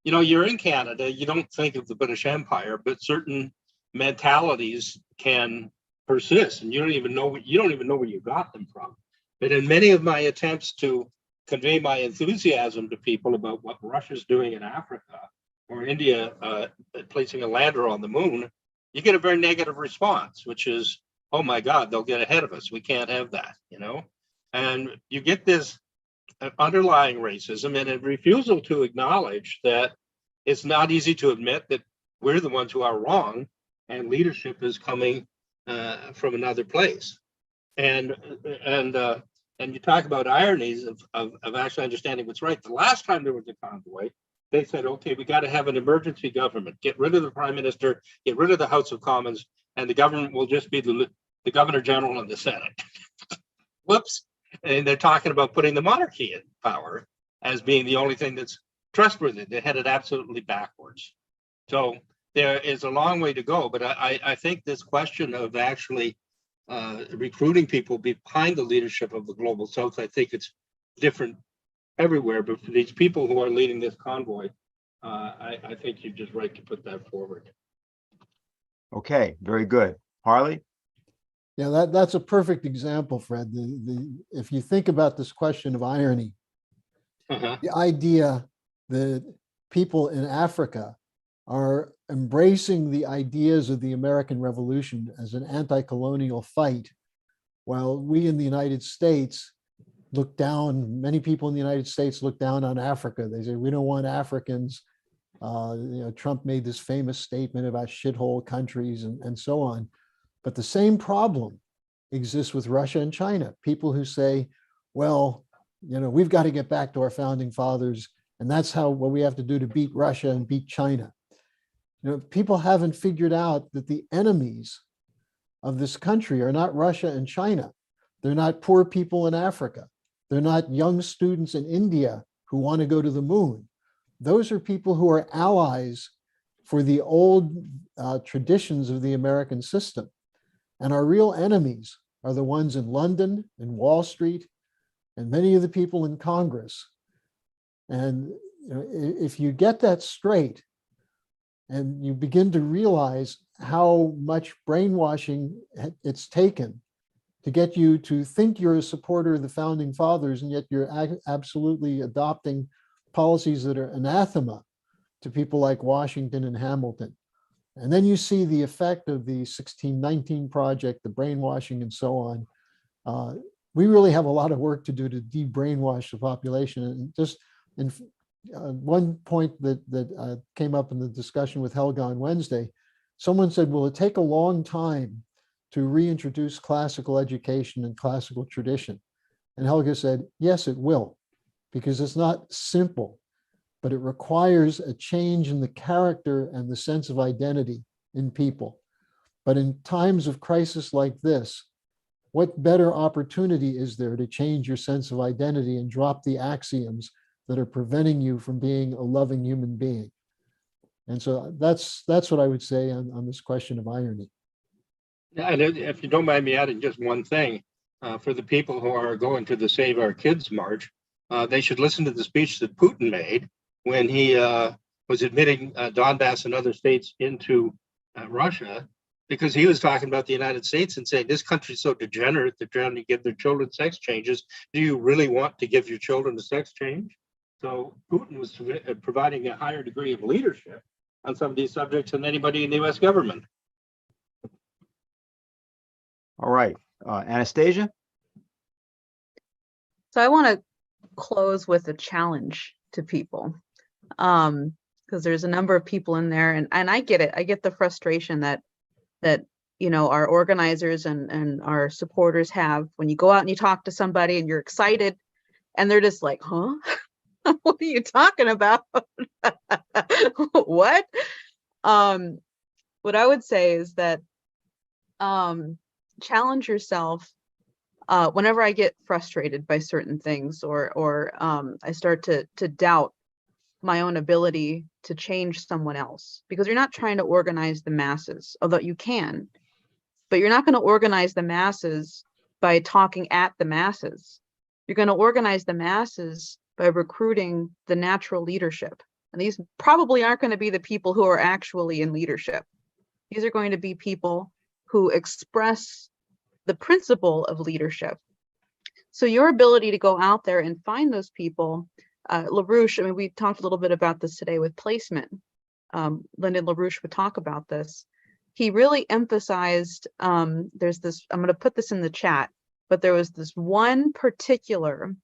you're in Canada, you don't think of the British Empire, but certain mentalities can persist, and you don't even know where you got them from. But in many of my attempts to convey my enthusiasm to people about what Russia's doing in Africa, or India placing a lander on the moon, you get a very negative response, which is, oh my God, they'll get ahead of us. We can't have that, And you get this underlying racism and a refusal to acknowledge that it's not easy to admit that we're the ones who are wrong and leadership is coming from another place. And you talk about ironies of actually understanding what's right. The last time there was a convoy, they said, okay, we got to have an emergency government, get rid of the prime minister, get rid of the House of Commons, and the government will just be the governor general and the Senate. Whoops. And they're talking about putting the monarchy in power as being the only thing that's trustworthy. They had it absolutely backwards. So there is a long way to go. But I think this question of actually recruiting people behind the leadership of the global South, I think it's different everywhere. But for these people who are leading this convoy, I think you're just right to put that forward. Okay, very good. Harley? Yeah, that's a perfect example, Fred. If you think about this question of irony, the idea that people in Africa are embracing the ideas of the American Revolution as an anti-colonial fight, while we in the United States look down, many people in the United States look down on Africa. They say, we don't want Africans. Trump made this famous statement about shithole countries and so on. But the same problem exists with Russia and China. People who say, well, we've got to get back to our founding fathers, and that's what we have to do to beat Russia and beat China. People haven't figured out that the enemies of this country are not Russia and China. They're not poor people in Africa. They're not young students in India who want to go to the moon. Those are people who are allies for the old traditions of the American system. And our real enemies are the ones in London and Wall Street and many of the people in Congress. And if you get that straight and you begin to realize how much brainwashing it's taken to get you to think you're a supporter of the founding fathers, and yet you're absolutely adopting policies that are anathema to people like Washington and Hamilton. And then you see the effect of the 1619 project, the brainwashing and so on. We really have a lot of work to do to de-brainwash the population. And just in one point that came up in the discussion with Helga on Wednesday, someone said, will it take a long time to reintroduce classical education and classical tradition? And Helga said, yes, it will, because it's not simple, but it requires a change in the character and the sense of identity in people. But in times of crisis like this, what better opportunity is there to change your sense of identity and drop the axioms that are preventing you from being a loving human being? And so that's what I would say on this question of irony. And if you don't mind me adding just one thing, for the people who are going to the Save Our Kids March, they should listen to the speech that Putin made when he was admitting Donbass and other states into Russia, because he was talking about the United States and saying, this country's so degenerate, they're trying to give their children sex changes. Do you really want to give your children a sex change? So Putin was providing a higher degree of leadership on some of these subjects than anybody in the US government. All right, Anastasia? So I want to close with a challenge to people, because there's a number of people in there, and I get it. I get the frustration that our organizers and our supporters have when you go out and you talk to somebody and you're excited and they're just like, huh? What are you talking about? What? What I would say is that challenge yourself. Whenever I get frustrated by certain things, or I start to doubt my own ability to change someone else, because you're not trying to organize the masses, although you can, but you're not going to organize the masses by talking at the masses. You're going to organize the masses by recruiting the natural leadership. And these probably aren't going to be the people who are actually in leadership. These are going to be people who express the principle of leadership. So your ability to go out there and find those people, LaRouche, I mean, we talked a little bit about this today with placement. Lyndon LaRouche would talk about this. He really emphasized, there's this, I'm going to put this in the chat, but there was this one particular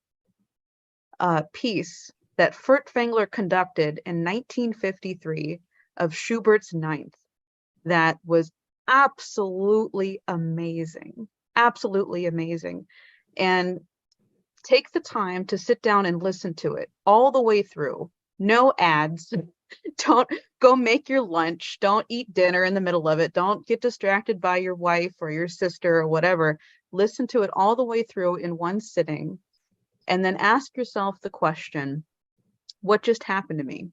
piece that Furtwängler conducted in 1953 of Schubert's Ninth that was absolutely amazing, absolutely amazing. And take the time to sit down and listen to it all the way through. No ads. Don't go make your lunch. Don't eat dinner in the middle of it. Don't get distracted by your wife or your sister or whatever. Listen to it all the way through in one sitting. And then ask yourself the question, what just happened to me?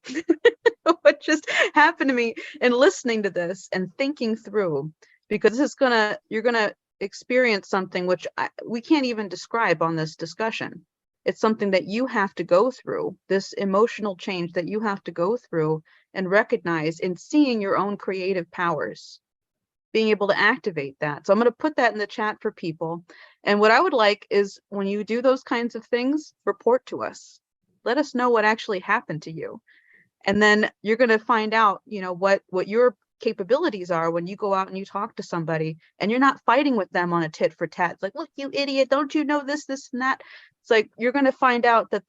What just happened to me in listening to this and thinking through? Because this is you're gonna experience something which we can't even describe on this discussion. It's something that you have to go through, this emotional change that you have to go through and recognize in seeing your own creative powers, being able to activate that. So I'm going to put that in the chat for people. And what I would like is when you do those kinds of things, report to us. Let us know what actually happened to you. And then you're going to find out, what your capabilities are when you go out and you talk to somebody and you're not fighting with them on a tit for tat. It's like, look, you idiot, don't you know this, and that? It's like, you're going to find out that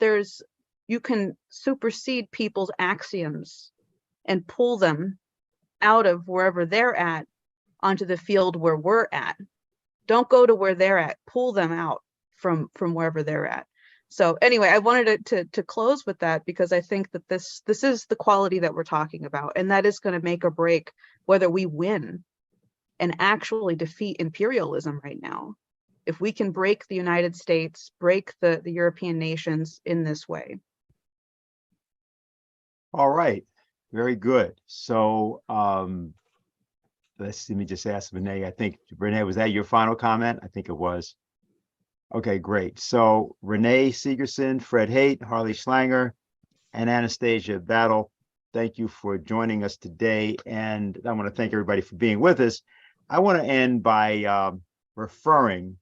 you can supersede people's axioms and pull them out of wherever they're at onto the field where we're at. Don't go to where they're at, pull them out from wherever they're at. So anyway, I wanted to close with that because I think that this is the quality that we're talking about, and that is going to make or break whether we win and actually defeat imperialism right now. If we can break the United States, break the European nations in this way. All right, very good. So let me just ask Renee. I think, Renee, was that your final comment? I think it was. Okay, great. So Renee Sigerson, Fred Haight, Harley Schlanger, and Anastasia Battle, thank you for joining us today. And I want to thank everybody for being with us. I want to end by referring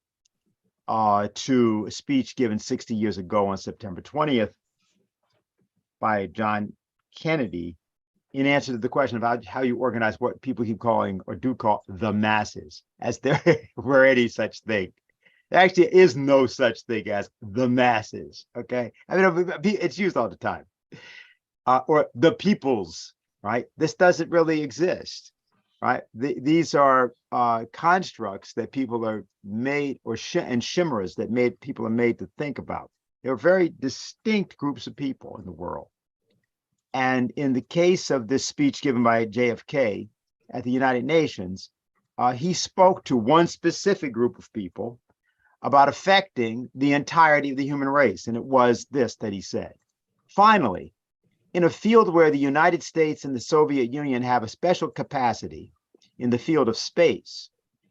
to a speech given 60 years ago on September 20th by John Kennedy in answer to the question about how you organize what people keep calling or do call the masses, as there were any such thing. There actually is no such thing as the masses, okay? I mean, it's used all the time. Or the peoples, right? This doesn't really exist. right? These are constructs that people are made, and chimeras that people are made to think about. They're very distinct groups of people in the world. And in the case of this speech given by JFK at the United Nations, he spoke to one specific group of people about affecting the entirety of the human race. And it was this that he said: finally, in a field where the United States and the Soviet Union have a special capacity in the field of space,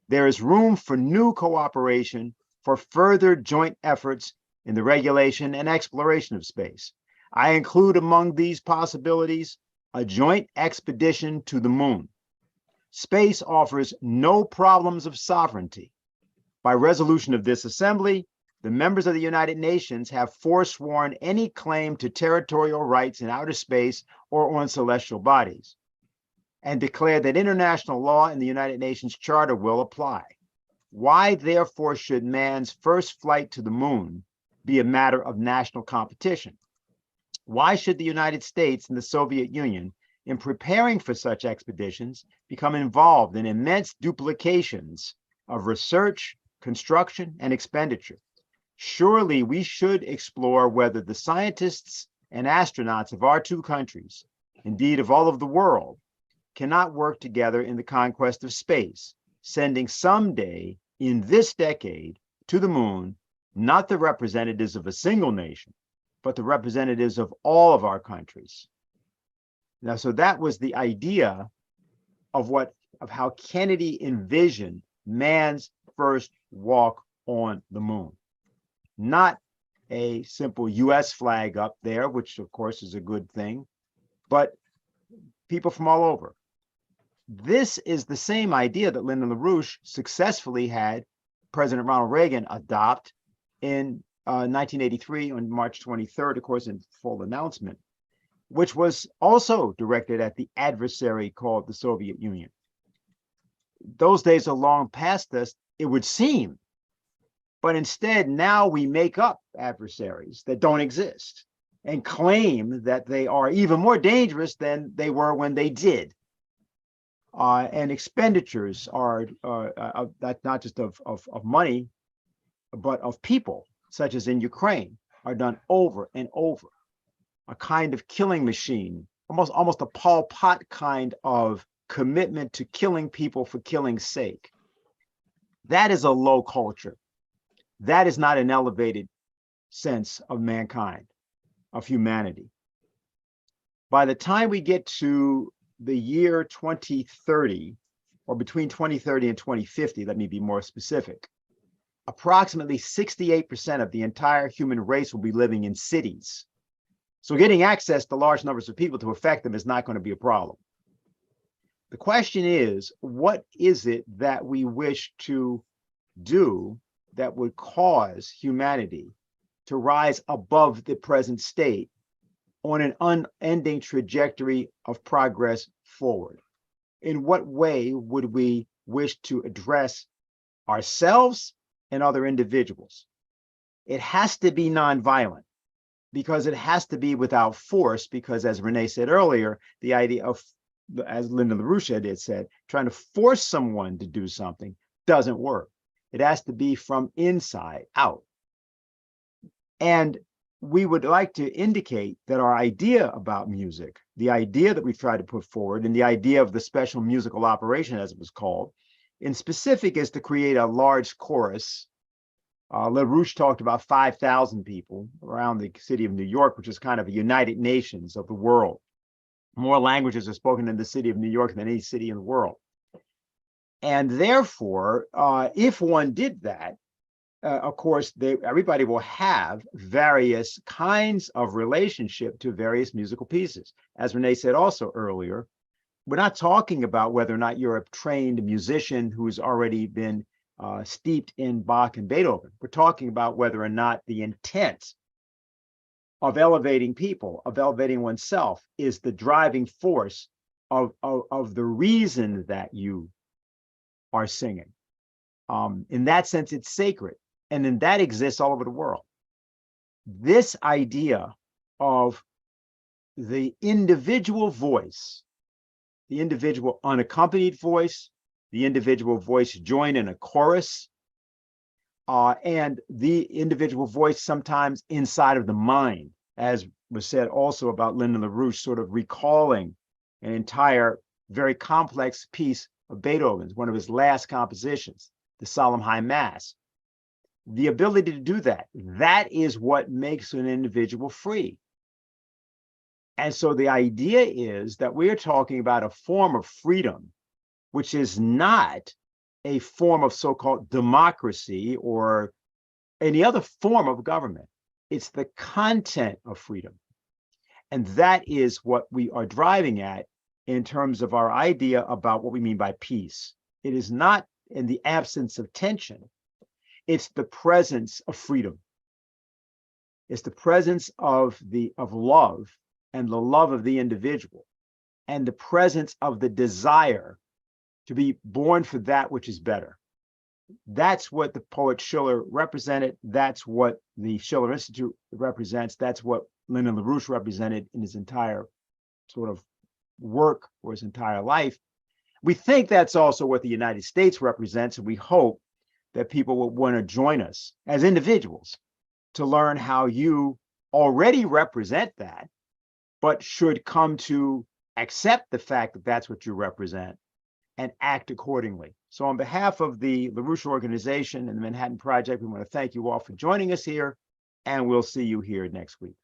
there is room for new cooperation for further joint efforts in the regulation and exploration of space. I include among these possibilities a joint expedition to the moon. Space offers no problems of sovereignty. By resolution of this assembly, the members of the United Nations have forsworn any claim to territorial rights in outer space or on celestial bodies, and declare that international law and the United Nations Charter will apply. Why, therefore, should man's first flight to the moon be a matter of national competition? Why should the United States and the Soviet Union, in preparing for such expeditions, become involved in immense duplications of research, construction, and expenditure? Surely we should explore whether the scientists and astronauts of our two countries, indeed of all of the world, cannot work together in the conquest of space, sending someday in this decade to the moon, not the representatives of a single nation, but the representatives of all of our countries. Now, so that was the idea of how Kennedy envisioned man's first walk on the moon. Not a simple US flag up there, which of course is a good thing, but people from all over. This is the same idea that Lyndon LaRouche successfully had President Ronald Reagan adopt in 1983 on March 23rd, of course, in full announcement, which was also directed at the adversary called the Soviet Union. Those days are long past us, it would seem. But instead, now we make up adversaries that don't exist and claim that they are even more dangerous than they were when they did. And expenditures are not just of money, but of people, such as in Ukraine, are done over and over. A kind of killing machine, almost a Pol Pot kind of commitment to killing people for killing's sake. That is a low culture. That is not an elevated sense of mankind, of humanity. By the time we get to the year 2030, or between 2030 and 2050, let me be more specific, approximately 68% of the entire human race will be living in cities. So getting access to large numbers of people to affect them is not going to be a problem. The question is, what is it that we wish to do that would cause humanity to rise above the present state on an unending trajectory of progress forward? In what way would we wish to address ourselves and other individuals? It has to be nonviolent, because it has to be without force, because as Renee said earlier, the idea of, as Lyndon LaRouche had said, trying to force someone to do something doesn't work. It has to be from inside out. And we would like to indicate that our idea about music, the idea that we've tried to put forward, and the idea of the special musical operation, as it was called, in specific, is to create a large chorus. LaRouche talked about 5,000 people around the city of New York, which is kind of a United Nations of the world. More languages are spoken in the city of New York than any city in the world. And therefore, if one did that, of course, everybody will have various kinds of relationship to various musical pieces. As Renee said also earlier, we're not talking about whether or not you're a trained musician who's already been steeped in Bach and Beethoven. We're talking about whether or not the intent of elevating people, of elevating oneself, is the driving force of the reason that you are singing. In that sense, it's sacred. And then that exists all over the world. This idea of the individual voice the individual unaccompanied voice, the individual voice joined in a chorus, and the individual voice sometimes inside of the mind, as was said also about Lyndon LaRouche, sort of recalling an entire very complex piece of Beethoven's, one of his last compositions, the Solemn High Mass. The ability to do that, that is what makes an individual free. And so the idea is that we are talking about a form of freedom, which is not a form of so-called democracy or any other form of government. It's the content of freedom. And that is what we are driving at in terms of our idea about what we mean by peace. It is not in the absence of tension. It's the presence of freedom. It's the presence of love and the love of the individual, and the presence of the desire to be born for that which is better. That's what the poet Schiller represented. That's what the Schiller Institute represents. That's what Lyndon LaRouche represented in his entire sort of work or his entire life. We think that's also what the United States represents, and we hope that people will want to join us as individuals to learn how you already represent that, but should come to accept the fact that that's what you represent and act accordingly. So on behalf of the LaRouche organization and the Manhattan Project, we want to thank you all for joining us here, and we'll see you here next week.